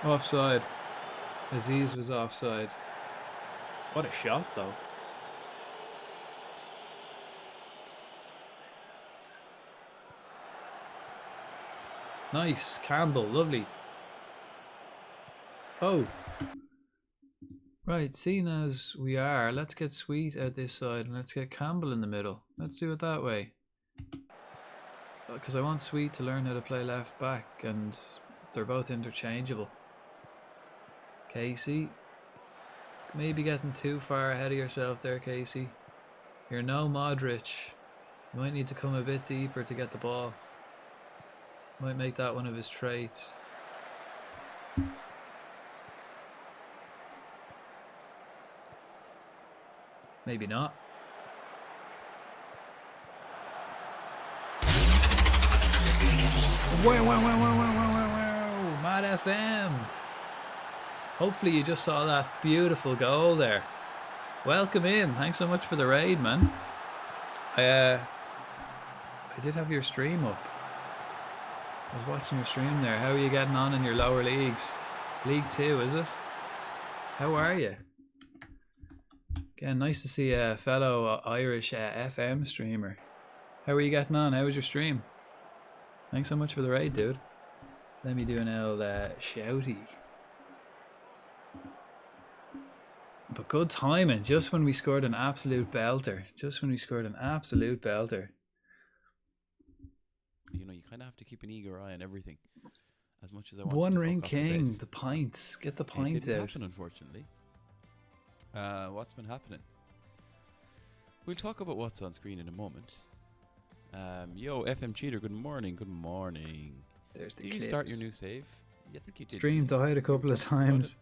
Offside. Aziz was offside. What a shot though. Nice. Campbell, lovely. Oh. Right, seeing as we are, let's get Sweet out this side and let's get Campbell in the middle. Let's do it that way. Because I want Sweet to learn how to play left back and they're both interchangeable. Casey. Maybe getting too far ahead of yourself there, Casey. You're no Modric. You might need to come a bit deeper to get the ball. Might make that one of his traits. Maybe not. Wow. Mad FM. Hopefully you just saw that beautiful goal there. Welcome in. Thanks so much for the raid, man. I did have your stream up. I was watching your stream there. How are you getting on in your lower leagues? League 2, is it? How are you? Again, nice to see a fellow Irish FM streamer. How are you getting on? How was your stream? Thanks so much for the raid, dude. Let me do an old shouty. But good timing, just when we scored an absolute belter. Just when we scored an absolute belter. You know, you kind of have to keep an eager eye on everything. As much as I want. One Ring King, the pints. Get the pints it didn't out. happen, unfortunately. What's been happening? We'll talk about what's on screen in a moment. Yo, FM Cheater, good morning. Good morning. There's the Did clips. You start your new save? Yeah, I think you did. Stream died a couple of times.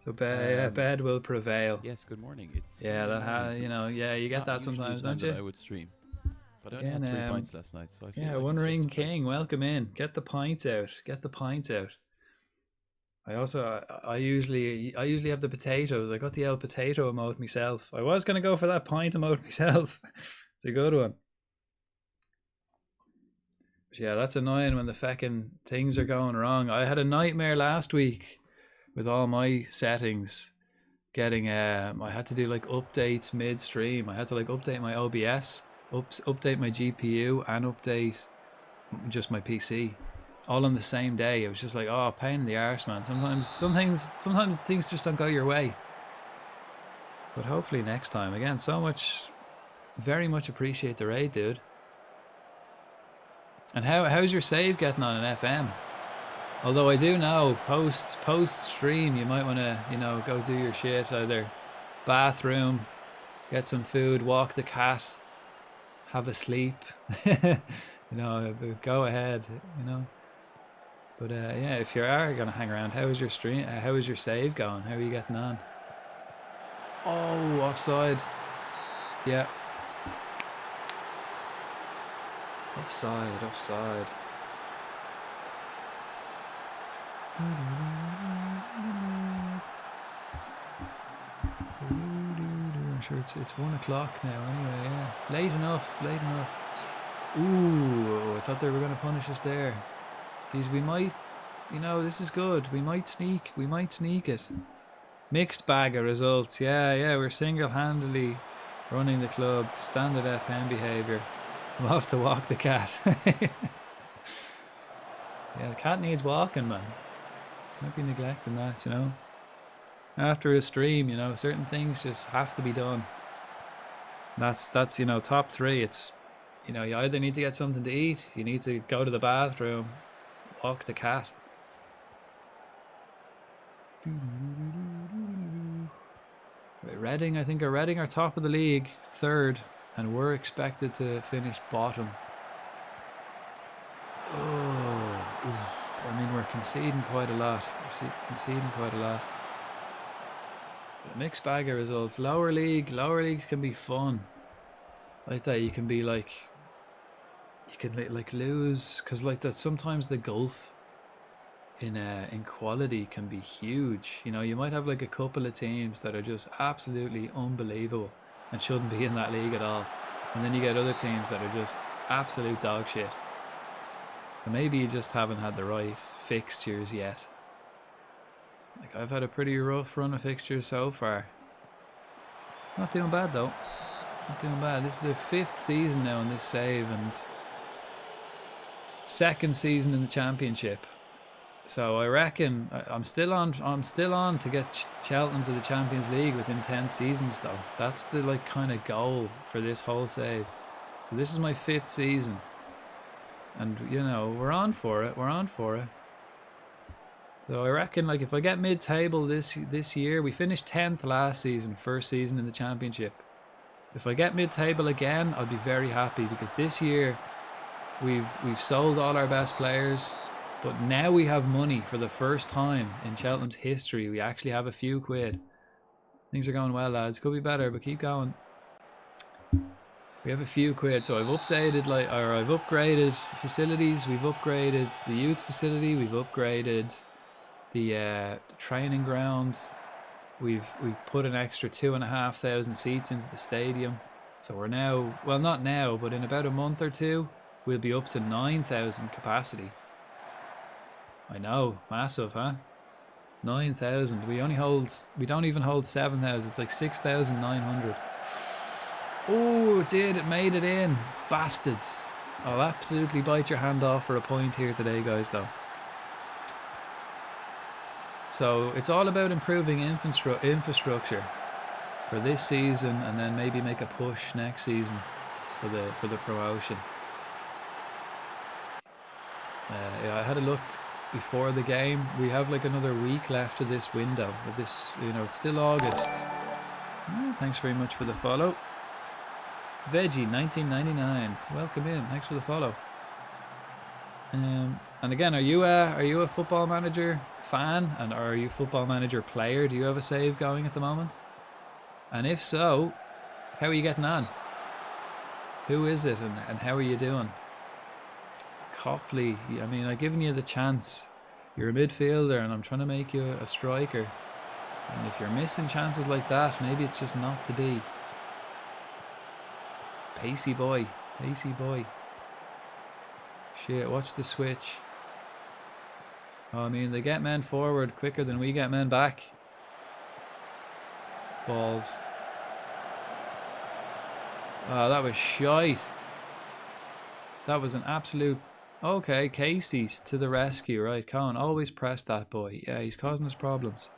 So bed will prevail. Yes, good morning. It's yeah, you get that sometimes, don't you? I would stream. But I only had 3 pints last night, so I feel like One it's Ring justified. King, welcome in. Get the pints out. Get the pints out. I usually have the potatoes. I got the old potato emote myself. I was gonna go for that pint emote myself. It's a good one. But yeah, that's annoying when the feckin' things are going wrong. I had a nightmare last week with all my settings. Getting I had to do like updates midstream. I had to like update my OBS, update my GPU, and update just my PC. All on the same day. It was just like, oh, pain in the arse, man. Sometimes things just don't go your way. But hopefully next time. Again, very much appreciate the raid, dude. And how's your save getting on an FM? Although I do know post stream you might want to go do your shit, either bathroom, get some food, walk the cat, have a sleep. Go ahead. But yeah, if you are gonna hang around, how is your stream? How is your save going? How are you getting on? Oh, offside. Yeah. Offside. I'm sure it's 1 o'clock now. Anyway, yeah. Late enough. Ooh, I thought they were gonna punish us there. Geez, we might, this is good. We might sneak it. Mixed bag of results. Yeah, we're single-handedly running the club. Standard FM behaviour. We'll have to walk the cat. Yeah, the cat needs walking, man. Might be neglecting that, After a stream, certain things just have to be done. That's top 3. It's, you either need to get something to eat, you need to go to the bathroom, walk the cat. Reading, I think Reading are top of the league, 3rd, and we're expected to finish bottom. We're conceding quite a lot. A mixed bag of results. Lower leagues can be fun. Like that, you can be like, you can like lose, because like that sometimes the gulf in quality can be huge. You might have like a couple of teams that are just absolutely unbelievable and shouldn't be in that league at all, and then you get other teams that are just absolute dog shit. And maybe you just haven't had the right fixtures yet. Like, I've had a pretty rough run of fixtures so far. Not doing bad though. Not doing bad. This is the 5th season now in this save, and second season in the Championship. So I reckon I'm still on to get Cheltenham to the Champions League within 10 seasons though. That's the like kind of goal for this whole save. So this is my 5th season. And you know, we're on for it. So I reckon like if I get mid-table this year, we finished 10th last season, first season in the Championship. If I get mid-table again, I'll be very happy because this year we've sold all our best players. But now we have money for the first time in Cheltenham's history. We actually have a few quid. Things are going well, lads. Could be better, but keep going. We have a few quid. So I've upgraded facilities. We've upgraded the youth facility. We've upgraded the training ground. We've put an extra 2,500 seats into the stadium. So we're now, well, not now, but in about a month or two, we'll be up to 9,000 capacity. I know, massive, huh? 9,000. We don't even hold 7,000. It's like 6,900. Oh, it made it in. Bastards. I'll absolutely bite your hand off for a point here today, guys, though. So it's all about improving infrastructure for this season, and then maybe make a push next season for the promotion. Yeah, I had a look before the game. We have like another week left of this window. Of this, you know, it's still August. Oh, thanks very much for the follow. Veggie 1999. Welcome in. Thanks for the follow. And again, are you a Football Manager fan, and are you a Football Manager player? Do you have a save going at the moment? And if so, how are you getting on? Who is it, and how are you doing? Copley, I mean, I've given you the chance. You're a midfielder and I'm trying to make you a striker. And if you're missing chances like that, maybe it's just not to be. Pacey boy. Shit, watch the switch. Oh, I mean, they get men forward quicker than we get men back. Balls. Oh, that was shite. That was an absolute... Okay, Casey's to the rescue, right? Colin, always press that boy. Yeah, he's causing us problems.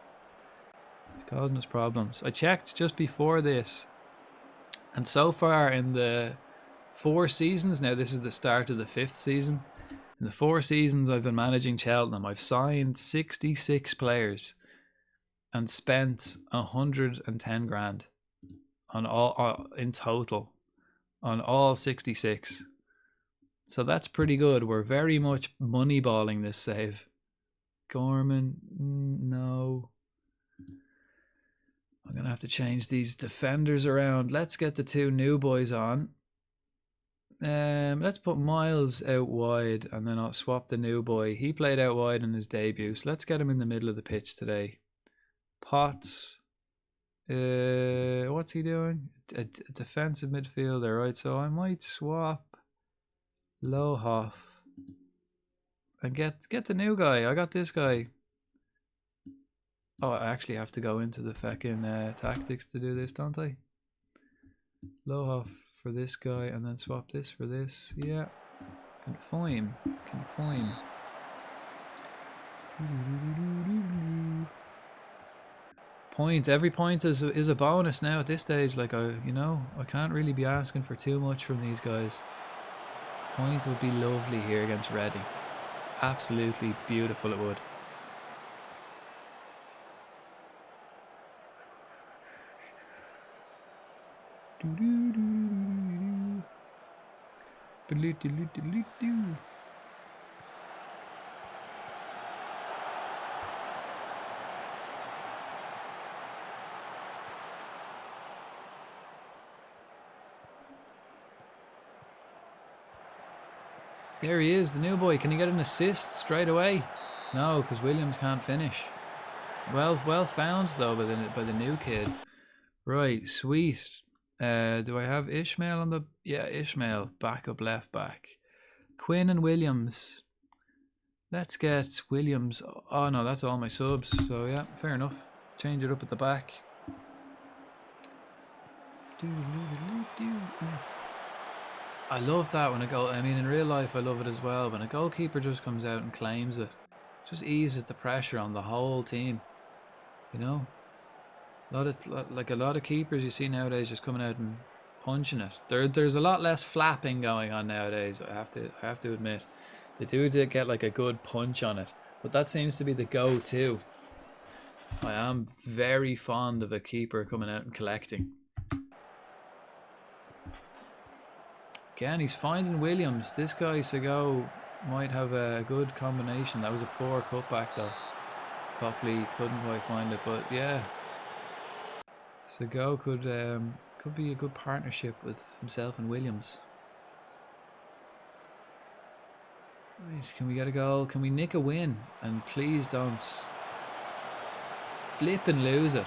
I checked just before this, and so far in the 4 seasons, now this is the start of the 5th season. In the 4 seasons I've been managing Cheltenham, I've signed 66 players and spent 110 grand on all in total on all 66. So that's pretty good. We're very much moneyballing this save. Gorman, no. I'm going to have to change these defenders around. Let's get the 2 new boys on. Let's put Miles out wide, and then I'll swap the new boy. He played out wide in his debut, so let's get him in the middle of the pitch today. Potts. What's he doing? A defensive midfielder, right? So I might swap Lohoff and get the new guy. I got this guy. Oh, I actually have to go into the fucking tactics to do this, don't I? Lohoff for this guy, and then swap this for this. Yeah. Confine. Point. Every point is a bonus now at this stage. Like, I can't really be asking for too much from these guys. Point would be lovely here against Reading. Absolutely beautiful it would. There he is, the new boy. Can he get an assist straight away? No, because Williams can't finish. Well found though by the new kid. Right, sweet. Do I have Ishmael on the... Yeah, Ishmael, backup left back. Quinn and Williams. Let's get Williams. Oh no, that's all my subs. So yeah, fair enough. Change it up at the back. I love that when a goal. I mean, in real life, I love it as well. When a goalkeeper just comes out and claims it, just eases the pressure on the whole team. You know, a lot of keepers you see nowadays just coming out and punching it. There's a lot less flapping going on nowadays. I have to admit, they do get like a good punch on it, but that seems to be the go-to. I am very fond of a keeper coming out and collecting. Again, he's finding Williams. This guy, Sego, might have a good combination. That was a poor cutback though. Copley couldn't quite find it, but yeah. Sego could be a good partnership with himself and Williams. Right, can we get a goal? Can we nick a win? And please don't flip and lose it.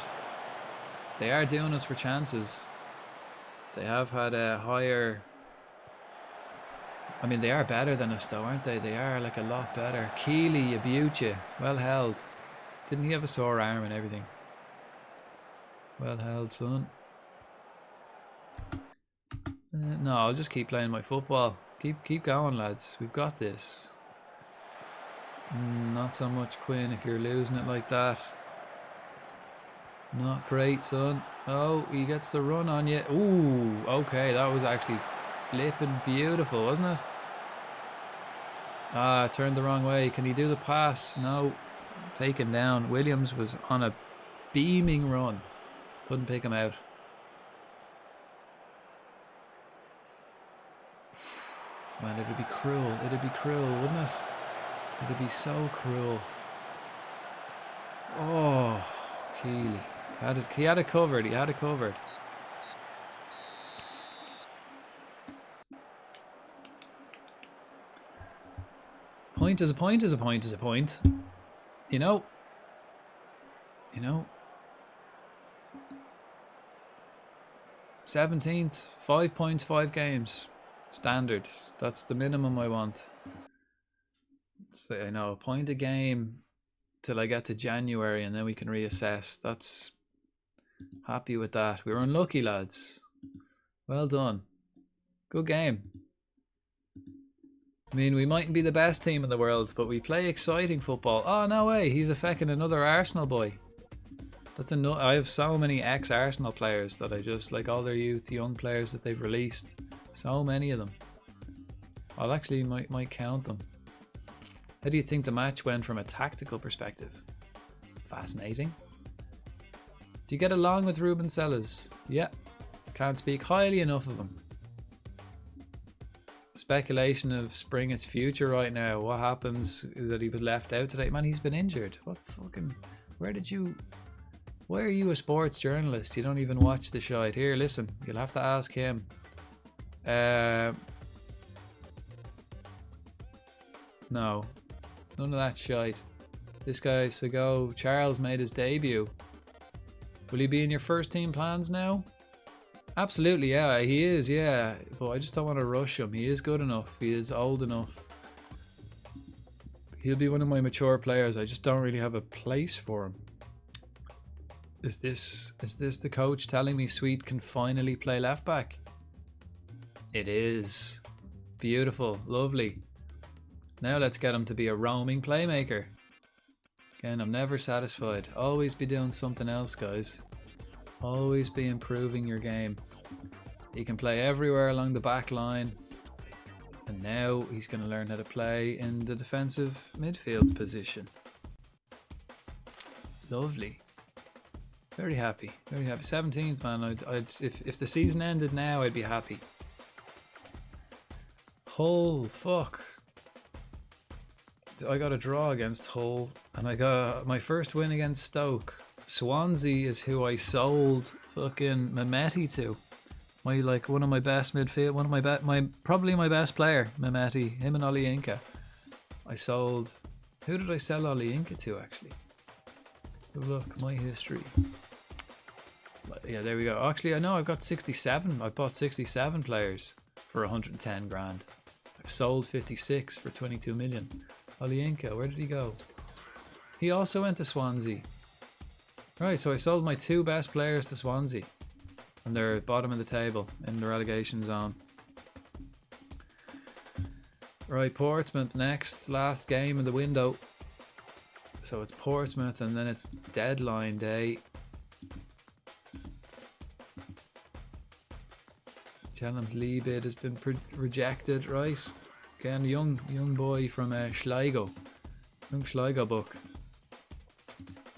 They are doing us for chances. They have had a higher... I mean, they are better than us though, aren't they? They are like a lot better. Keeley, Abucha, well held. Didn't he have a sore arm and everything? Well held, son. No, I'll just keep playing my football. Keep going, lads. We've got this. Not so much, Quinn, if you're losing it like that. Not great, son. Oh, he gets the run on you. Ooh, okay, that was actually flipping beautiful, wasn't it? Ah, turned the wrong way. Can he do the pass? No. Taken down. Williams was on a beaming run. Couldn't pick him out. Man, it'd be cruel. It'd be cruel, wouldn't it? It'd be so cruel. Oh, Keeley. He had it covered. He had it covered. Point is a point is a point is a point. You know. 17th, 5 points, 5 games. Standard. That's the minimum I want. So I know, a point a game till I get to January and then we can reassess. That's happy with that. We were unlucky, lads. Well done. Good game. I mean, we mightn't be the best team in the world, but we play exciting football. Oh, no way. He's affecting another Arsenal boy. I have so many ex-Arsenal players that I just like, all their young players that they've released. So many of them. I'll actually might count them. How do you think the match went from a tactical perspective? Fascinating. Do you get along with Ruben Sellers? Yeah. Can't speak highly enough of him. Speculation of Springett's future right now. What happens that he was left out today? Man, he's been injured. What fucking... Why are you a sports journalist? You don't even watch the shite. Here, listen. You'll have to ask him. No. None of that shite. This guy, Sego, Charles made his debut. Will he be in your first team plans now? Absolutely, yeah. He is, yeah. But I just don't want to rush him. He is good enough. He is old enough. He'll be one of my mature players. I just don't really have a place for him. Is this the coach telling me Sweet can finally play left back? It is. Beautiful. Lovely. Now let's get him to be a roaming playmaker. Again, I'm never satisfied. Always be doing something else, guys. Always be improving your game. He can play everywhere along the back line. And now he's going to learn how to play in the defensive midfield position. Lovely. Very happy. Very happy. 17th, man. If the season ended now, I'd be happy. Hull, fuck. I got a draw against Hull, and I got my first win against Stoke. Swansea is who I sold fucking Mehmeti to. One of my best midfield, probably my best player, Mehmeti, him and Olayinka. I sold. Who did I sell Olayinka to actually? Look, my history. Yeah, there we go. Actually, I know I've got 67. I bought 67 players for 110 grand. I've sold 56 for 22 million. Olayinka, where did he go? He also went to Swansea. Right, so I sold my 2 best players to Swansea. And they're bottom of the table in the relegation zone. Right, Portsmouth next. Last game in the window. So it's Portsmouth and then it's deadline day. Cheltenham's Lee bid has been rejected, right? Again, young boy from Sligo. Young Sligo book.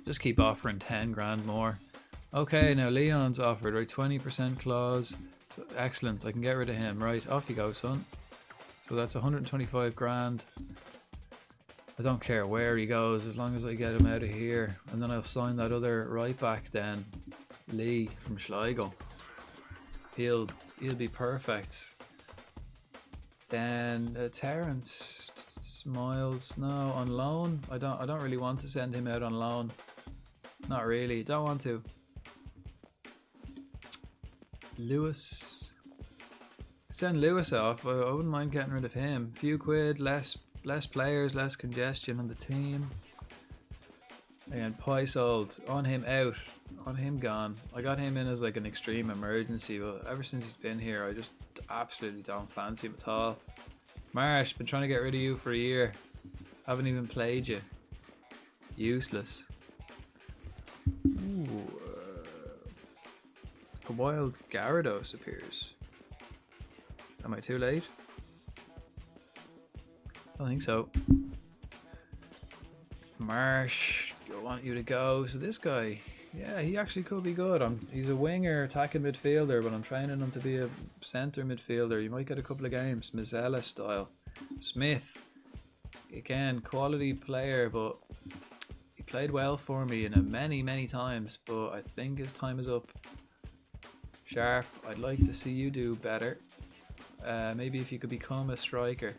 Just keep offering 10 grand more. Okay, now Leon's offered, right? 20% clause. So, excellent, I can get rid of him. Right, off you go, son. So that's 125 grand. I don't care where he goes as long as I get him out of here. And then I'll sign that other right back then. Lee from Sligo. He'll be perfect. Then Terence Miles, no, on loan. I don't really want to send him out on loan. Not really, don't want to. Lewis. Send Lewis off. I wouldn't mind getting rid of him. Few quid, less players, less congestion on the team. And Paisold, on him out, on him gone. I got him in as like an extreme emergency, but ever since he's been here, I just absolutely don't fancy him at all. Marsh, been trying to get rid of you for a year. Haven't even played you. Useless. Ooh, a wild Gyarados appears. Am I too late? I don't think so. Marsh, I want you to go. So this guy, yeah, he actually could be good. He's a winger, attacking midfielder, but I'm training him to be a centre midfielder. You might get a couple of games, Mazzella style. Smith, again, quality player, but he played well for me in many times, but I think his time is up. Sharp, I'd like to see you do better. Maybe if you could become a striker.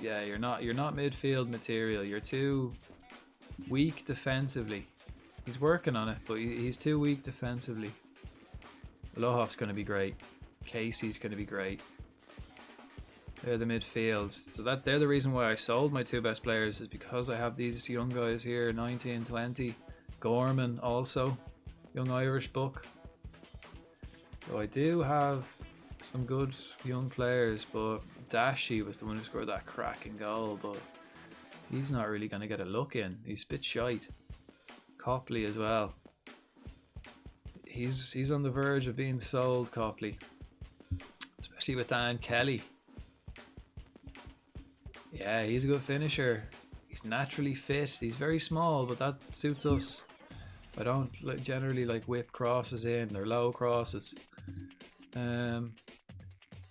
Yeah, you're not midfield material. You're too weak defensively. He's working on it, but he's too weak defensively. Lohov's going to be great. Casey's going to be great. They're the midfields. So they're the reason why I sold my two best players, is because I have these young guys here, 19, 20. Gorman also, young Irish buck. So I do have some good young players, but Dashy was the one who scored that cracking goal, but he's not really going to get a look in. He's a bit shite. Copley as well. He's on the verge of being sold, Copley. Especially with Dan Kelly. Yeah, he's a good finisher. He's naturally fit. He's very small, but that suits us. I don't generally like whip crosses in. They're low crosses.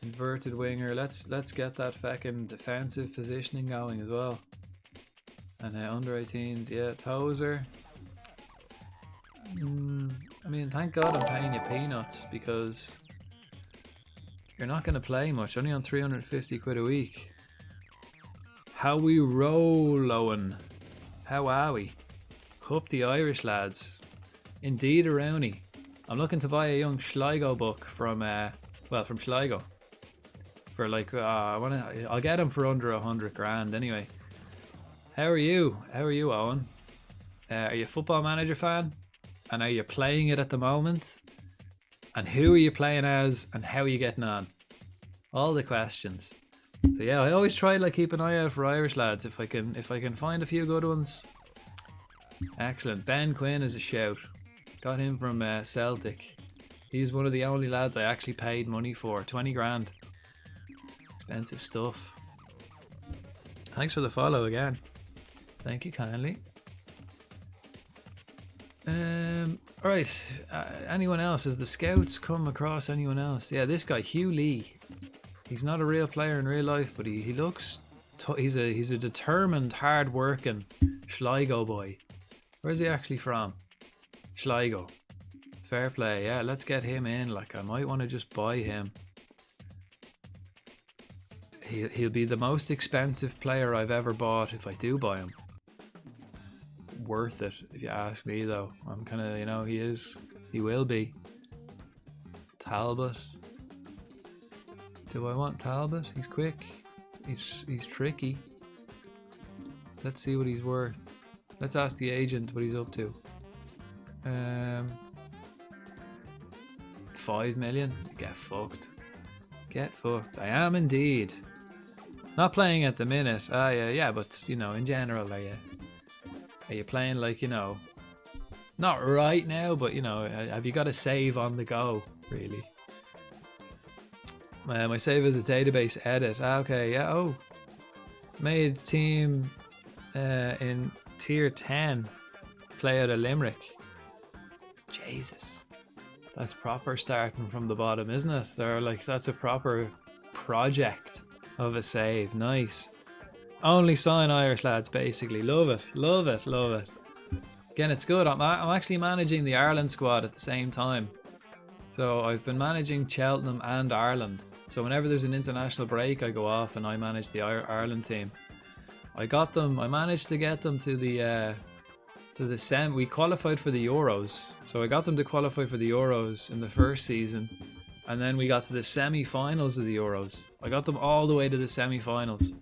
Inverted winger. Let's get that fucking defensive positioning going as well. And under 18s, yeah, Tozer. I mean, thank God I'm paying you peanuts, because you're not going to play much. Only on 350 quid a week. How we roll, Owen? How are we? Up the Irish lads. Indeed, Rooney. I'm looking to buy a young Sligo book from Sligo. For like, I'll get him for under 100 grand anyway. How are you? How are you, Owen? Are you a Football Manager fan? And are you playing it at the moment? And who are you playing as? And how are you getting on? All the questions. So yeah, I always try to keep an eye out for Irish lads if I can find a few good ones. Excellent. Ben Quinn is a shout. Got him from Celtic. He's one of the only lads I actually paid money for. 20 grand. Expensive stuff. Thanks for the follow again. Thank you kindly. Right. Anyone else? Has the scouts come across anyone else? Yeah, this guy, Hugh Lee. He's not a real player in real life, but he looks... he's a determined, hard-working Sligo boy. Where's he actually from? Sligo. Fair play. Yeah, let's get him in. Like, I might want to just buy him. He'll be the most expensive player I've ever bought if I do buy him. Worth it, if you ask me, though. I'm kind of, he will be. Talbot. Do I want Talbot? He's quick. He's tricky. Let's see what he's worth. Let's ask the agent what he's up to. 5 million? Get fucked. Get fucked. I am indeed. Not playing at the minute. Yeah, but you know, in general, are you playing like, you know, not right now, but you know, have you got a save on the go, really? My save is a database edit. Okay, yeah. Oh, made team in tier 10 play out of Limerick. Jesus, that's proper starting from the bottom, isn't it? They're like, that's a proper project of a save. Nice. Only sign Irish lads, basically. Love it, love it, love it. Again, it's good. I'm actually managing the Ireland squad at the same time. So I've been managing Cheltenham and Ireland. So whenever there's an international break, I go off and I manage the Ireland team. I managed to get them to the we qualified for the Euros. So I got them to qualify for the Euros in the first season. And then we got to the semi-finals of the Euros. I got them all the way to the semi-finals.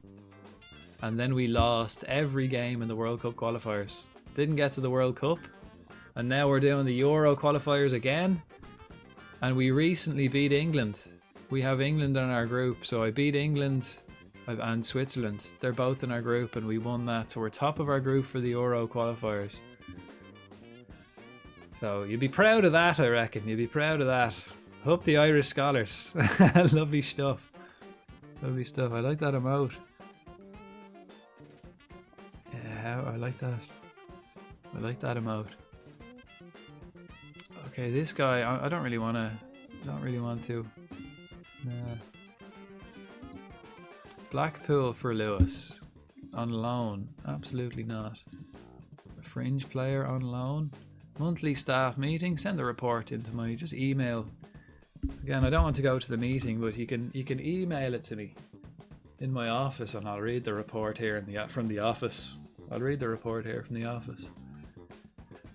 And then we lost every game in the World Cup qualifiers. Didn't get to the World Cup. And now we're doing the Euro qualifiers again. And we recently beat England. We have England in our group. So I beat England and Switzerland. They're both in our group and we won that. So we're top of our group for the Euro qualifiers. So you'd be proud of that, I reckon. You'd be proud of that. Hope the Irish scholars. Lovely stuff. Lovely stuff. I like that emote. Yeah, I like that. I like that emote. Okay, this guy, I don't really want to. Nah. Blackpool for Lewis. On loan. Absolutely not. A fringe player on loan. Monthly staff meeting. Send the report into my, just email. Again, I don't want to go to the meeting, but you can email it to me in my office and I'll read the report here from the office. I'll read the report here from the office.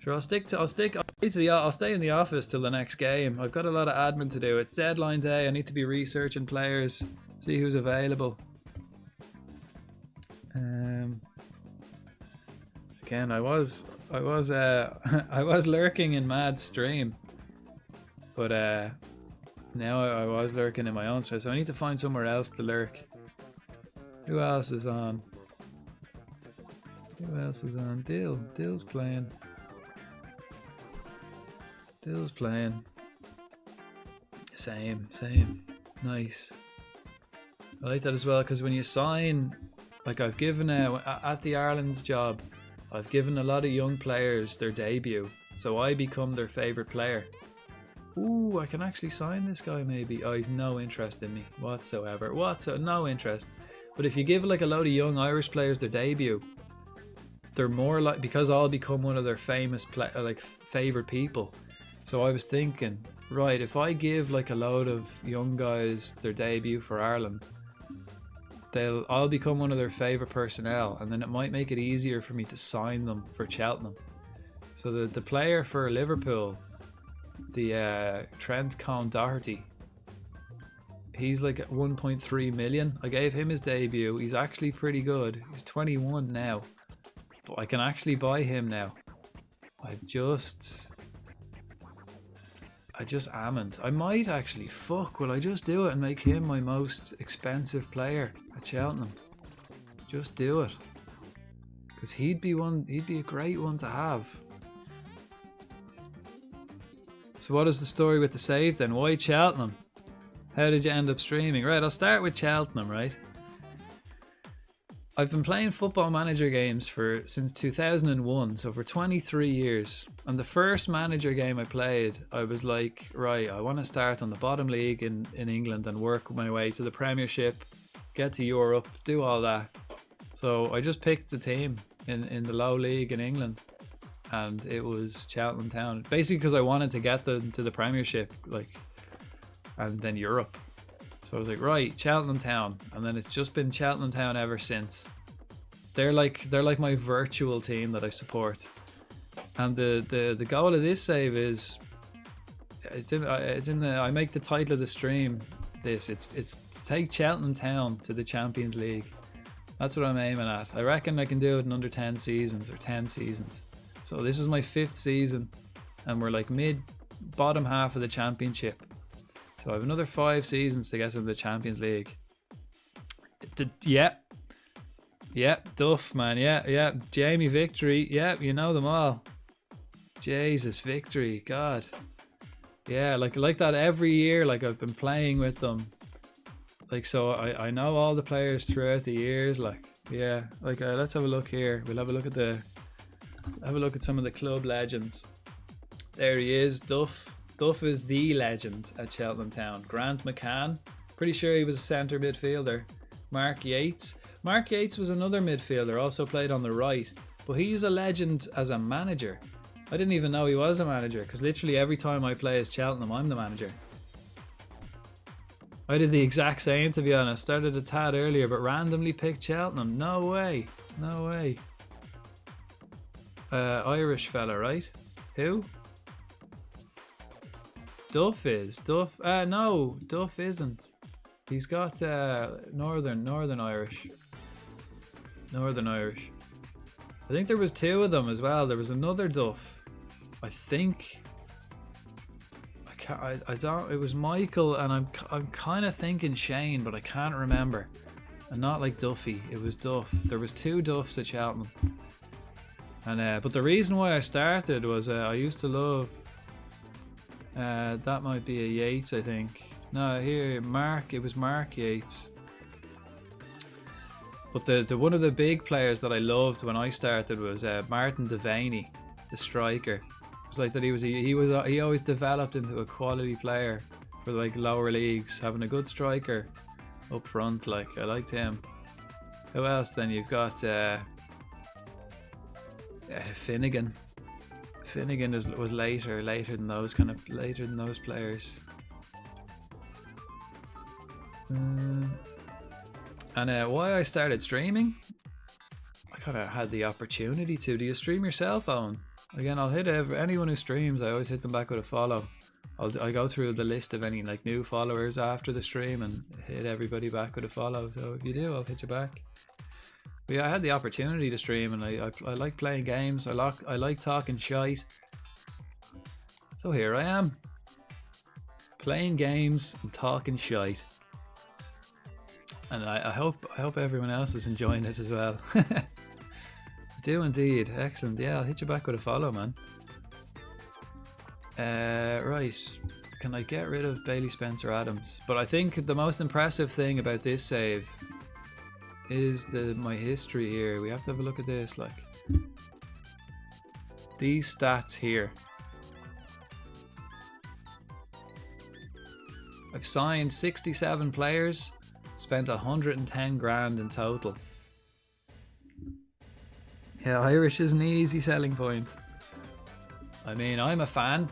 Sure, I'll stay in the office till the next game. I've got a lot of admin to do. It's deadline day. I need to be researching players, see who's available. Again, I was lurking in Mad's stream, but now I was lurking in my own stream, so I need to find somewhere else to lurk. Who else is on? Who else is on? Dill's playing. Dill's playing. Same. Nice. I like that as well, because when you sign, like I've given at the Ireland's job, I've given a lot of young players their debut, so I become their favourite player. Ooh, I can actually sign this guy maybe. Oh, he's no interest in me whatsoever. No interest. But if you give like a load of young Irish players their debut, they're more like, because I'll become one of their famous favourite people. So I was thinking, right, if I give like a load of young guys their debut for Ireland, I'll become one of their favourite personnel, and then it might make it easier for me to sign them for Cheltenham. So the player for Liverpool, the Trent Doherty, he's like at 1.3 million. I gave him his debut. He's actually pretty good. He's 21 now, but I can actually buy him now. I just ammoned. I might actually, will I just do it and make him my most expensive player at Cheltenham? Just do it. Because he'd be a great one to have. So what is the story with the save then? Why Cheltenham? How did you end up streaming? Right, I'll start with Cheltenham, right? I've been playing Football Manager games since 2001, so for 23 years. And the first manager game I played, I was like, right, I want to start on the bottom league in England and work my way to the Premiership, get to Europe, do all that. So I just picked the team in the low league in England, and it was Cheltenham Town. Basically because I wanted to get them to the Premiership, and then Europe. So I was like, right, Cheltenham Town, and then it's just been Cheltenham Town ever since. They're like my virtual team that I support. And the goal of this save is, I make the title of the stream this. It's to take Cheltenham Town to the Champions League. That's what I'm aiming at. I reckon I can do it in under 10 seasons or 10 seasons. So this is my 5th season, and we're like bottom half of the Championship. So I have another 5 seasons to get to the Champions League. Yep, Duff, man. Yeah. Jamie, Victory. Yep, you know them all. Jesus, Victory. God. Yeah, like that every year. Like I've been playing with them. Like, so I know all the players throughout the years. Like, yeah. Like, let's have a look here. We'll have a look at some of the club legends. There he is, Duff. Duff is the legend at Cheltenham Town. Grant McCann. Pretty sure he was a centre midfielder. Mark Yates. Mark Yates was another midfielder, also played on the right. But he's a legend as a manager. I didn't even know he was a manager, because literally every time I play as Cheltenham, I'm the manager. I did the exact same, to be honest. Started a tad earlier, but randomly picked Cheltenham. No way. No way. Irish fella, right? Who? Duff is. Duff. No, Duff isn't. He's got Northern Irish. Northern Irish. I think there was two of them as well. There was another Duff. I think. I don't. It was Michael, and I'm kind of thinking Shane, but I can't remember. And not like Duffy. It was Duff. There was two Duffs at Cheltenham. And but the reason why I started was I used to love. That might be a Yates, I think. No, here Mark. It was Mark Yates. But the one of the big players that I loved when I started was Martin Devaney, the striker. It was like that he always developed into a quality player for like lower leagues, having a good striker up front. Like, I liked him. Who else then? You've got Finnegan. Finnegan was later than those players. And why I started streaming, I kind of had the opportunity to. Do you stream your cell phone? Again, I'll hit anyone who streams. I always hit them back with a follow. I go through the list of any like new followers after the stream and hit everybody back with a follow. So if you do, I'll hit you back. But yeah, I had the opportunity to stream, and I like playing games. I like talking shite. So here I am, playing games and talking shite. And I hope everyone else is enjoying it as well. I do indeed. Excellent. Yeah, I'll hit you back with a follow, man. Right. Can I get rid of Bailey Spencer Adams? But I think the most impressive thing about this save is my history here. We have to have a look at this. Like, these stats here. I've signed 67 players. Spent 110 grand in total. Yeah, Irish is an easy selling point. I mean, I'm a fan.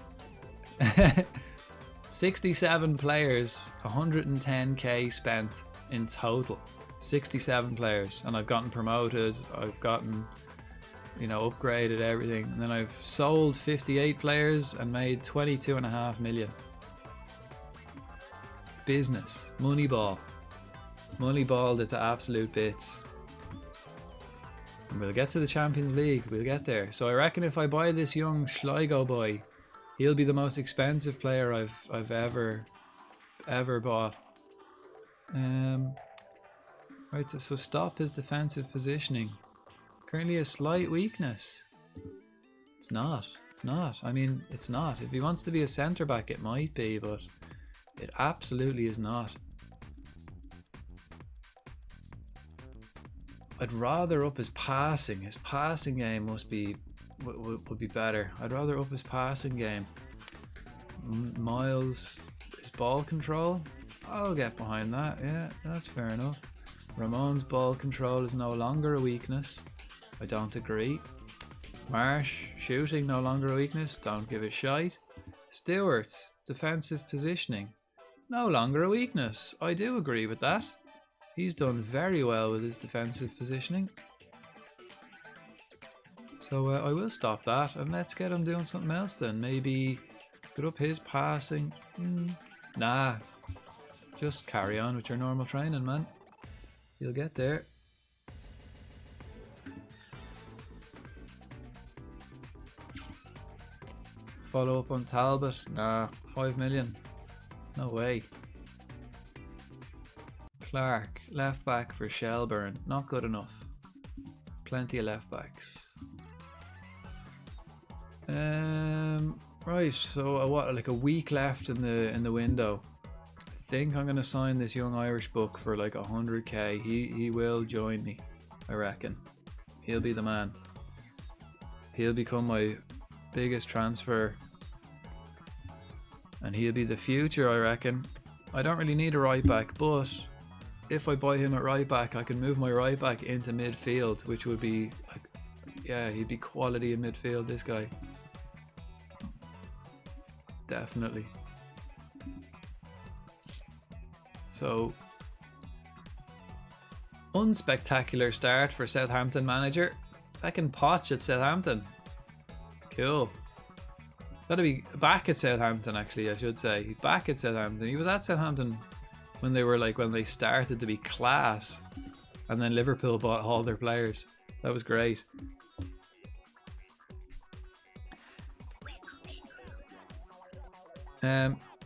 67 players, 110k spent in total. 67 players, and I've gotten promoted. I've gotten, upgraded everything, and then I've sold 58 players and made 22.5 million. Business, Moneyballed it to absolute bits. And we'll get to the Champions League. We'll get there. So I reckon if I buy this young Sligo boy, he'll be the most expensive player I've ever bought. Right. So stop his defensive positioning. Currently a slight weakness. It's not. I mean, it's not. If he wants to be a centre back, it might be, but it absolutely is not. I'd rather up his passing. His passing game would be better. I'd rather up his passing game. Miles, his ball control, I'll get behind that. Yeah, that's fair enough. Ramon's ball control is no longer a weakness. I don't agree. Marsh, shooting, no longer a weakness. Don't give a shite. Stewart, defensive positioning, no longer a weakness. I do agree with that. He's done very well with his defensive positioning. So I will stop that, and let's get him doing something else then. Maybe put up his passing. Nah, just carry on with your normal training, man. You'll get there. Follow up on Talbot. Nah, 5 million. No way. Clark, left back for Shelburne. Not good enough. Plenty of left backs. Right, so what, like a week left in the window. I think I'm gonna sign this young Irish buck for like 100k. He will join me, I reckon. He'll be the man. He'll become my biggest transfer, and he'll be the future, I reckon. I don't really need a right back, but if I buy him at right back, I can move my right back into midfield, which would be like, yeah, he'd be quality in midfield, this guy. Definitely. So, unspectacular start for Southampton manager. Fucking Poch at Southampton. Cool. Gotta be back at Southampton, actually, I should say. He's back at Southampton. He was at Southampton when they were like, when they started to be class, and then Liverpool bought all their players. That was great.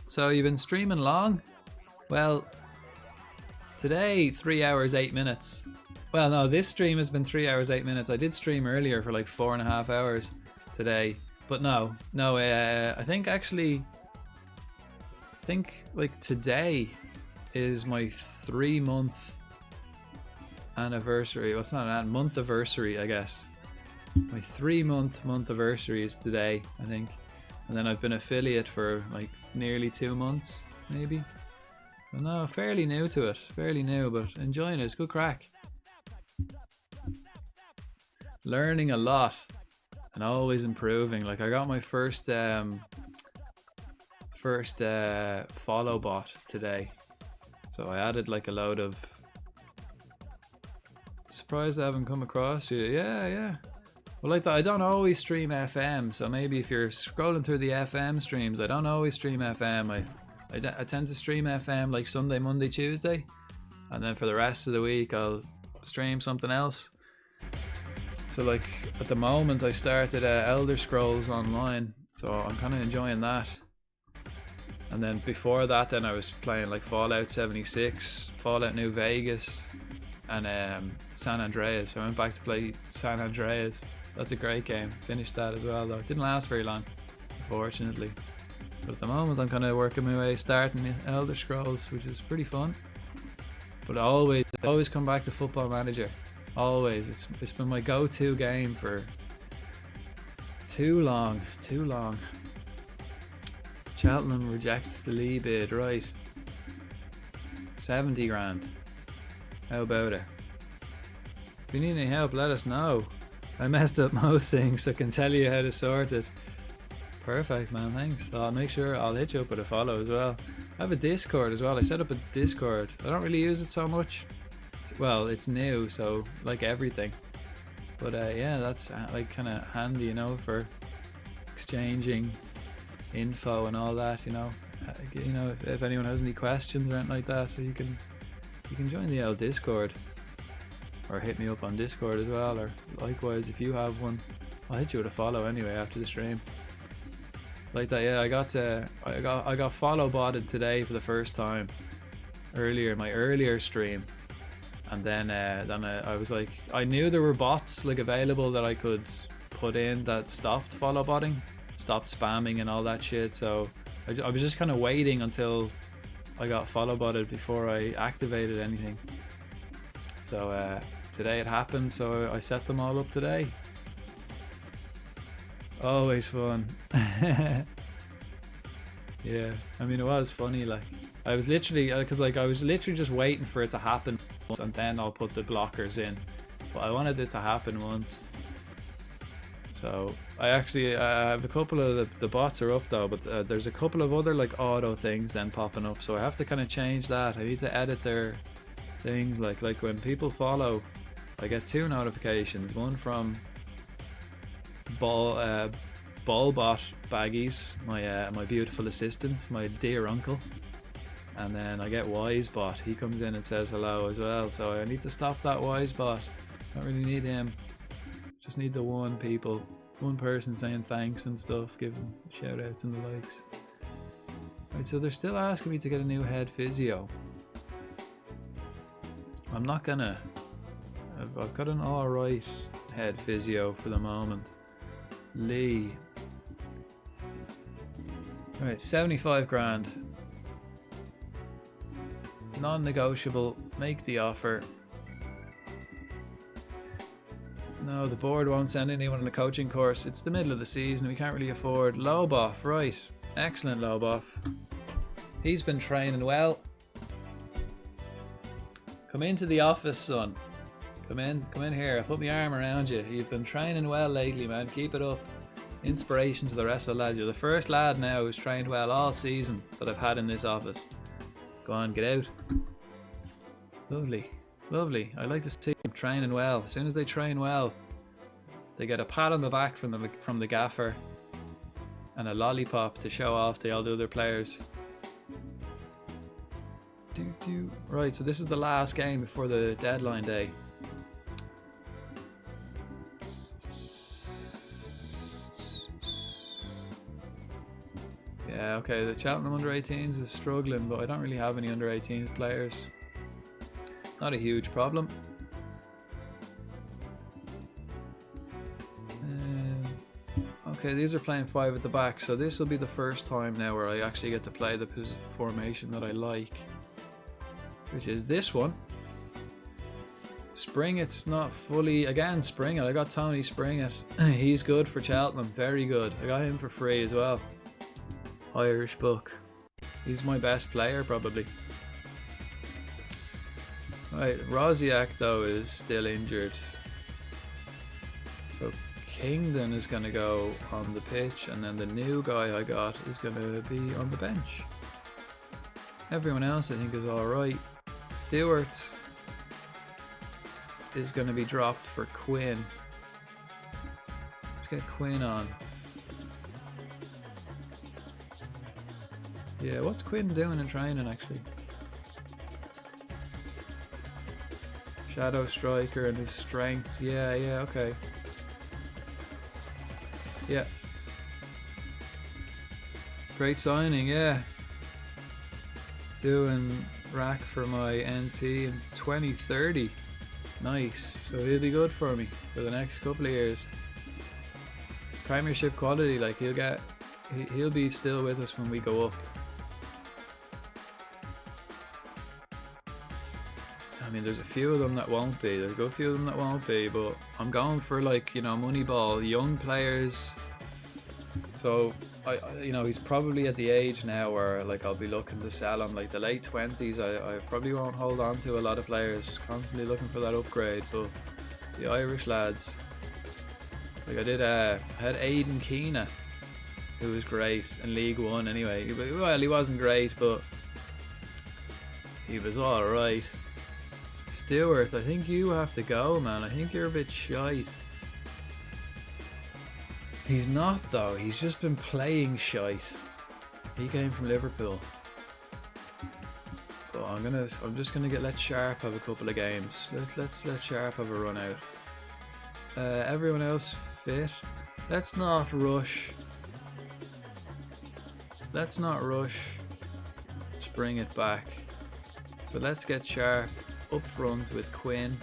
So you've been streaming long? Well, today 3 hours 8 minutes. Well, no, this stream has been 3 hours 8 minutes. I did stream earlier for like 4.5 hours today, but no, I think like today is my 3-month anniversary. Well, it's not an month anniversary, I guess. My 3-month anniversary is today, I think. And then I've been affiliate for like nearly 2 months, maybe. But no, fairly new to it. Fairly new, but enjoying it. It's good crack. Learning a lot and always improving. Like I got my first follow bot today. So I added like a load of... Surprised I haven't come across you. Yeah. Well, like that, I don't always stream FM, so maybe if you're scrolling through the FM streams, I don't always stream FM. I tend to stream FM like Sunday, Monday, Tuesday, and then for the rest of the week I'll stream something else. So like at the moment I started Elder Scrolls Online, so I'm kind of enjoying that. And then before that, then I was playing like Fallout 76, Fallout New Vegas, and San Andreas. I went back to play San Andreas. That's a great game. Finished that as well though. It didn't last very long, unfortunately. But at the moment I'm kind of working my way, starting Elder Scrolls, which is pretty fun. But I always come back to Football Manager. Always. It's been my go-to game for too long. Cheltenham rejects the Lee bid, right. 70 grand. How about it? If you need any help, let us know. I messed up most things, so I can tell you how to sort it. Perfect, man, thanks. I'll make sure I'll hit you up with a follow as well. I have a Discord as well. I set up a Discord. I don't really use it so much. Well, it's new, so like everything. But yeah, that's like kind of handy, you know, for exchanging info and all that, you know. If anyone has any questions or anything like that, so you can join the old Discord. Or hit me up on Discord as well, or likewise if you have one, I'll hit you with a follow anyway after the stream. Like that, yeah. I got follow botted today for the first time. My earlier stream, and then I was like, I knew there were bots like available that I could put in that stopped follow botting, stopped spamming and all that shit. So I was just kind of waiting until I got follow botted before I activated anything. So today it happened, so I set them all up today. Always fun. Yeah, I mean it was funny. Like I was literally, I was literally just waiting for it to happen once, and then I'll put the blockers in. But I wanted it to happen once. So I actually have a couple of the bots are up though, but there's a couple of other like auto things then popping up. So I have to kind of change that. I need to edit their things. Like when people follow, I get 2 notifications. One from Ballbot Baggies, my beautiful assistant, my dear uncle, and then I get Wisebot. He comes in and says hello as well. So I need to stop that Wisebot. Don't really need him. Just need the one person saying thanks and stuff, giving shout outs and the likes. Right, so they're still asking me to get a new head physio. I'm not gonna. I've got an alright head physio for the moment. Lee. Right, 75 grand. Non-negotiable. Make the offer. No, the board won't send anyone on a coaching course. It's the middle of the season. We can't really afford. Loboff, right. Excellent, Loboff. He's been training well. Come into the office, son. Come in here. I'll put my arm around you. You've been training well lately, man. Keep it up. Inspiration to the rest of the lads. You're the first lad now who's trained well all season that I've had in this office. Go on, get out. Lovely. Lovely. I like to see them training well. As soon as they train well, they get a pat on the back from the gaffer and a lollipop to show off to all the other players. Right, so this is the last game before the deadline day. Yeah, okay, the Cheltenham under-18s is struggling, but I don't really have any under-18s players. Not a huge problem. Okay, these are playing 5 at the back, so this will be the first time now where I actually get to play the formation that I like, which is this one. Springett's not fully... Again, Springett. I got Tony Springett. He's good for Cheltenham. Very good. I got him for free as well. Irish book. He's my best player, probably. Right, Rosiak, though, is still injured. So Kingdon is going to go on the pitch, and then the new guy I got is going to be on the bench. Everyone else, I think, is alright. Stewart is going to be dropped for Quinn. Let's get Quinn on. Yeah, what's Quinn doing in training, actually? Shadow striker and his strength. Yeah, okay. Yeah. Great signing, yeah. Doing rack for my NT in 2030. Nice. So he'll be good for me for the next couple of years. Premiership quality, like he'll be still with us when we go up. I mean, there's a few of them that won't be. There's a good few of them that won't be, but I'm going for, like, you know, Moneyball, young players. So, you know, he's probably at the age now where, like, I'll be looking to sell him. Like, the late 20s, I probably won't hold on to a lot of players. Constantly looking for that upgrade, but the Irish lads, like I had Aidan Keena, who was great in League One anyway. Well, he wasn't great, but he was alright. Stewart, I think you have to go, man. I think you're a bit shite. He's not, though. He's just been playing shite. He came from Liverpool. But I'm just gonna let Sharp have a couple of games. Let's let Sharp have a run out. Everyone else fit. Let's not rush. Let's not rush. Just bring it back. So let's get Sharp up front with Quinn.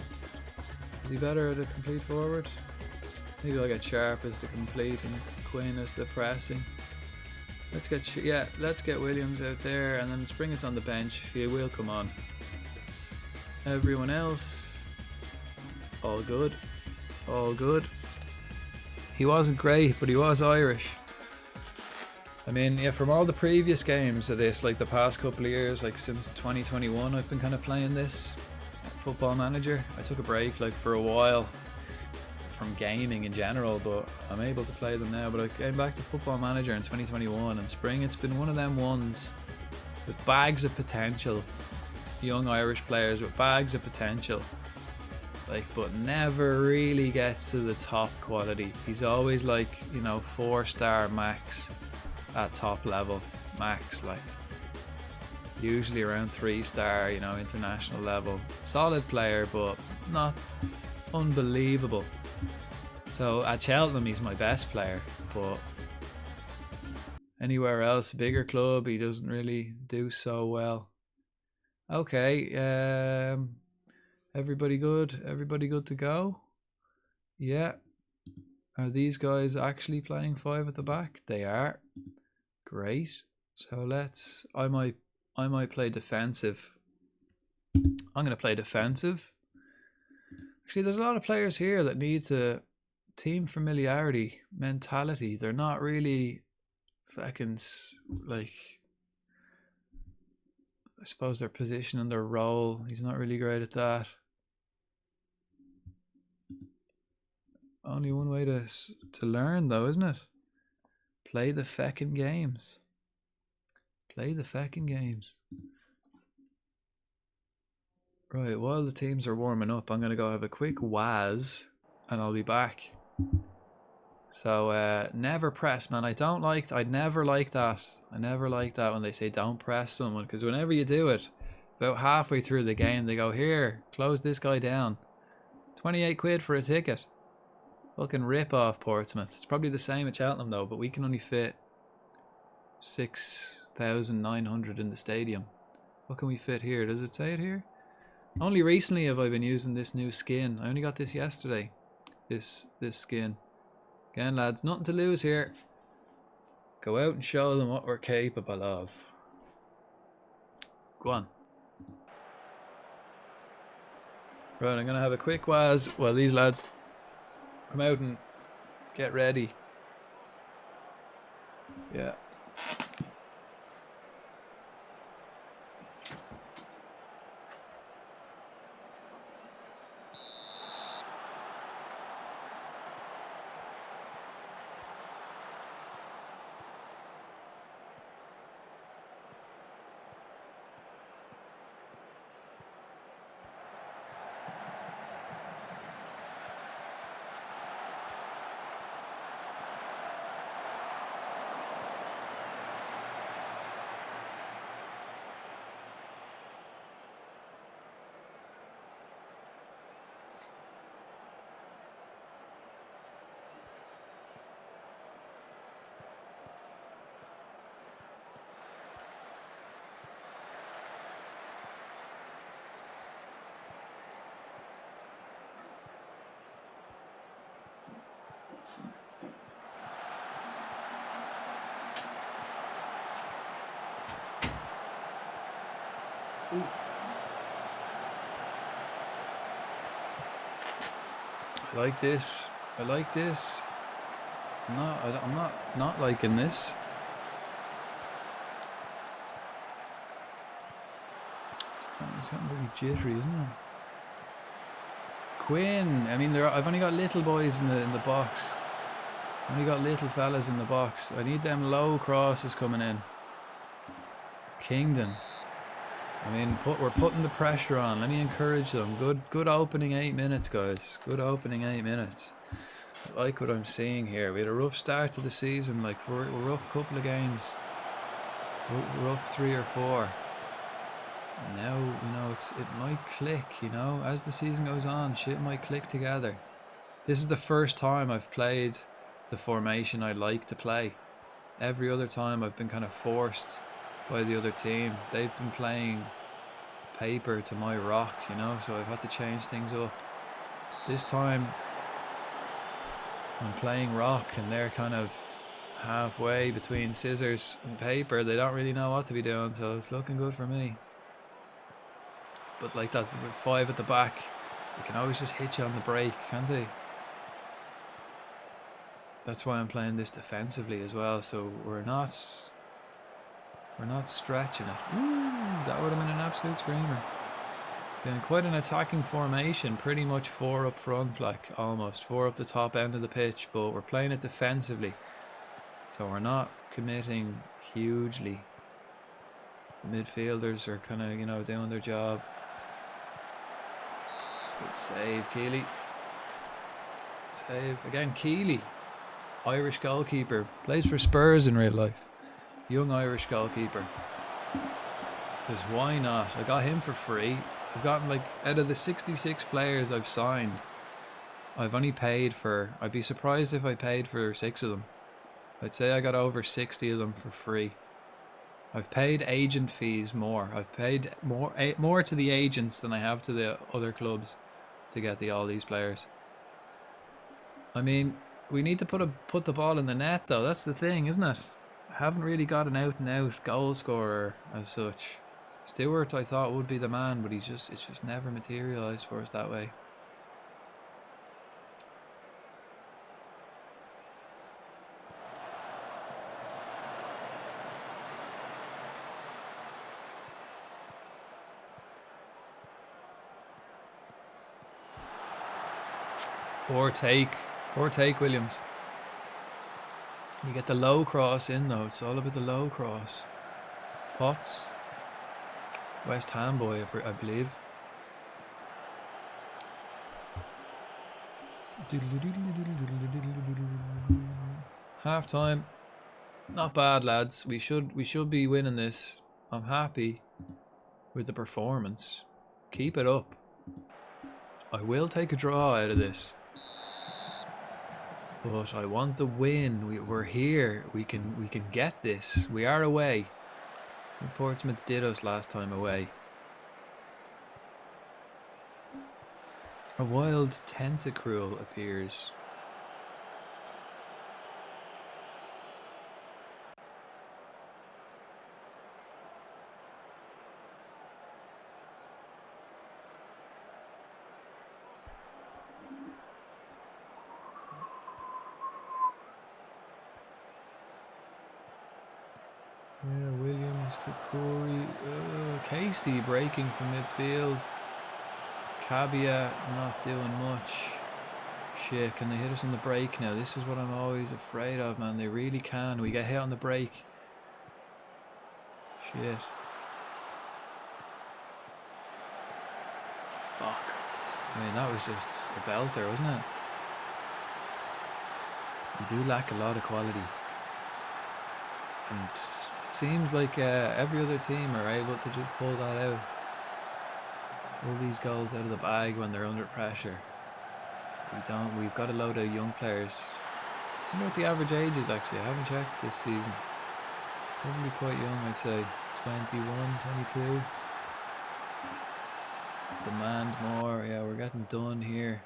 Is he better at a complete forward? Maybe I'll get Sharp as the complete and Quinn as the pressing. Let's get Williams out there, and then Springett's on the bench. He will come on. Everyone else, all good. All good. He wasn't great, but he was Irish. I mean, yeah, from all the previous games of this, like the past couple of years, like since 2021, I've been kind of playing this Football Manager. I took a break, like, for a while from gaming in general, but I'm able to play them now. But I came back to Football Manager in 2021, and It's been one of them ones with bags of potential. Young Irish players with bags of potential, like, but never really gets to the top quality. He's always, like, you know, 4-star max at top level, max, like usually around 3-star, you know, international level. Solid player, but not unbelievable. So at Cheltenham, he's my best player, but anywhere else, bigger club, he doesn't really do so well. Okay, Everybody good? Everybody good to go? Yeah. Are these guys actually playing 5 at the back? They are. Great. So let's... I might play defensive. I'm going to play defensive. Actually, there's a lot of players here that need to... Team familiarity, mentality. They're not really... fucking... like... I suppose their position and their role. He's not really great at that. Only one way to learn, though, isn't it? Play the feckin' games. Play the feckin' games. Right, while the teams are warming up, I'm going to go have a quick waz, and I'll be back. So, never press, man. I'd never like that. I never like that when they say don't press someone, because whenever you do it, about halfway through the game, they go, here, close this guy down. 28 quid for a ticket. Fucking rip off Portsmouth. It's probably the same at Cheltenham though, but we can only fit 6,900 in the stadium. What can we fit here? Does it say it here? Only recently have I been using this new skin. I only got this yesterday. This skin. Again, lads, nothing to lose here. Go out and show them what we're capable of. Go on. Right, I'm going to have a quick waz while these lads come out and get ready. Yeah. I like this. I like this. I'm not liking this. It's getting very jittery, isn't it? Quinn. I mean, I've only got little boys in the box. I've only got little fellas in the box. I need them low crosses coming in. Kingdon. I mean, we're putting the pressure on. Let me encourage them. Good opening 8 minutes, guys. Good opening 8 minutes. I like what I'm seeing here. We had a rough start to the season, like a rough couple of games. Rough 3 or 4. And now, you know, it might click, you know. As the season goes on, shit might click together. This is the first time I've played the formation I like to play. Every other time I've been kind of forced by the other team. They've been playing paper to my rock, you know, so I've had to change things up. This time I'm playing rock and they're kind of halfway between scissors and paper. They don't really know what to be doing, so it's looking good for me. But like that, with 5 at the back, they can always just hit you on the break, can't they? That's why I'm playing this defensively as well, so we're not stretching it. Ooh, that would have been an absolute screamer. Been quite an attacking formation, pretty much 4 up front, like almost 4 up the top end of the pitch, but we're playing it defensively, so we're not committing hugely. The midfielders are kind of, you know, doing their job. Good save, Keeley. Good save again, Keeley, Irish goalkeeper, plays for Spurs in real life. Young Irish goalkeeper. Because why not? I got him for free. I've gotten, like, out of the 66 players I've signed, I've only paid for... I'd be surprised if I paid for 6 of them. I'd say I got over 60 of them for free. I've paid agent fees more. I've paid more to the agents than I have to the other clubs to get all these players. I mean, we need to put the ball in the net though. That's the thing, isn't it? I haven't really got an out and out goal scorer as such. Stewart I thought would be the man, but it's just never materialised for us that way. Poor take, Williams. You get the low cross in though. It's all about the low cross. Potts, West Ham boy, I believe. Half time. Not bad, lads. We should be winning this. I'm happy with the performance. Keep it up. I will take a draw out of this. But I want the win. We're here. We can get this. We are away. Portsmouth did us last time away. A wild tentacruel appears. Yeah, Williams, Kikori, Casey breaking from midfield. Cabia not doing much. Shit, can they hit us on the break now? This is what I'm always afraid of, man. They really can. We get hit on the break. Shit. Fuck. I mean, that was just a belter, wasn't it? We do lack a lot of quality. And it seems like every other team are able to just pull that out. Pull these goals out of the bag when they're under pressure. We don't. We've got a load of young players. I wonder what the average age is actually. I haven't checked this season. Probably quite young, I'd say. 21, 22. Demand more. Yeah, we're getting done here.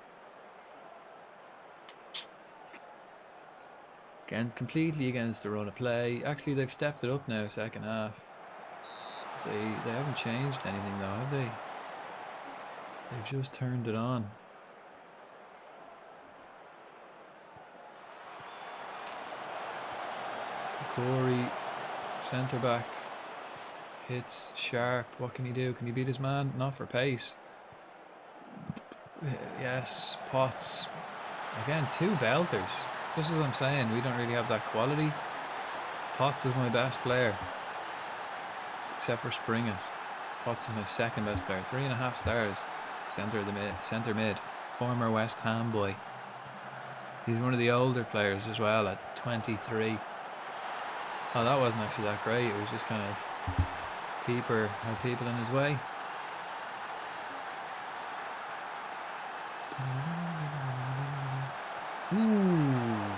Completely against the run of play. Actually, they've stepped it up now, second half. They haven't changed anything though, have they? They've just turned it on. Corey, centre back, hits sharp. What can he do? Can he beat his man? Not for pace. Yes, Potts. Again, two belters. Just as I'm saying, we don't really have that quality. Potts is my best player, except for Springer. Potts is my second best player. 3.5 stars. Centre mid. Former West Ham boy. He's one of the older players as well at 23. Oh, that wasn't actually that great. It was just kind of keeper had people in his way. Ooh,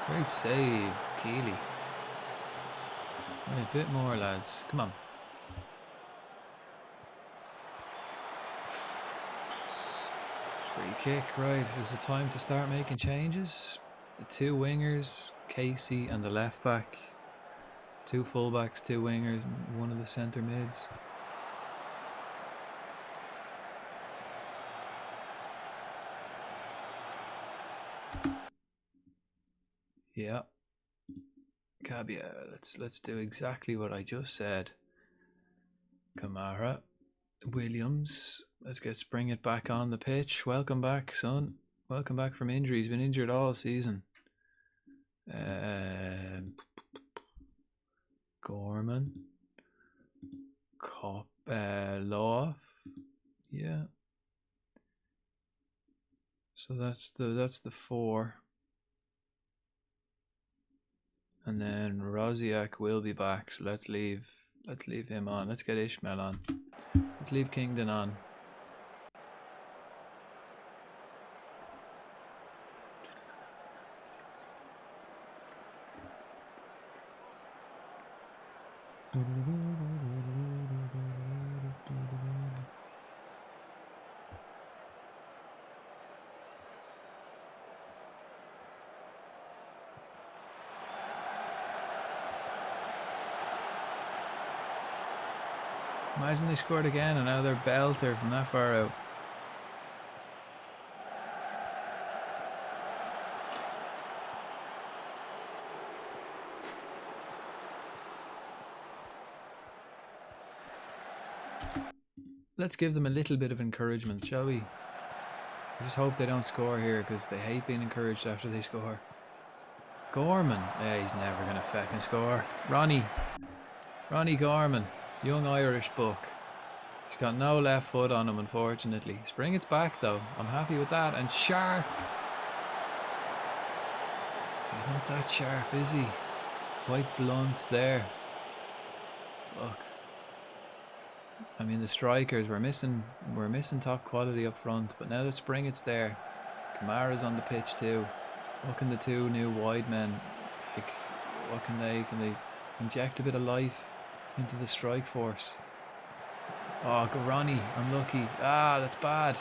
great save, Keeley. Right, a bit more, lads. Come on. Free kick, right. Is it time to start making changes? The two wingers, Casey and the left back. Two fullbacks, two wingers, and one of the centre mids. Yeah. Cabia, let's do exactly what I just said. Kamara, Williams, let's get Springett back on the pitch. Welcome back, son. Welcome back from injury. He's been injured all season. Gorman, Loaf, yeah. So that's the 4. And then Rosiak will be back, so let's leave him on. Let's get Ishmael on. Let's leave Kingdon on. Imagine they scored again and now they're belter from that far out. Let's give them a little bit of encouragement, shall we? I just hope they don't score here because they hate being encouraged after they score. Gorman. Yeah, he's never going to fucking score. Ronnie Gorman. Young Irish buck. He's got no left foot on him, unfortunately. Spring it's back, though. I'm happy with that. And Sharp. He's not that sharp, is he? Quite blunt there. Look. I mean, the strikers, we're missing top quality up front, but now that Spring it's there. Kamara's on the pitch too. What can the two new wide men, like, what can they inject a bit of life into the strike force? Oh, go Ronnie, unlucky. Ah, that's bad.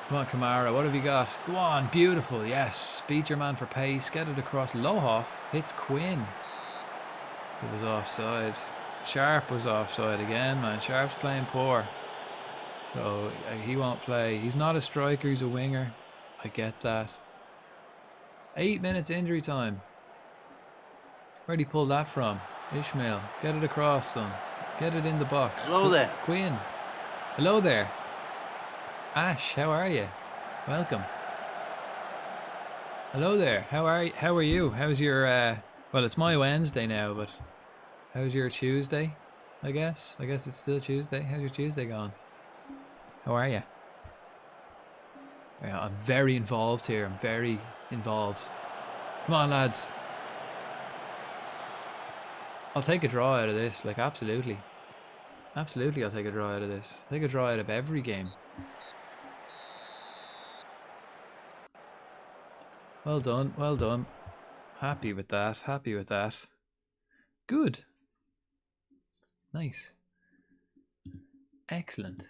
Come on, Kamara, what have you got? Go on, beautiful, yes. Beat your man for pace, get it across. Lohoff hits Quinn. It was offside. Sharp was offside again, man. Sharp's playing poor. So he won't play. He's not a striker, he's a winger. I get that. 8 minutes injury time. Where'd he pull that from? Ishmael, get it across, son. Get it in the box. Hello there. Quinn. Hello there. Ash, how are you? Welcome. Hello there. How are you? How's your well, it's my Wednesday now, but how's your Tuesday? I guess it's still Tuesday. How's your Tuesday going? How are you? Yeah, I'm very involved here. I'm very involved. Come on, lads. I'll take a draw out of this, like, absolutely. Absolutely, I'll take a draw out of this. I'll take a draw out of every game. Well done, well done. Happy with that, happy with that. Good. Nice. Excellent.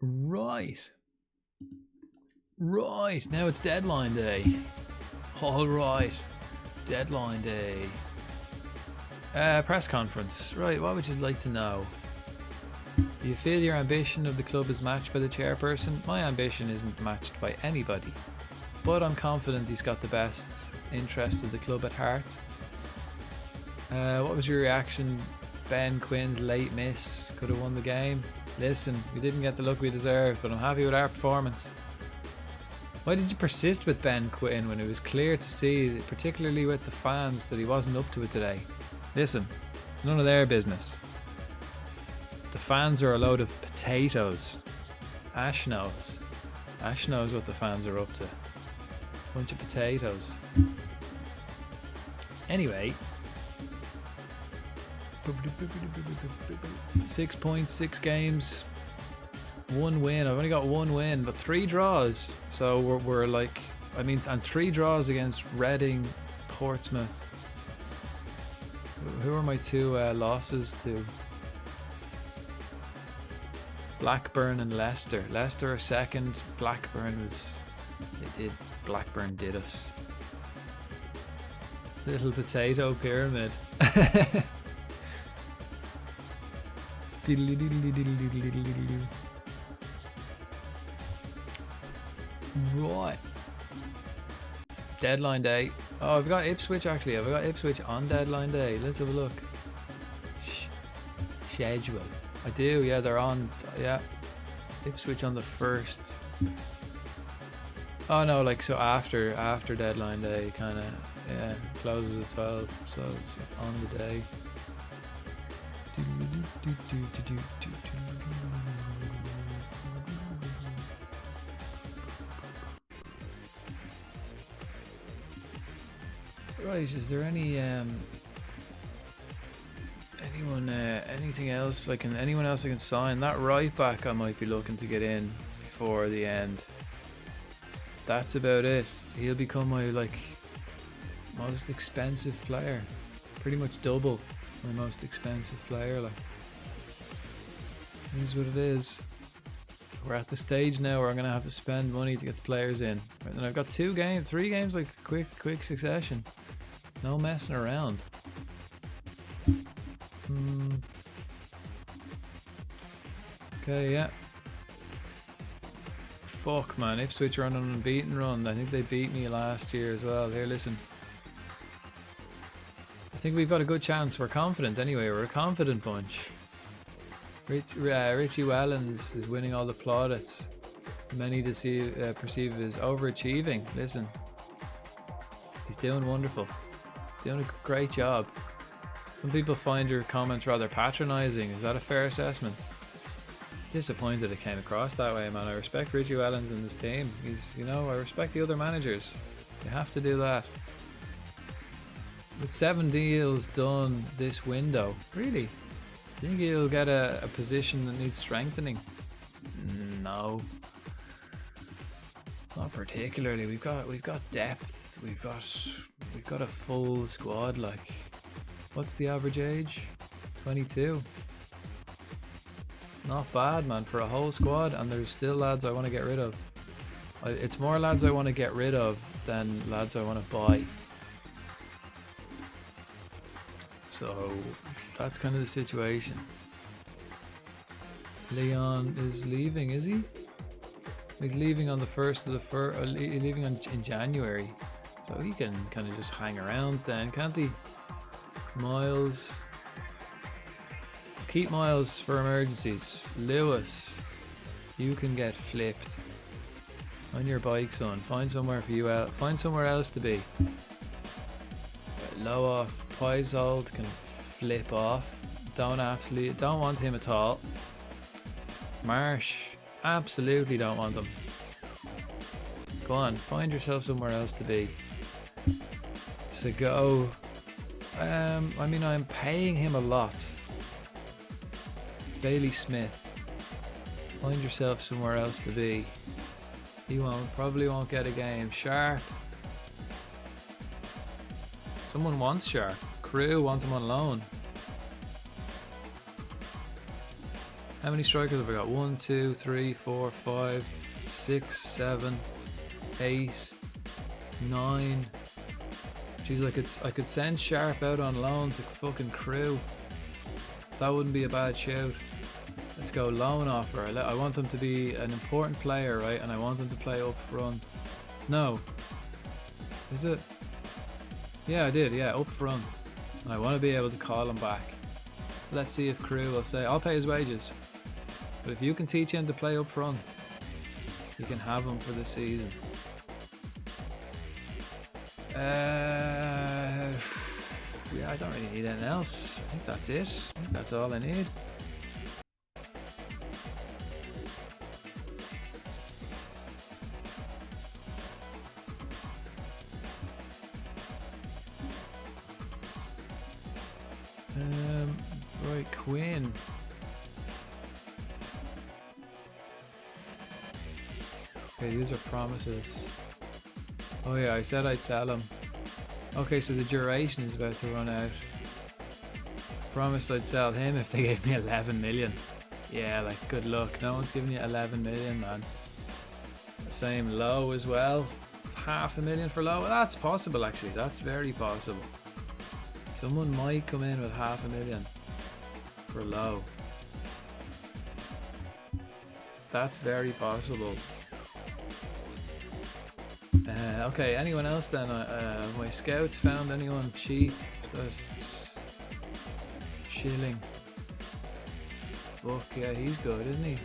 Right. Right, now it's deadline day. All right. Deadline day. Press conference. Right, what would you like to know? Do you feel your ambition of the club is matched by the chairperson? My ambition isn't matched by anybody, but I'm confident he's got the best interest of the club at heart. What was your reaction? Ben Quinn's late miss could have won the game. Listen, we didn't get the look we deserved, but I'm happy with our performance. Why did you persist with Ben Quinn when it was clear to see, particularly with the fans, that he wasn't up to it today? Listen, it's none of their business. The fans are a load of potatoes. Ash knows. Ash knows what the fans are up to. Bunch of potatoes. Anyway. 6 points, 6 games. 1 win. I've only got 1 win, but 3 draws. So we're like, I mean, and 3 draws against Reading, Portsmouth. Who are my 2 losses to? Blackburn and Leicester. Leicester are second. Blackburn did us. Little potato pyramid. Right. Deadline day. Oh, I've got Ipswich actually. I've got Ipswich on deadline day. Let's have a look. Schedule. I do, yeah, they're on, yeah. Ipswich on the 1st. Oh no, like, so after deadline day, kind of, yeah, closes at 12, so it's on the day. Right, is there any anything else anyone else I can sign? That right back I might be looking to get in before the end. That's about it. He'll become my, like, most expensive player. Pretty much double my most expensive player. Like, it is what it is. We're at the stage now where I'm gonna have to spend money to get the players in. And I've got 3 games like quick succession. No messing around. Okay, yeah. Fuck, man. Ipswich are on an unbeaten run. I think they beat me last year as well. Here, listen. I think we've got a good chance. We're confident anyway. We're a confident bunch. Richie Wellens is winning all the plaudits. Many perceive as overachieving. Listen. He's doing wonderful. He's doing a great job. Some people find your comments rather patronising. Is that a fair assessment? Disappointed it came across that way, man. I respect Richie Wellens and his team. I respect the other managers. You have to do that. With 7 deals done this window, really? Do you think he'll get a position that needs strengthening? No. Not particularly. We've got depth. We've got a full squad. Like, what's the average age? 22. Not bad, man, for a whole squad, and there's still lads I want to get rid of. It's more lads I want to get rid of than lads I want to buy. So that's kind of the situation. Leon is leaving, is he? He's leaving on the 1st of the first. Leaving in January, so he can kind of just hang around then, can't he? Miles. Keep Miles for emergencies. Lewis, you can get flipped on your bike, son. Find somewhere for you out. Find somewhere else to be. Low off. Paisold can flip off. Don't want him at all. Marsh, absolutely don't want him. Go on, find yourself somewhere else to be. So go. I mean, I'm paying him a lot. Bailey Smith, find yourself somewhere else to be. He probably won't get a game. Sharp, someone wants Sharp. Crew want him on loan. How many strikers have I got? 1, 2, 3, 4, 5, 6, 7, 8, 9. Jeez, I could send Sharp out on loan to fucking Crew. That wouldn't be a bad shout. Let's go loan offer. I want him to be an important player, right? And I want him to play up front. No. Is it? Yeah, I did. Yeah, up front. And I want to be able to call him back. Let's see if Crew will say, I'll pay his wages. But if you can teach him to play up front, you can have him for the season. Yeah, I don't really need anything else. I think that's it. I think that's all I need. Right, Quinn. Okay, these are promises. Oh yeah, I said I'd sell him. Okay, so the duration is about to run out. Promised I'd sell him if they gave me 11 million. Yeah, like, good luck. No one's giving you 11 million, man. Same Low as well. $500,000 for Low. Well, that's possible, actually. That's very possible. Someone might come in with $500,000 for Low. That's very possible. Okay, anyone else then? My scouts found anyone cheap? That's Shilling. Fuck yeah, he's good, isn't he?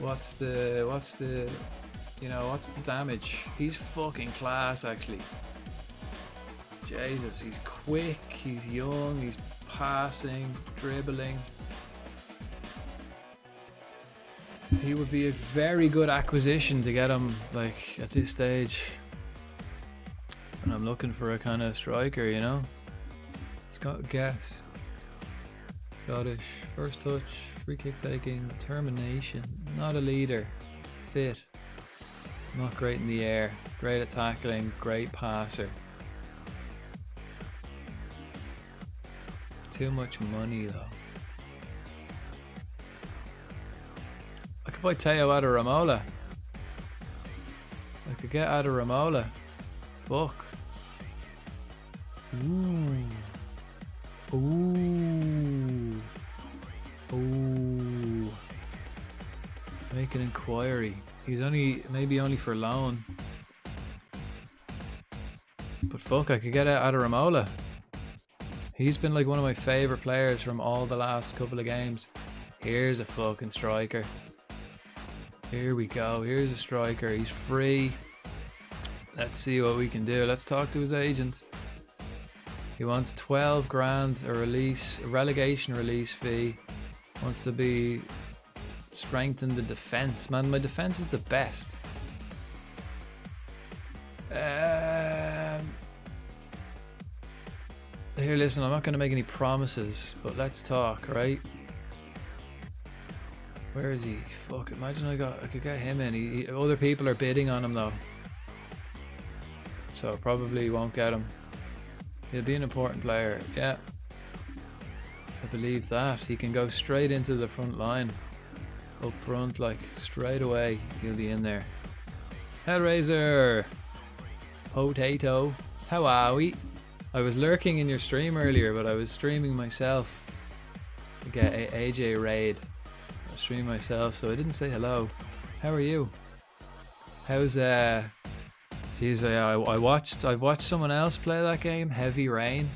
What's the damage? He's fucking class, actually. Jesus, he's quick, he's young, he's passing, dribbling. He would be a very good acquisition to get him, like, at this stage. And I'm looking for a kind of striker, you know? Guest. Scottish. First touch, free kick taking, determination. Not a leader. Fit. Not great in the air. Great at tackling, great passer. Too much money though. I could buy Teo Adaramola. I could get Adaramola. Fuck. Ooh. Ooh. Ooh. Make an inquiry. He's maybe only for loan. But fuck, I could get Adaramola. He's been like one of my favourite players from all the last couple of games. Here's a fucking striker. Here we go. Here's a striker. He's free. Let's see what we can do. Let's talk to his agent. He wants 12 grand a relegation release fee. Wants to be strengthen the defence. Man, my defence is the best. Here, listen, I'm not going to make any promises, but let's talk, right? Where is he? Fuck, imagine I could get him in. Other people are bidding on him though. So probably won't get him. He'll be an important player, yeah. I believe that. He can go straight into the front line. Up front, like straight away, he'll be in there. Hellraiser! Potato. How are we? I was lurking in your stream earlier, but I was streaming myself. I get AJ raid. I was streaming myself, so I didn't say hello. How are you? How's Jeez, I've watched someone else play that game, Heavy Rain.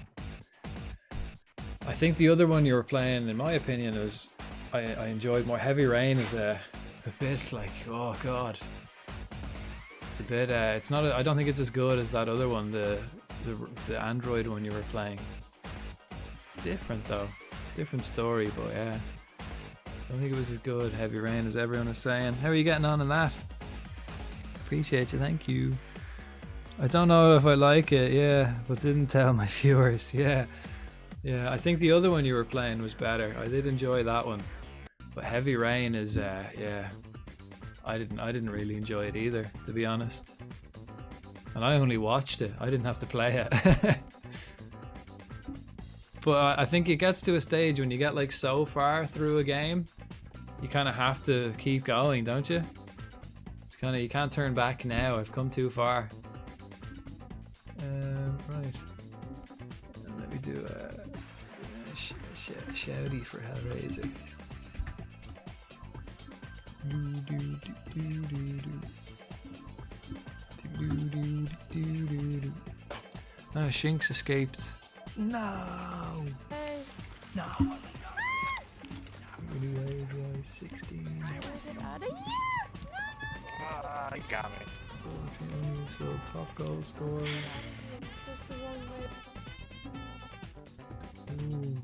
I think the other one you were playing, in my opinion, was I enjoyed more. Heavy Rain is a bit like, oh god, it's a bit. It's not. I don't think it's as good as that other one, the Android one you were playing. Different though, different story, but yeah, I don't think it was as good, Heavy Rain, as everyone was saying. How are you getting on in that? Appreciate you, thank you. I don't know if I like it, yeah, but didn't tell my viewers, yeah. Yeah, I think the other one you were playing was better. I did enjoy that one. But Heavy Rain is, yeah, I didn't really enjoy it either, to be honest. And I only watched it. I didn't have to play it. But I think it gets to a stage when you get like so far through a game, you kind of have to keep going, don't you? It's kind of, you can't turn back now. I've come too far. Right. And let me do a shouty for Hellraiser. Oh, Shinx escaped. No! No! Really, 16. I got me. 14, so top goal scorer. Ooh.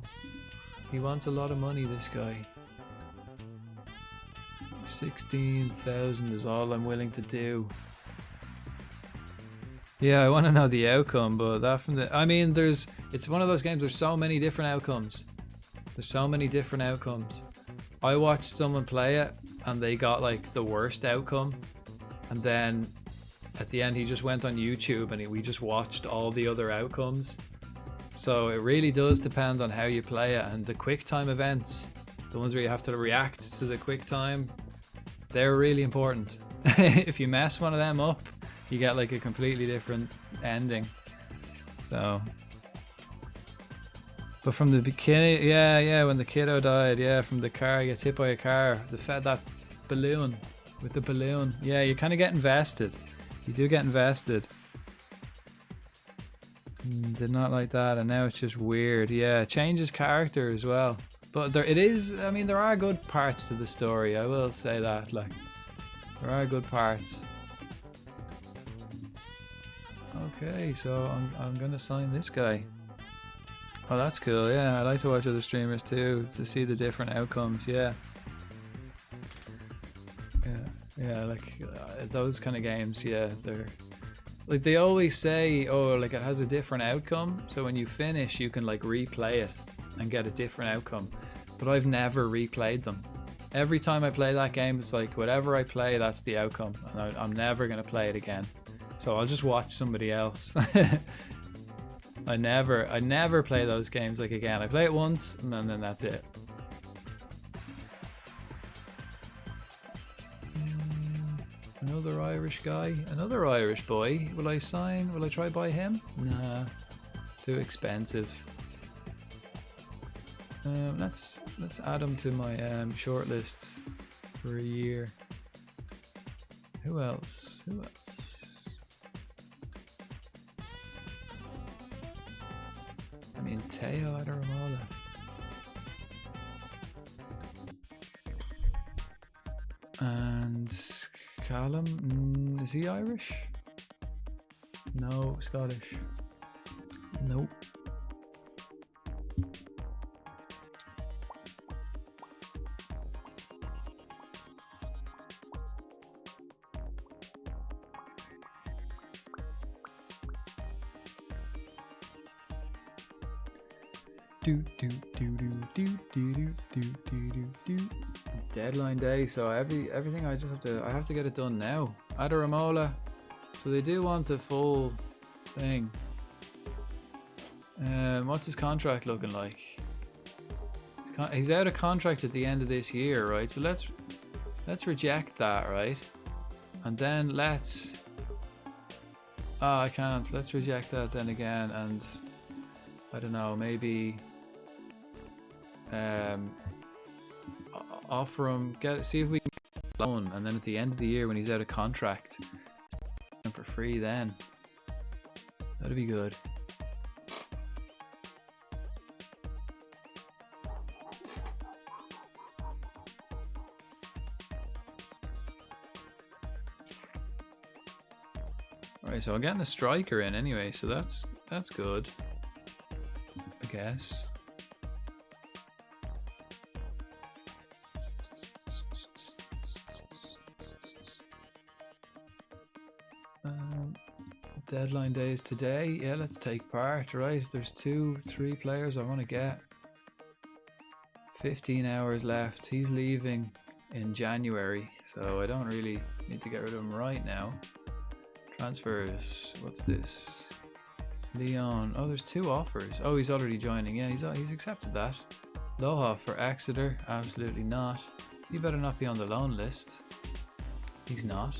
He wants a lot of money, this guy. 16,000 is all I'm willing to do. Yeah, I want to know the outcome, but that from the... I mean, it's one of those games, there's so many different outcomes. There's so many different outcomes. I watched someone play it, and they got like the worst outcome. And then at the end, he just went on YouTube, and we just watched all the other outcomes. So it really does depend on how you play it, and the quick time events, the ones where you have to react to the quick time, they're really important. If you mess one of them up, you get like a completely different ending. So, but from the beginning, yeah, when the kiddo died, yeah, from the car, he gets hit by a car, that balloon, with the balloon, yeah, you kind of get invested. You do get invested. Did not like that, and now it's just weird. Yeah, it changes character as well. But it is, I mean, there are good parts to the story, I will say that, like, there are good parts. Okay, so I'm gonna sign this guy. Oh, that's cool, yeah, I like to watch other streamers too, to see the different outcomes, yeah. Yeah, like, those kind of games, yeah, they're... Like, they always say, oh, like, it has a different outcome, so when you finish, you can, like, replay it and get a different outcome. But I've never replayed them. Every time I play that game, it's like, whatever I play, that's the outcome. And I'm never going to play it again. So I'll just watch somebody else. I never play those games like again. I play it once and then that's it. Another Irish guy, another Irish boy. Will I sign? Will I try buy him? Nah, too expensive. Let's add him to my shortlist for a year. Who else? Who else? I mean, Teo Adaramola. And Callum, is he Irish? No, Scottish. Nope. It's deadline day, so everything I have to get it done now. Adaramola, so they do want the full thing. What's his contract looking like? He's out of contract at the end of this year, right? So let's reject that, right? And then let's I can't. Let's reject that then again, and I don't know, maybe offer him, see if we can get a loan, and then at the end of the year when he's out of contract, him for free then. That'd be good. Alright, so I'm getting a striker in anyway, so that's good, I guess. Deadline day is today. Yeah, let's take part, right? There's 2-3 players I want to get. 15 hours left. He's leaving in January, so I don't really need to get rid of him right now. Transfers. What's this? Leon. Oh, there's 2 offers. Oh, he's already joining. Yeah, he's accepted that. Loha for Exeter. Absolutely not. He better not be on the loan list. He's not.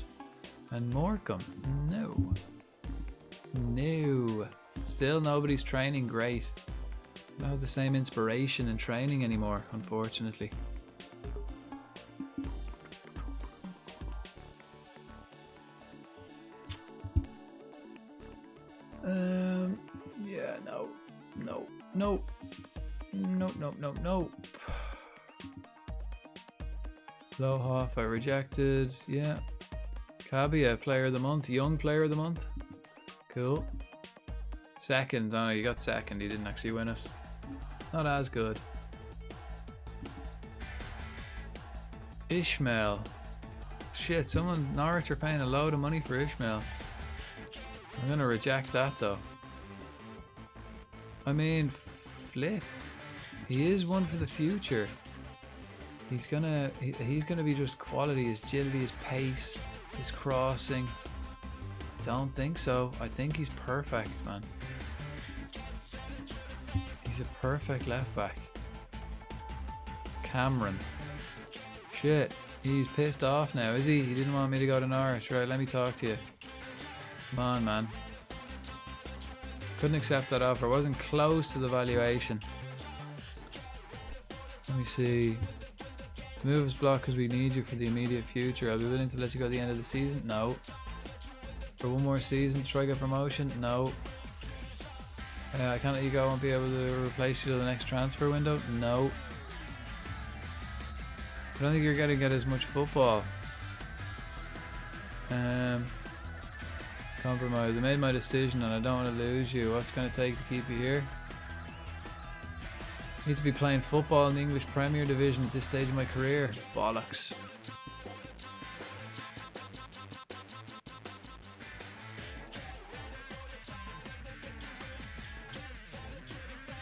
And Morecambe. No. No. Still nobody's training great. I don't have the same inspiration in training anymore, unfortunately. Yeah, no. Lohoff, I rejected. Yeah. Cabia, player of the month. Young player of the month. Cool. Second. Oh, you got second. You didn't actually win it. Not as good. Ishmael. Shit, Norwich are paying a load of money for Ishmael. I'm gonna reject that though. I mean, flip. He is one for the future. He's gonna be just quality, his agility, his pace, his crossing. I don't think so. I think he's perfect, man. He's a perfect left back. Cameron. Shit. He's pissed off now, is he? He didn't want me to go to Norwich. Right, let me talk to you. Come on, man. Couldn't accept that offer. Wasn't close to the valuation. Let me see. The move is blocked because we need you for the immediate future. I'll be willing to let you go at the end of the season. No. For one more season to try to get promotion. No. I can't let you go. I won't be able to replace you till the next transfer window. No. I don't think you're going to get as much football. Compromise. I made my decision and I don't want to lose you. What's it going to take to keep you here? Need to be playing football in the English Premier Division at this stage of my career. Bollocks.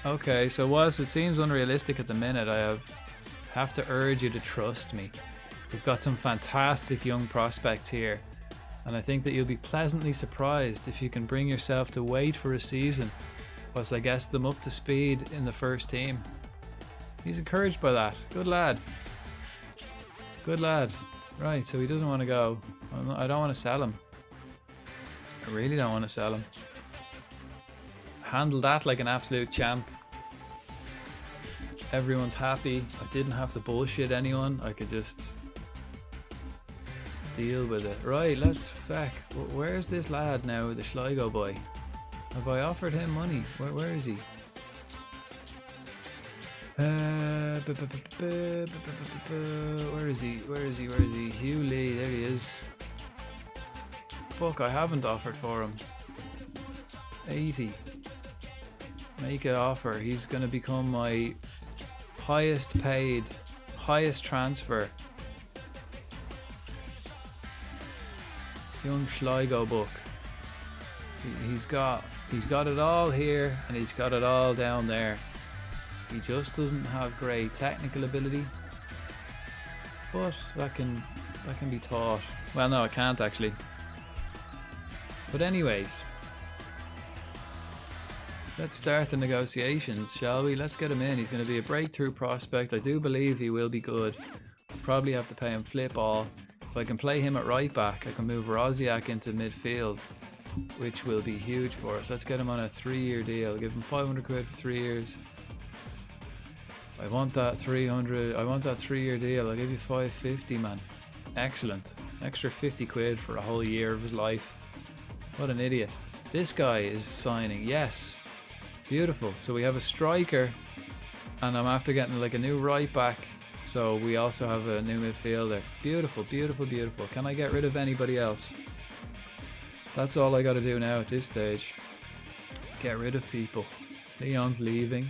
Okay, so whilst it seems unrealistic at the minute, I have to urge you to trust me. We've got some fantastic young prospects here, and I think that you'll be pleasantly surprised if you can bring yourself to wait for a season whilst I guess them up to speed in the first team. He's encouraged by that. Good lad. Good lad. Right, so he doesn't want to go. I don't want to sell him. I really don't want to sell him. Handle that like an absolute champ. Everyone's happy. I didn't have to bullshit anyone. I could just deal with it. Right, let's feck. Where's this lad now, the Sligo boy? Have I offered him money? Where is he? Where is he? Where is he? Where is he? Hugh Lee, there he is. Fuck, I haven't offered for him. 80. Make an offer. He's gonna become my highest paid, highest transfer. Young Sligo book. He's got it all here and he's got it all down there. He just doesn't have great technical ability, but that can be taught. Well, no, it can't actually. But anyways, let's start the negotiations, shall we? Let's get him in. He's going to be a breakthrough prospect. I do believe he will be good. I'll probably have to pay him flip all. If I can play him at right back, I can move Roziak into midfield, which will be huge for us. Let's get him on a 3-year deal. Give him 500 quid for 3 years. I want that 300. I want that 3-year deal. I'll give you 550, man. Excellent. Extra 50 quid for a whole year of his life. What an idiot. This guy is signing. Yes. Beautiful. So we have a striker, and I'm after getting like a new right back. So we also have a new midfielder. Beautiful, beautiful, beautiful. Can I get rid of anybody else? That's all I got to do now at this stage. Get rid of people. Leon's leaving.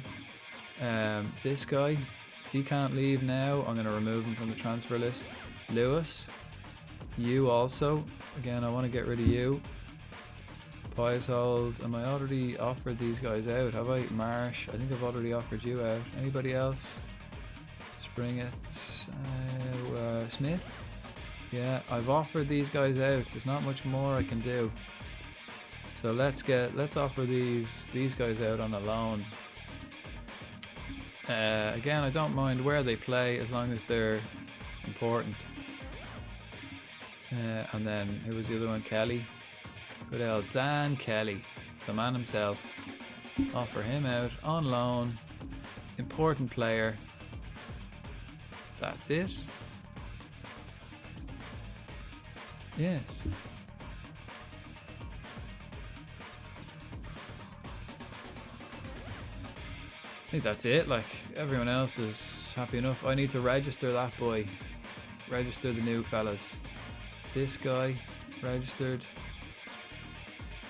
This guy, if he can't leave now, I'm going to remove him from the transfer list. Lewis, you also. Again, I want to get rid of you. Pieshold, am I already offered these guys out? Have I? Marsh, I think I've already offered you out. Anybody else? Springett, Smith. Yeah, I've offered these guys out. There's not much more I can do. So let's offer these guys out on a loan. Again, I don't mind where they play as long as they're important. And then who was the other one? Kelly. Good old Dan Kelly, the man himself. Offer him out on loan. Important player. That's it. Yes. I think that's it. Like, everyone else is happy enough. I need to register that boy. Register the new fellas. This guy registered.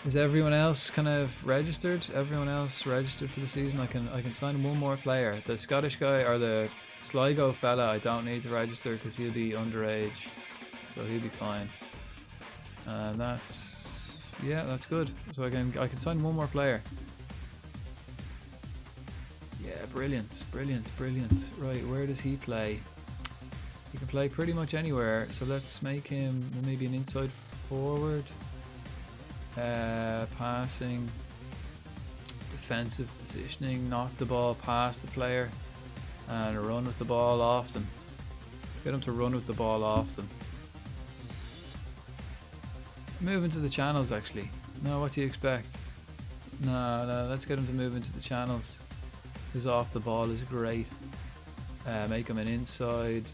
Is everyone else kind of registered? Everyone else registered for the season? I can sign one more player. The Scottish guy or the Sligo fella, I don't need to register because he'll be underage, so he'll be fine. And that's good. So I can sign one more player. Yeah, brilliant. Right, where does he play? He can play pretty much anywhere. So let's make him maybe an inside forward. Passing, defensive positioning, knock the ball past the player, and run with the ball often. Get him to run with the ball often. Move into the channels, actually. No, what do you expect? No, let's get him to move into the channels. His off the ball is great. Make him an inside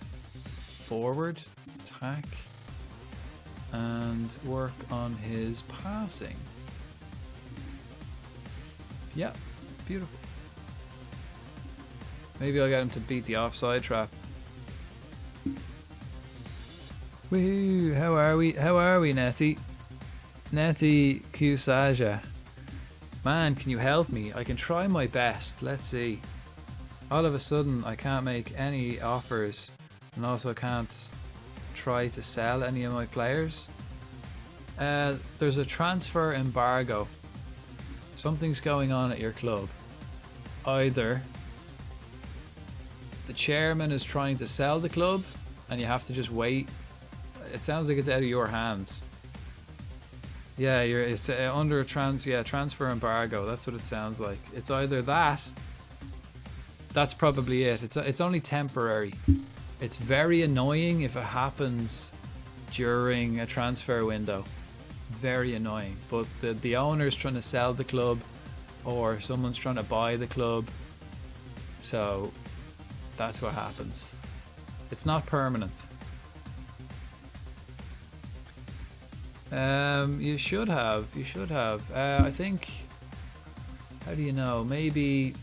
forward, attack, and work on his passing. Yeah, beautiful. Maybe I'll get him to beat the offside trap. Woohoo! How are we, Nettie? Nettie Kusaja. Man, can you help me? I can try my best. Let's see. All of a sudden, I can't make any offers, and also can't try to sell any of my players. There's a transfer embargo. Something's going on at your club. Either the chairman is trying to sell the club and you have to just wait. It sounds like it's out of your hands. Yeah, it's under a transfer embargo. That's what it sounds like. It's either that. That's probably it. It's only temporary. It's very annoying if it happens during a transfer window. Very annoying. But the owner's trying to sell the club, or someone's trying to buy the club. So that's what happens. It's not permanent. You should have. I think. How do you know? Maybe.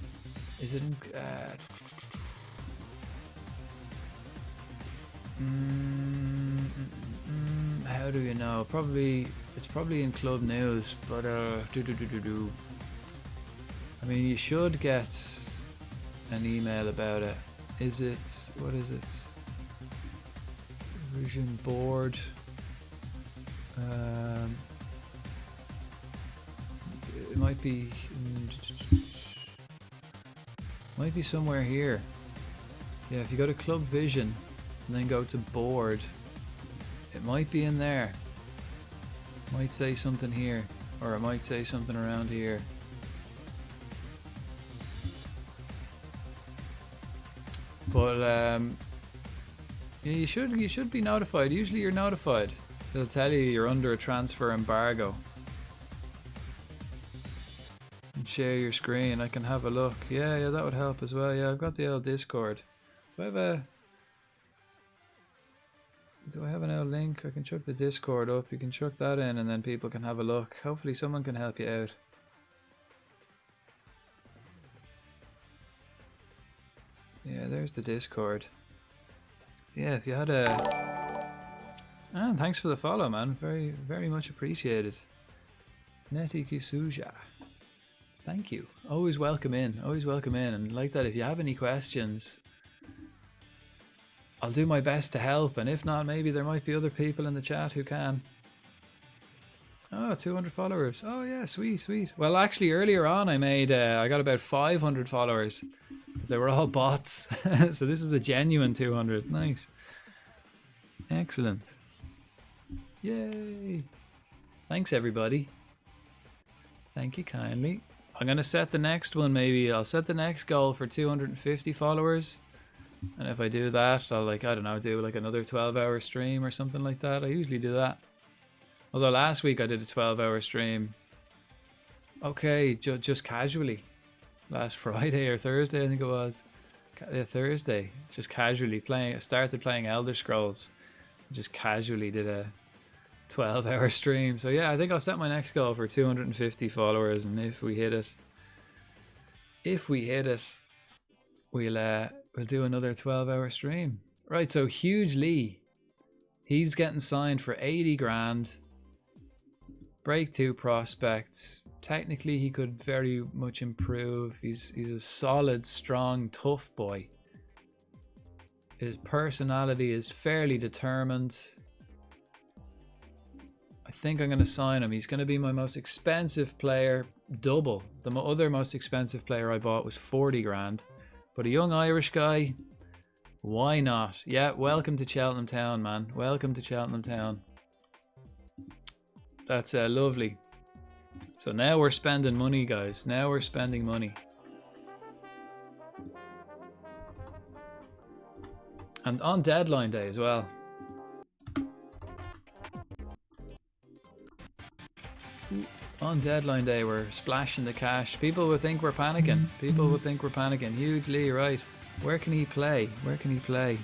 Is it in? How do you know? It's probably in club news. But I mean, you should get an email about it. Is it? What is it? Vision board. It might be somewhere here. Yeah, if you go to Club Vision and then go to board, it might be in there. Might say something here, or it might say something around here. But yeah, you should be notified. Usually you're notified. They'll tell you you're under a transfer embargo. And share your screen. I can have a look. Yeah, that would help as well. Yeah, I've got the old Discord. Do I have an old link? I can chuck the Discord up. You can chuck that in, and then people can have a look. Hopefully someone can help you out. Yeah, there's the Discord. Yeah, if you had a... Oh, thanks for the follow, man. Very, very much appreciated. Neti Kisuja. Thank you. Always welcome in. Always welcome in. And like that, if you have any questions, I'll do my best to help. And if not, maybe there might be other people in the chat who can. Oh, 200 followers. Oh, yeah, sweet, sweet. Well, actually, earlier on, I got about 500 followers. But they were all bots. So this is a genuine 200. Nice. Excellent. Yay. Thanks, everybody. Thank you kindly. I'm going to set the next one, maybe. I'll set the next goal for 250 followers. And if I do that, I'll, I don't know, do like another 12-hour stream or something like that. I usually do that. Although last week I did a 12-hour stream. Okay, just casually. Last Friday or Thursday, I think it was. Thursday. Just casually playing. I started playing Elder Scrolls. Just casually did a 12-hour stream. So yeah, I think I'll set my next goal for 250 followers, and if we hit it, we'll do another 12-hour stream. Right, so Huge Lee, he's getting signed for 80 grand. Break 2 prospects. Technically, he could very much improve. He's a solid, strong, tough boy. His personality is fairly determined. I think I'm going to sign him. He's going to be my most expensive player, double. The other most expensive player I bought was 40 grand. But a young Irish guy, why not? Yeah, welcome to Cheltenham Town, man. Welcome to Cheltenham Town. That's lovely. So now we're spending money, guys. Now we're spending money. And on deadline day as well. On deadline day, we're splashing the cash. People would think we're panicking. People would think we're panicking. Huge Lee, right? Where can he play? Where can he play?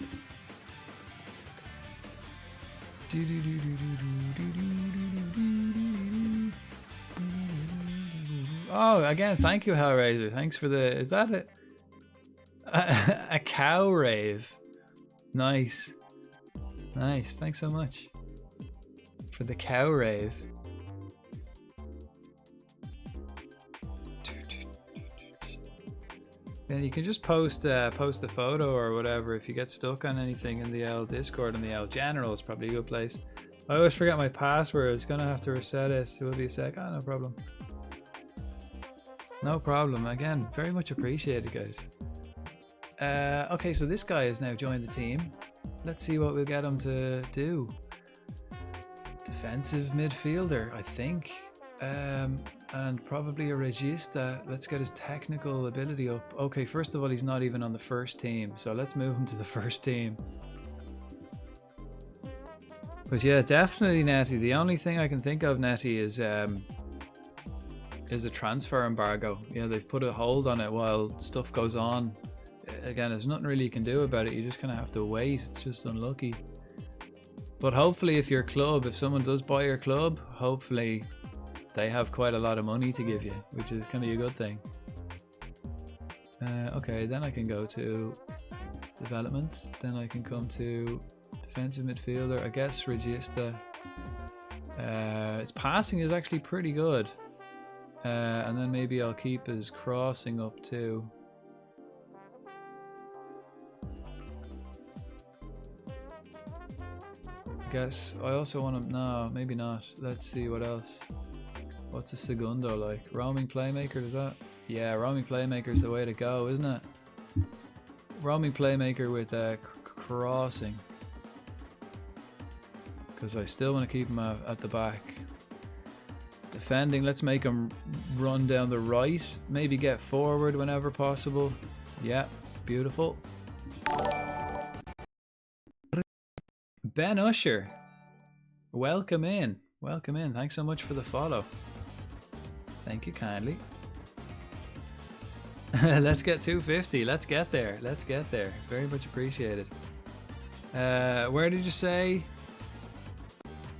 Oh, again, thank you, Hellraiser. Thanks for the... Is that a cow rave? Nice. Nice. Thanks so much for the cow rave. And you can just post a photo or whatever if you get stuck on anything in the L Discord, and the L General is probably a good place. I always forget my password. It's gonna have to reset it. It will be a sec. Ah, no problem. No problem. Again, very much appreciated, guys. Okay, so this guy has now joined the team. Let's see what we'll get him to do. defensive midfielder, I think. And probably a regista. Let's get his technical ability up. Okay, first of all, he's not even on the first team, so let's move him to the first team. But yeah, definitely Netty. The only thing I can think of, Netty, is a transfer embargo. Yeah, they've put a hold on it while stuff goes on. Again, there's nothing really you can do about it. You just kind of have to wait. It's just unlucky. But hopefully if your club, if someone does buy your club, hopefully they have quite a lot of money to give you, which is kind of a good thing. Okay, then I can go to development. Then I can come to defensive midfielder. I guess regista. Its passing is actually pretty good. And then maybe I'll keep his crossing up too. Guess I also want to. No, maybe not. Let's see what else. What's a segundo like? Roaming playmaker, is that? Yeah, roaming playmaker is the way to go, isn't it? Roaming playmaker with crossing. Because I still want to keep him at the back. Defending, let's make him run down the right. Maybe get forward whenever possible. Yeah, beautiful. Ben Usher, welcome in. Welcome in. Thanks so much for the follow. Thank you kindly. Let's get 250. Let's get there. Let's get there. Very much appreciated. Where did you say?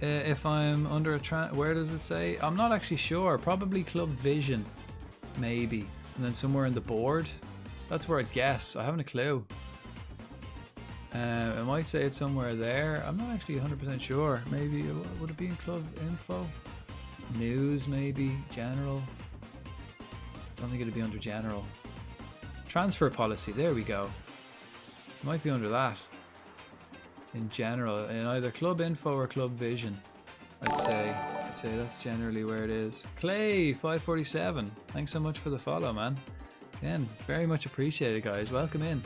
If I'm under a where does it say? I'm not actually sure. Probably Club Vision, maybe. And then somewhere in the board. That's where I'd guess. I haven't a clue. I might say it's somewhere there. I'm not actually 100% sure. Maybe, would it be in Club Info? News, maybe? General? Don't think it'd be under General. Transfer policy, there we go. Might be under that. In general, in either Club Info or Club Vision, I'd say that's generally where it is. Clay 547, thanks so much for the follow, man. Again, very much appreciated, guys. Welcome in.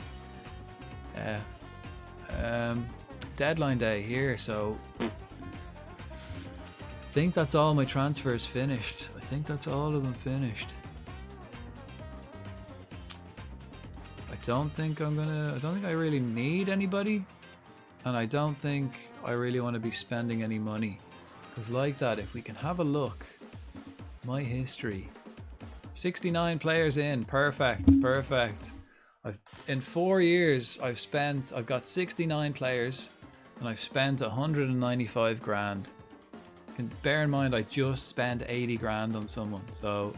Deadline day here, so I think that's all my transfers finished. I think that's all of them finished. I don't think I really need anybody. And I don't think I really want to be spending any money. Because like that, if we can have a look. My history. 69 players in. Perfect. Perfect. In 4 years, I've got 69 players. And I've spent 195 grand. Bear in mind, I just spent 80 grand on someone. So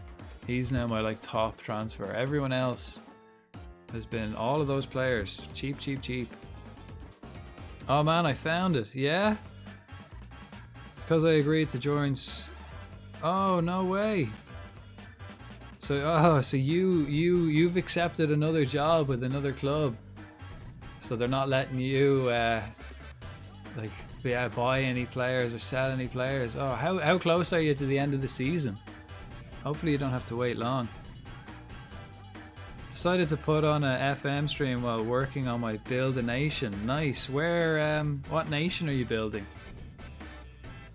he's now my top transfer. Everyone else has been all of those players. Cheap, cheap, cheap. Oh man, I found it. Yeah? Because I agreed to join. Oh, no way. So you've accepted another job with another club. So they're not letting you buy any players or sell any players. Oh, how close are you to the end of the season? Hopefully you don't have to wait long. Decided to put on a FM stream while working on my Build a Nation. Nice. Where, what nation are you building?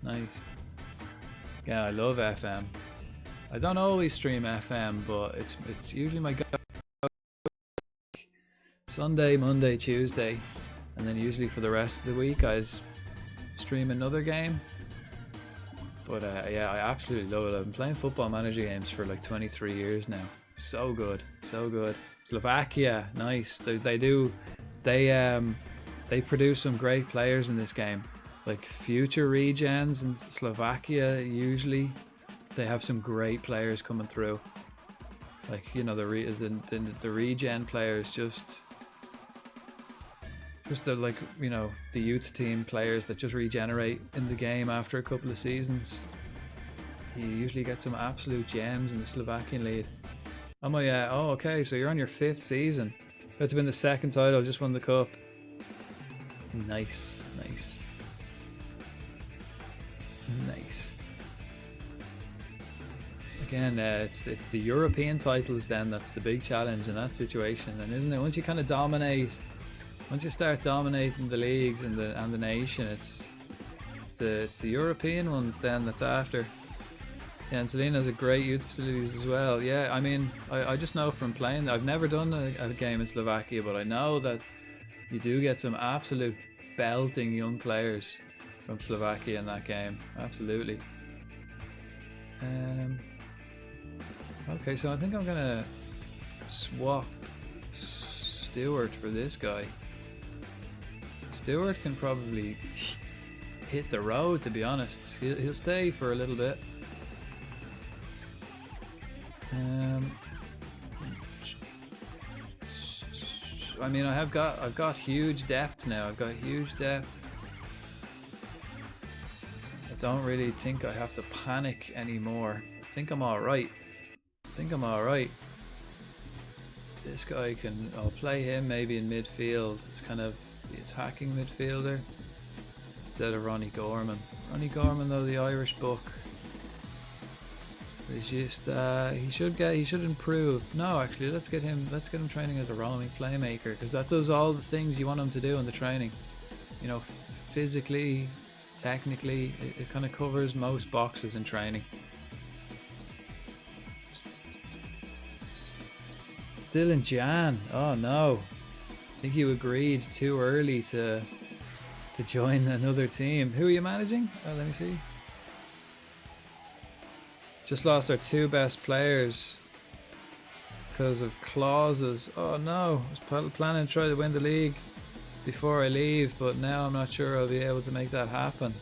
Nice. Yeah, I love FM. I don't always stream FM, but it's usually my go. Sunday, Monday, Tuesday, and then usually for the rest of the week I'd stream another game. But yeah, I absolutely love it. I've been playing Football Manager games for 23 years now. So good, so good. Slovakia, nice. They produce some great players in this game. Like future regens in Slovakia, usually they have some great players coming through. Like, you know, the regen players just the you know, the youth team players that just regenerate in the game after a couple of seasons. You usually get some absolute gems in the Slovakian league. Oh, okay, so you're on your 5th season. About to win the 2nd title, just won the cup. Nice, nice. Nice. Again, it's the European titles then that's the big challenge in that situation, and isn't it? Once you kind of dominate, once you start dominating the leagues and the nation, it's It's the European ones then that's after. Yeah, and Selena has a great youth facilities as well. Yeah, I mean, I just know from playing, I've never done a game in Slovakia, but I know that you do get some absolute belting young players from Slovakia in that game. Absolutely. Okay, so I think I'm gonna swap Stewart for this guy. Stewart can probably hit the road, to be honest. He'll stay for a little bit. I mean, I've got huge depth now. I've got huge depth. I don't really think I have to panic anymore. I think I'm all right. This guy can. I'll play him maybe in midfield. It's kind of the attacking midfielder instead of Ronnie Gorman. Ronnie Gorman, though, the Irish book. He's just he should improve. No, actually, let's get him training as a roaming playmaker, because that does all the things you want him to do in the training. You know, physically, technically, it kind of covers most boxes in training. Still in Jan. Oh no, I think you agreed too early to join another team. Who are you managing? Oh, let me see. Just lost our two best players because of clauses. Oh no, I was planning to try to win the league before I leave, but now I'm not sure I'll be able to make that happen.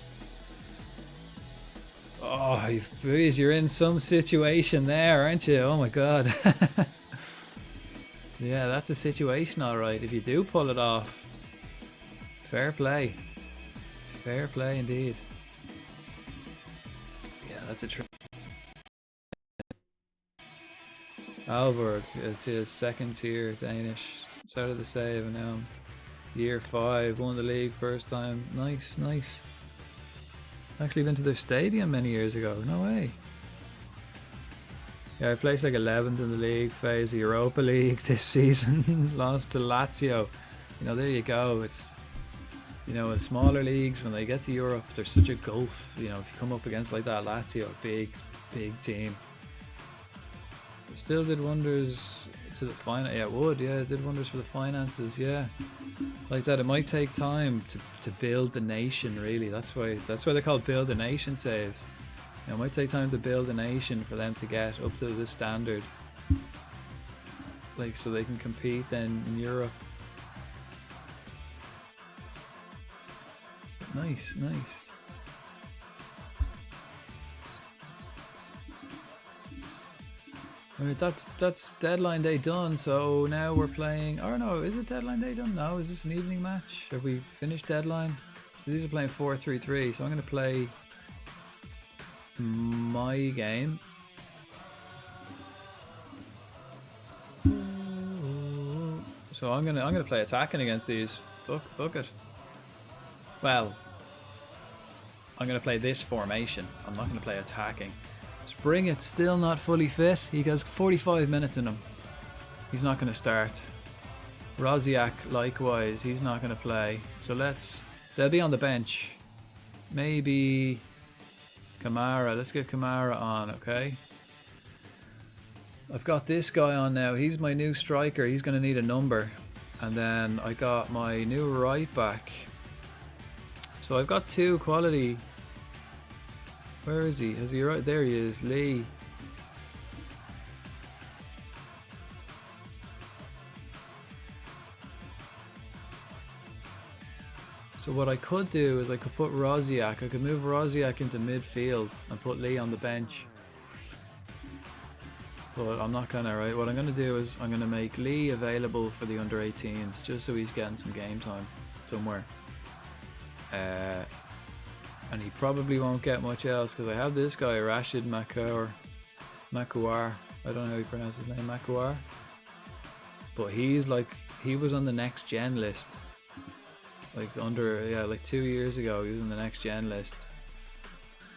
Oh, you're in some situation there, aren't you? Oh my god. Yeah, that's a situation, alright, if you do pull it off. Fair play. Fair play indeed. Yeah, that's a trick. Alborg, it's his second tier Danish. Started the save and now year 5, won the league first time. Nice, nice. Actually been to their stadium many years ago. No way. Yeah, I placed like 11th in the league phase of Europa League this season. Lost to Lazio. You know, there you go. It's, you know, in smaller leagues, when they get to Europe, there's such a gulf. You know, if you come up against like that Lazio, big team. Still did wonders to the finance. Yeah, it would. Yeah, it did wonders for the finances. Yeah, like that. It might take time to build the nation. Really, that's why they're called build a nation saves. You know, it might take time to build a nation for them to get up to this standard, like so they can compete then in Europe. Nice, nice. Alright, that's deadline day done, so now we're playing. Oh no, is it deadline day done? No, is this an evening match? Have we finished deadline? So these are playing 4-3-3, so I'm gonna play my game. So I'm gonna play attacking against these. Fuck it. Well, I'm gonna play this formation. I'm not gonna play attacking. Spring, it's still not fully fit. He has 45 minutes in him. He's not going to start. Rosiak, likewise, he's not going to play. So they'll be on the bench. Maybe Kamara. Let's get Kamara on, okay? I've got this guy on now. He's my new striker. He's going to need a number. And then I got my new right back. So I've got two quality. Where is he? Is he right? There he is, Lee. So what I could do is I could put Rosiak. I could move Rosiak into midfield and put Lee on the bench. But I'm not gonna, right? What I'm gonna do is I'm gonna make Lee available for the under 18s just so he's getting some game time somewhere. And he probably won't get much else because I have this guy, Rashid Makuar. I don't know how you pronounce his name, Makuar. But he's like, he was on the next gen list. Like like 2 years ago, he was on the next gen list.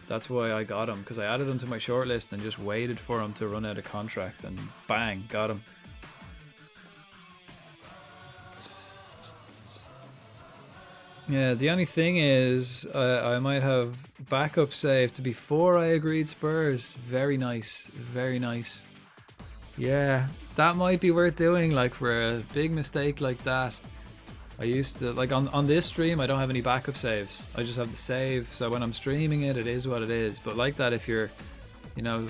That's why I got him, because I added him to my short list and just waited for him to run out of contract, and bang, got him. Yeah, the only thing is, I might have backup saved before I agreed Spurs. Very nice, very nice. Yeah, that might be worth doing. Like for a big mistake like that, I used to like on this stream. I don't have any backup saves. I just have the save. So when I'm streaming it, it is what it is. But like that, if you're, you know,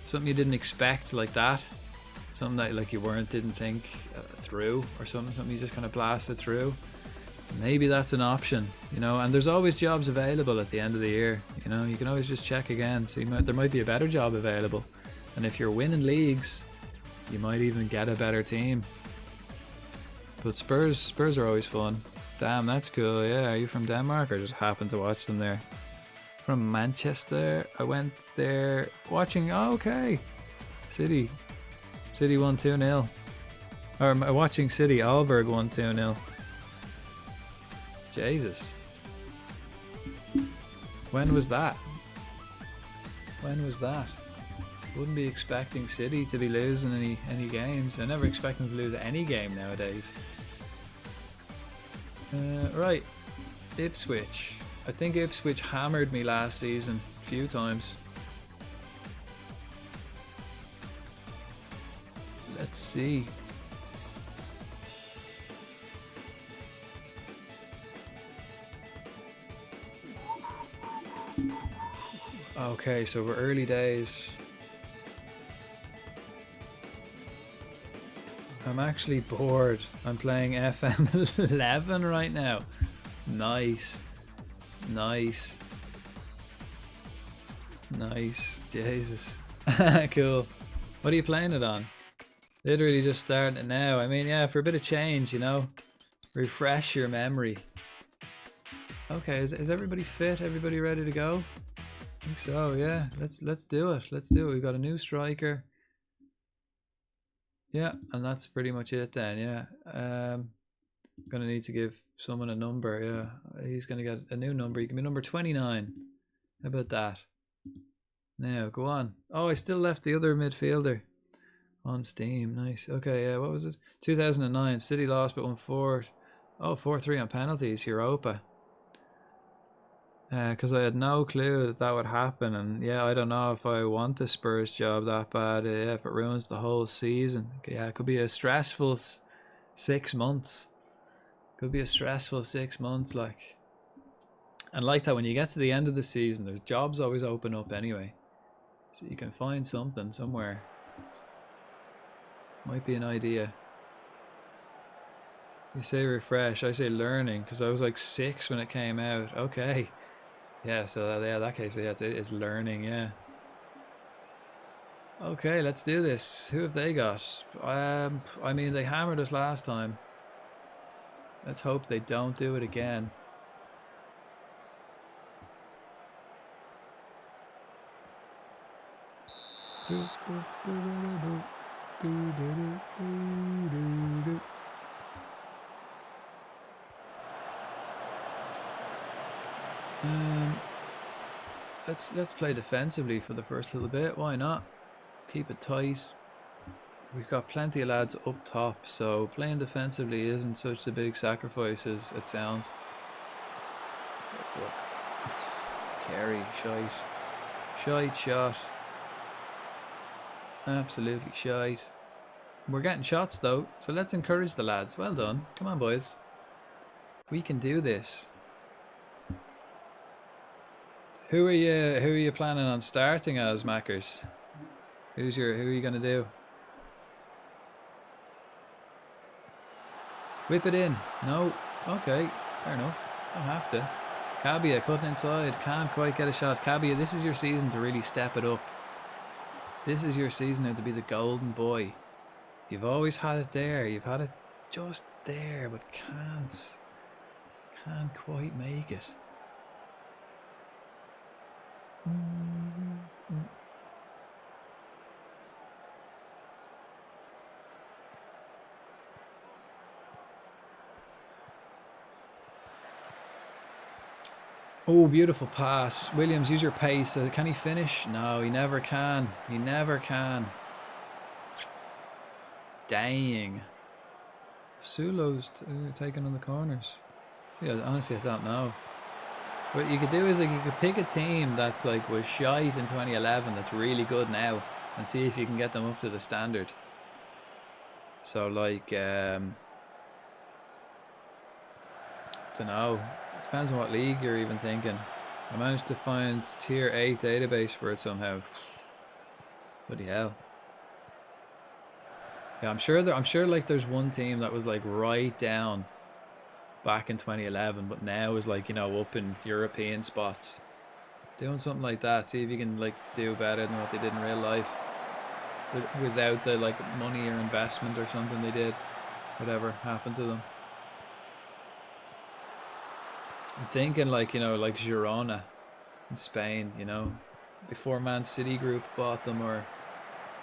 something you didn't expect like that, something that like you didn't think through, or something you just kind of blasted through. Maybe that's an option, you know, and there's always jobs available at the end of the year, you know, you can always just check again. So there might be a better job available. And if you're winning leagues, you might even get a better team. But Spurs are always fun. Damn, that's cool. Yeah, are you from Denmark or just happened to watch them there? From Manchester. I went there watching, oh, okay. City won 2-0. Or watching City, Aalborg won 2-0. Jesus. When was that? When was that? Wouldn't be expecting City to be losing any games. I never expect them to lose any game nowadays. Right. Ipswich. I think Ipswich hammered me last season a few times. Let's see. Okay, so we're early days. I'm actually bored. I'm playing FM11 right now. Nice. Nice. Nice. Jesus. Cool. What are you playing it on? Literally just starting it now. I mean, yeah, for a bit of change, you know. Refresh your memory. Okay, is everybody fit? Everybody ready to go? I think so, yeah. Let's do it. Let's do it. We've got a new striker. Yeah, and that's pretty much it then, yeah. Gonna need to give someone a number, yeah. He's gonna get a new number. He can be number 29. How about that? Now, go on. Oh, I still left the other midfielder on Steam. Nice. Okay, yeah, what was it? 2009. City lost but won 4. Oh, 4-3 on penalties. Europa. Because I had no clue that would happen, and yeah, I don't know if I want the Spurs job that bad. Yeah, if it ruins the whole season, yeah, it could be a stressful 6 months. Could be a stressful 6 months, like. And like that, when you get to the end of the season, there's jobs always open up anyway, so you can find something somewhere. Might be an idea. You say refresh, I say learning, because I was like 6 when it came out. Okay. Yeah, so yeah, that case, yeah, it's learning, yeah. Okay, let's do this. Who have they got? I mean, they hammered us last time. Let's hope they don't do it again. Let's play defensively for the first little bit. Why not? Keep it tight. We've got plenty of lads up top, so playing defensively isn't such a big sacrifice as it sounds. Oh, fuck. Carey, shite. Shite shot. Absolutely shite. We're getting shots though, so let's encourage the lads. Well done. Come on, boys. We can do this. Who are you planning on starting as, Mackers? Who are you gonna do? Whip it in. No. Okay. Fair enough. Don't have to. Cabia cutting inside. Can't quite get a shot. Cabia, this is your season to really step it up. This is your season now to be the golden boy. You've always had it there. You've had it just there, but can't quite make it. Oh, beautiful pass. Williams, use your pace. Can he finish? No, he never can. He never can. Dang. Sulo's taking on the corners. Yeah, honestly, I don't know. What you could do is like you could pick a team that's like was shite in 2011 that's really good now, and see if you can get them up to the standard. So like, don't know. It depends on what league you're even thinking. I managed to find tier 8 database for it somehow. Bloody hell. Yeah, I'm sure like there's one team that was like right down back in 2011, but now is like, you know, up in European spots. Doing something like that, see if you can like do better than what they did in real life, without the like money or investment or something they did, whatever happened to them. I'm thinking like, you know, like Girona in Spain, you know, before Man City Group bought them or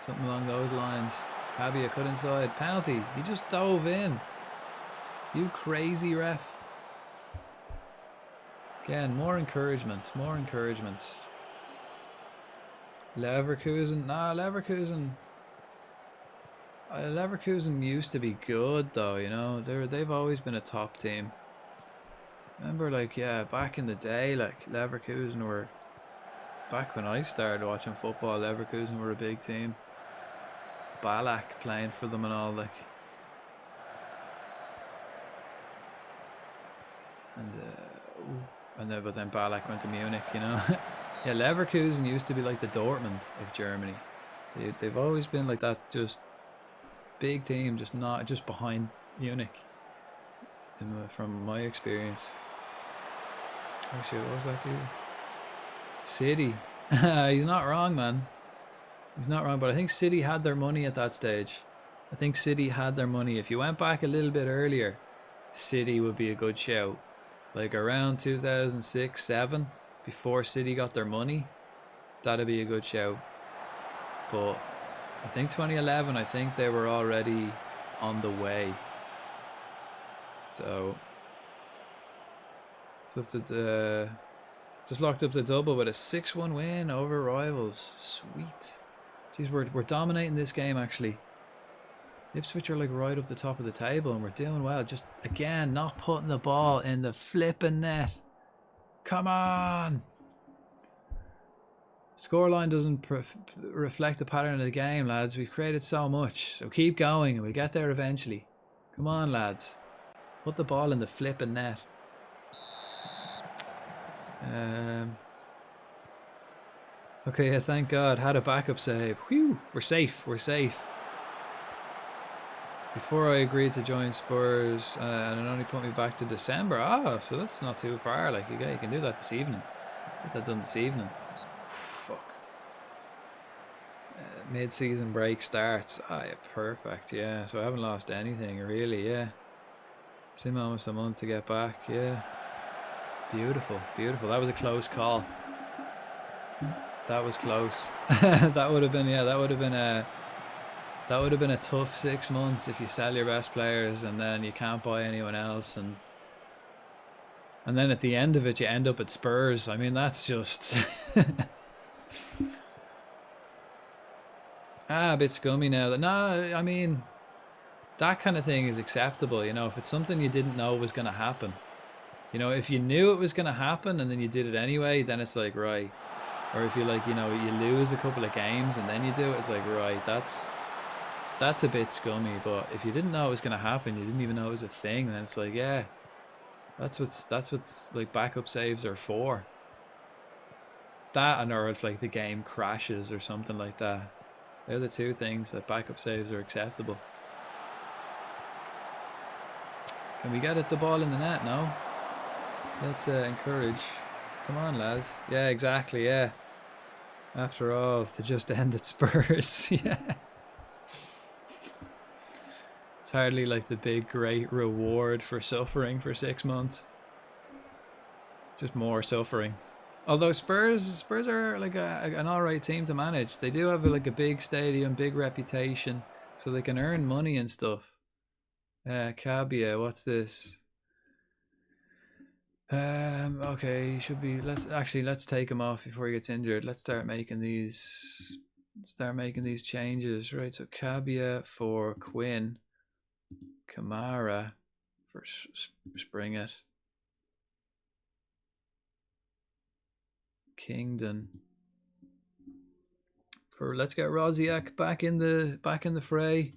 something along those lines. Cabia cut inside, penalty. He just dove in. You crazy ref. Again, more encouragement, more encouragement. Leverkusen, nah, Leverkusen. Leverkusen used to be good though, you know. They've always been a top team. Remember, like, yeah, back in the day, like Leverkusen were. Back when I started watching football, Leverkusen were a big team. Ballack playing for them and all, like. But then Ballack went to Munich, you know. Yeah, Leverkusen used to be like the Dortmund of Germany. They've always been like that, just big team, just behind Munich. From my experience. Oh shit, what was that dude? City. He's not wrong, man. He's not wrong, but I think City had their money at that stage. I think City had their money. If you went back a little bit earlier, City would be a good shout. Like around 2006-07, before City got their money, that'd be a good shout. But I think 2011, I think they were already on the way. So just locked up the double with a 6-1 win over rivals. Sweet. Jeez, we're dominating this game actually. Ipswich are like right up the top of the table and we're doing well. Just again, not putting the ball in the flipping net. Come on. Scoreline doesn't reflect the pattern of the game, lads. We've created so much. So keep going and we'll get there eventually. Come on, lads. Put the ball in the flipping net. Okay, yeah, thank God. Had a backup save. Whew, we're safe. We're safe. Before I agreed to join Spurs, and it only put me back to December. Ah, so that's not too far. Like, you can do that this evening. Get that done this evening. Fuck. Mid-season break starts. Ah, yeah, perfect. Yeah, so I haven't lost anything, really. Yeah. Seemed almost a month to get back. Yeah. Beautiful, beautiful. That was a close call. That was close. That would have been, yeah, that would have been a tough 6 months if you sell your best players and then you can't buy anyone else, and then at the end of it you end up at Spurs. I mean, that's just a bit scummy now. No, I mean, that kind of thing is acceptable, you know, if it's something you didn't know was going to happen. You know, if you knew it was going to happen and then you did it anyway, then it's like, right. Or if you like, you know, you lose a couple of games and then you do it, it's like, right, that's a bit scummy. But if you didn't know it was going to happen, you didn't even know it was a thing, then it's like, yeah, that's what's like backup saves are for. That, and or if like the game crashes or something like that, they're the two things that backup saves are acceptable. Can we get the ball in the net? No. Let's encourage. Come on, lads. Yeah, exactly. Yeah. After all, to just end at Spurs. Yeah. It's hardly like the big, great reward for suffering for 6 months. Just more suffering. Although Spurs are like an alright team to manage. They do have like a big stadium, big reputation, so they can earn money and stuff. Cabia, what's this? Okay, should be. Let's take him off before he gets injured. Let's start making these. Changes, right? So Cabia for Quinn, Kamara for Springett. Kingdon. Let's get Rosiak back in the fray.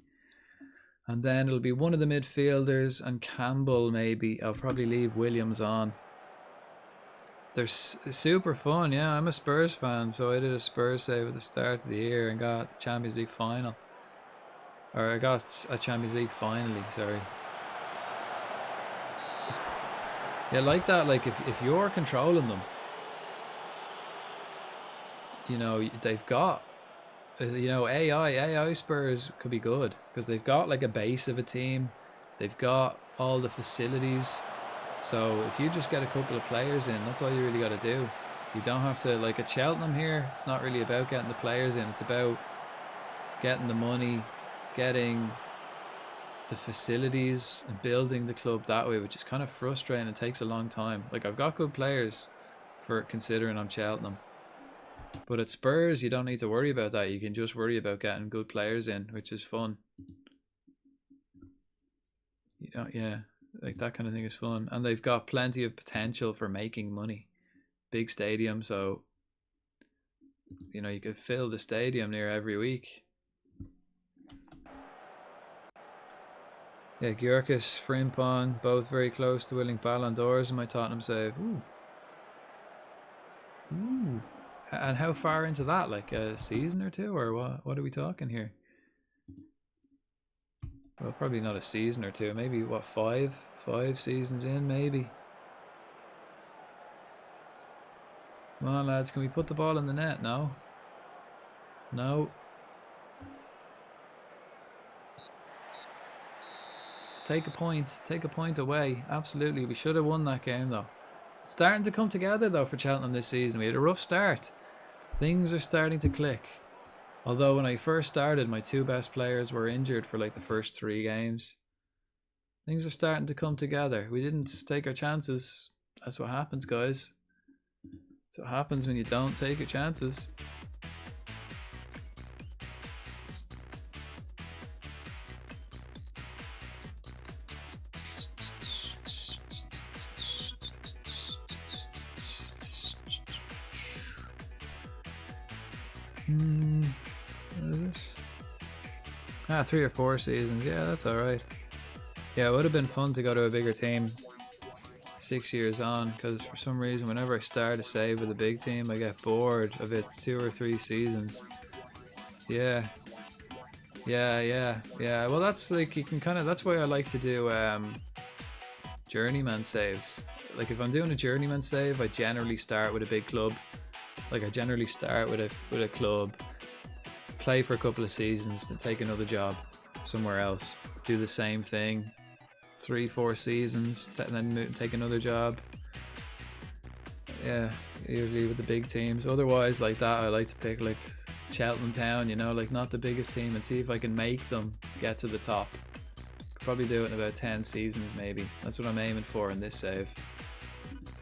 And then it'll be one of the midfielders and Campbell maybe. I'll probably leave Williams on. They're super fun, yeah. I'm a Spurs fan, so I did a Spurs save at the start of the year and got the Champions League final. Or I got a Champions League finally, sorry. Yeah, like that, like if you're controlling them, you know, they've got, you know, AI Spurs could be good because they've got like a base of a team. They've got all the facilities. So if you just get a couple of players in, that's all you really got to do. You don't have to, like at Cheltenham here, it's not really about getting the players in. It's about getting the money, getting the facilities and building the club that way, which is kind of frustrating and takes a long time. Like I've got good players for considering I'm Cheltenham. But at Spurs, you don't need to worry about that. You can just worry about getting good players in, which is fun. You know, yeah, like that kind of thing is fun. And they've got plenty of potential for making money. Big stadium, so, you know, you could fill the stadium near every week. Yeah, Gyökeres, Frimpong, both very close to winning Ballon d'Ors in my Tottenham save. Ooh. Ooh. And how far into that? Like a season or two, or what? What are we talking here? Well, probably not a season or two. Maybe what, five seasons in, maybe. Come on, lads. Can we put the ball in the net? No. No. Take a point. Take a point away. Absolutely. We should have won that game, though. It's starting to come together, though, for Cheltenham this season. We had a rough start. Things are starting to click. Although when I first started, my two best players were injured for like the first 3 games. Things are starting to come together. We didn't take our chances. That's what happens, guys. That's what happens when you don't take your chances. What is it? 3 or 4 seasons. Yeah, that's alright. Yeah, it would have been fun to go to a bigger team 6 years on, because for some reason whenever I start a save with a big team I get bored of it 2 or 3 seasons. Yeah. Well, that's like, you can kind of, that's why I like to do journeyman saves. Like if I'm doing a journeyman save, I generally start with a big club. Like I generally start with a club, play for a couple of seasons, then take another job somewhere else, do the same thing 3-4 seasons, and then take another job. Yeah, usually with the big teams. Otherwise, like that, I like to pick like Cheltenham Town, you know, like not the biggest team, and see if I can make them get to the top. Could probably do it in about 10 seasons maybe. That's what I'm aiming for in this save.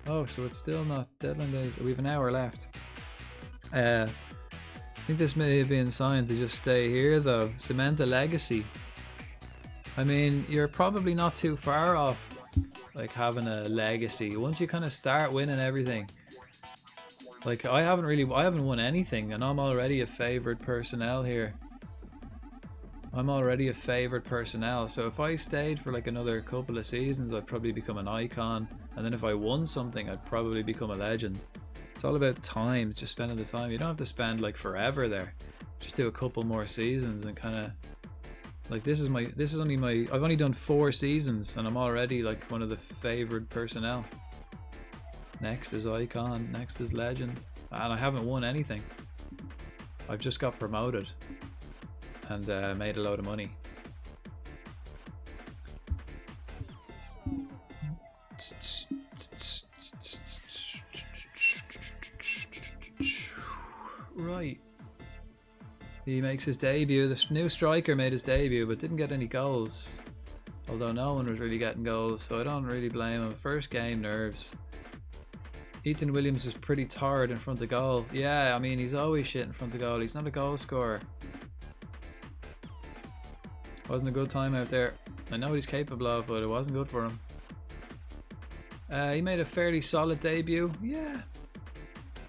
Oh, so it's still not deadline days. We have an hour left. I think this may have been signed to just stay here though. Cement the legacy. I mean, you're probably not too far off like having a legacy once you kind of start winning everything. Like I haven't won anything, and I'm already a favoured personnel here. I'm already a favoured personnel, so if I stayed for like another couple of seasons, I'd probably become an icon, and then if I won something, I'd probably become a legend. It's all about time, just spending the time. You don't have to spend like forever there. Just do a couple more seasons and kind of like I've only done 4 seasons and I'm already like one of the favoured personnel. Next is icon, next is legend, and I haven't won anything. I've just got promoted and made a load of money. Right. He makes his debut. The new striker made his debut but didn't get any goals. Although no one was really getting goals, so I don't really blame him. First game, nerves. Ethan Williams was pretty tired in front of goal. Yeah, I mean, he's always shit in front of goal. He's not a goal scorer. Wasn't a good time out there. I know what he's capable of, but it wasn't good for him. He made a fairly solid debut. Yeah.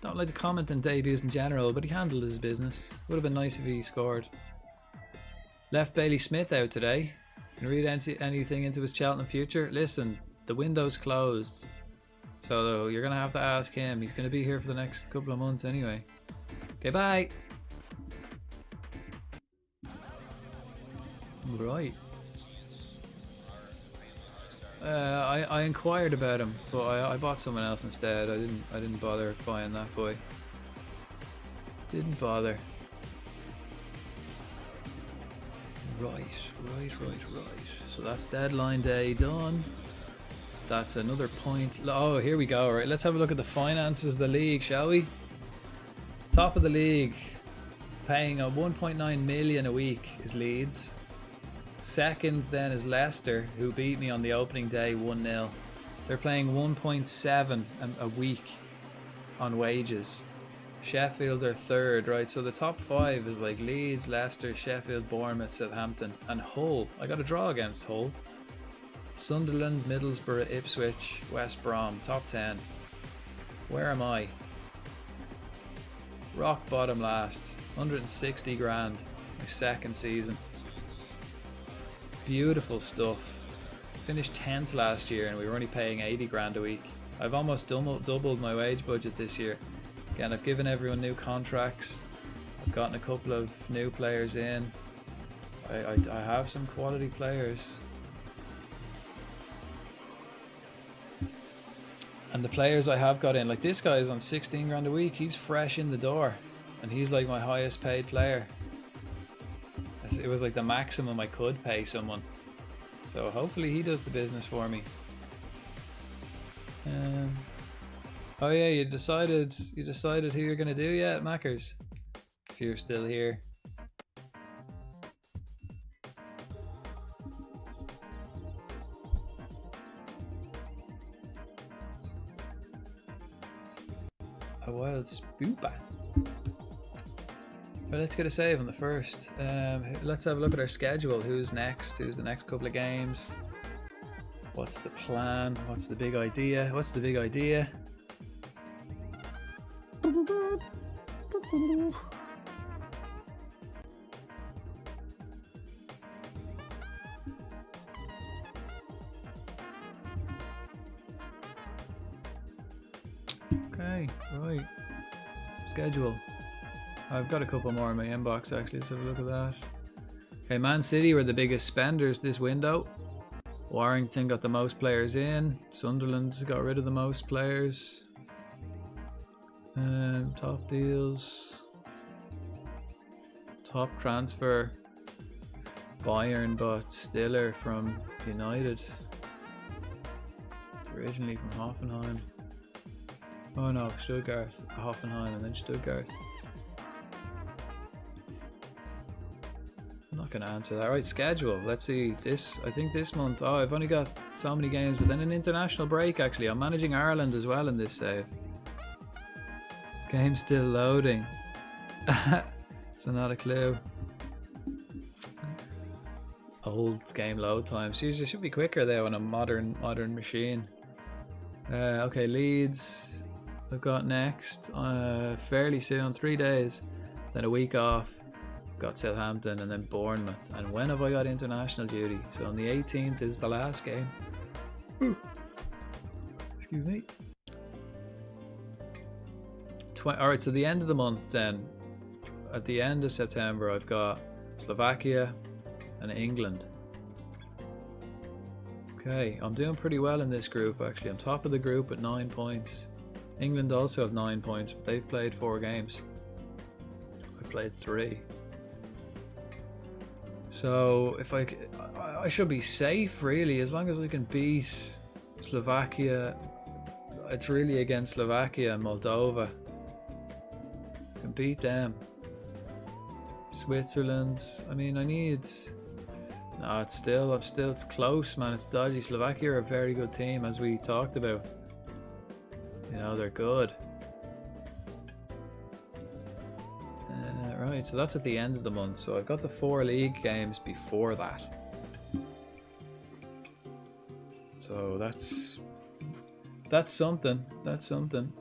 Don't like to comment on debuts in general, but he handled his business. Would have been nice if he scored. Left Bailey Smith out today. Can read anything into his Cheltenham future? Listen, the window's closed. So you're going to have to ask him. He's going to be here for the next couple of months anyway. Okay, bye. Right. I inquired about him, but I bought someone else instead. I didn't bother buying that boy. Didn't bother. Right. So that's deadline day done. That's another point. Oh, here we go. Right, let's have a look at the finances of the league, shall we? Top of the league, paying a 1.9 million a week is Leeds. Second then is Leicester, who beat me on the opening day 1-0. They're playing 1.7 a week on wages. Sheffield are third, right? So the top five is like Leeds, Leicester, Sheffield, Bournemouth, Southampton, and Hull. I got a draw against Hull. Sunderland, Middlesbrough, Ipswich, West Brom, top 10. Where am I? Rock bottom last. 160 grand. My second season. Beautiful stuff. Finished 10th last year and we were only paying 80 grand a week. I've almost doubled my wage budget this year. Again, I've given everyone new contracts. I've gotten a couple of new players in. I have some quality players. And the players I have got in, like this guy is on 16 grand a week. He's fresh in the door and he's like my highest paid player. It was like the maximum I could pay someone. So hopefully he does the business for me. Oh yeah, you decided who you're gonna do yet, Mackers? If you're still here. A wild spooper. Well, let's get a save on the first. Let's have a look at our schedule. Who's next? Who's the next couple of games? What's the plan? What's the big idea? What's the big idea? Okay, right. Schedule. I've got a couple more in my inbox actually, let's have a look at that. Okay, Man City were the biggest spenders this window. Warrington got the most players in. Sunderland got rid of the most players. Top deals. Top transfer. Bayern bought Stiller from United. It's originally from Hoffenheim. Oh no, Stuttgart. Hoffenheim and then Stuttgart. I'm not going to answer that. Right, schedule. Let's see. I think this month. Oh, I've only got so many games, but then an international break actually. I'm managing Ireland as well in this save. Game still loading. So not a clue. Old game load times. Usually should be quicker though on a modern machine. Okay, Leeds. I've got next fairly soon, 3 days. Then a week off. Got Southampton and then Bournemouth. And when have I got international duty? So on the 18th is the last game. Excuse me. Alright, so the end of the month then. At the end of September I've got Slovakia and England. Okay, I'm doing pretty well in this group actually. I'm top of the group at 9 points. England also have 9 points, but they've played 4 games. I've played 3. So if I should be safe really, as long as I can beat Slovakia. It's really against Slovakia and Moldova. I can beat them. Switzerland. I mean, I need. No, it's close, man. It's dodgy. Slovakia are a very good team, as we talked about. You know, they're good. Right, so that's at the end of the month. So I've got the 4 league games before that. So that's something. That's something.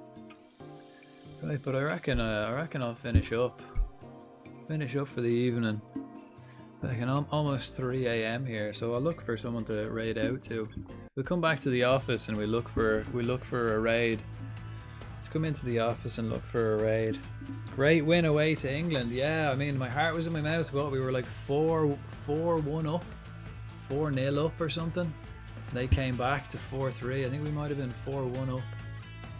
Right, but I reckon I'll finish up for the evening. Like almost 3 a.m. here, so I'll look for someone to raid out to. We'll come back to the office and we look for a raid. Let's come into the office and look for a raid. Great win away to England. Yeah, I mean my heart was in my mouth. What, we were like 4-1 up, 4-0 up or something. They came back to 4-3. I think we might have been 4-1 up.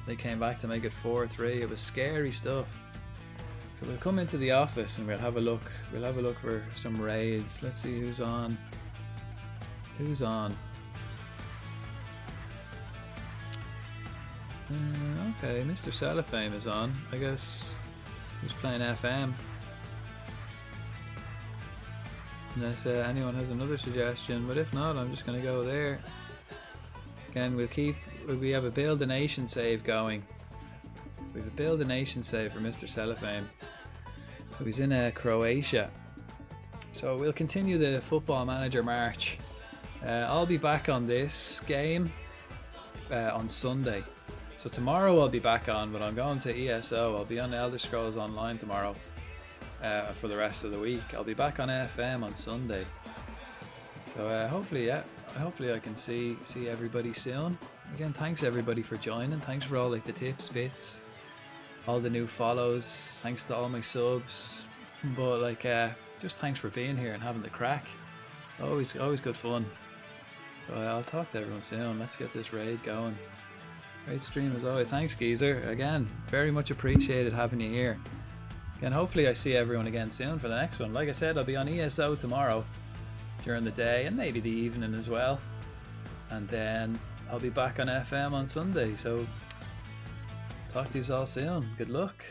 They came back to make it 4-3. It was scary stuff. So we'll come into the office and we'll have a look. We'll have a look for some raids. Let's see who's on. Who's on? Okay, Mr. Cellophane is on. I guess he's playing FM. Unless anyone has another suggestion, but if not, I'm just going to go there. Again, we have a Build a Nation save going. We have a Build a Nation save for Mr. Cellophane. So he's in Croatia. So we'll continue the Football Manager march. I'll be back on this game on Sunday. So tomorrow I'll be back on, but I'm going to ESO. I'll be on Elder Scrolls Online tomorrow for the rest of the week. I'll be back on FM on Sunday. So hopefully I can see everybody soon. Again, thanks everybody for joining. Thanks for all like the tips, bits, all the new follows. Thanks to all my subs. But like just thanks for being here and having the crack. Always good fun. So I'll talk to everyone soon. Let's get this raid going. Great stream as always. Thanks, Geezer. Again, very much appreciated having you here. Again, hopefully I see everyone again soon for the next one. Like I said, I'll be on ESO tomorrow during the day and maybe the evening as well. And then I'll be back on FM on Sunday. So talk to you all soon. Good luck.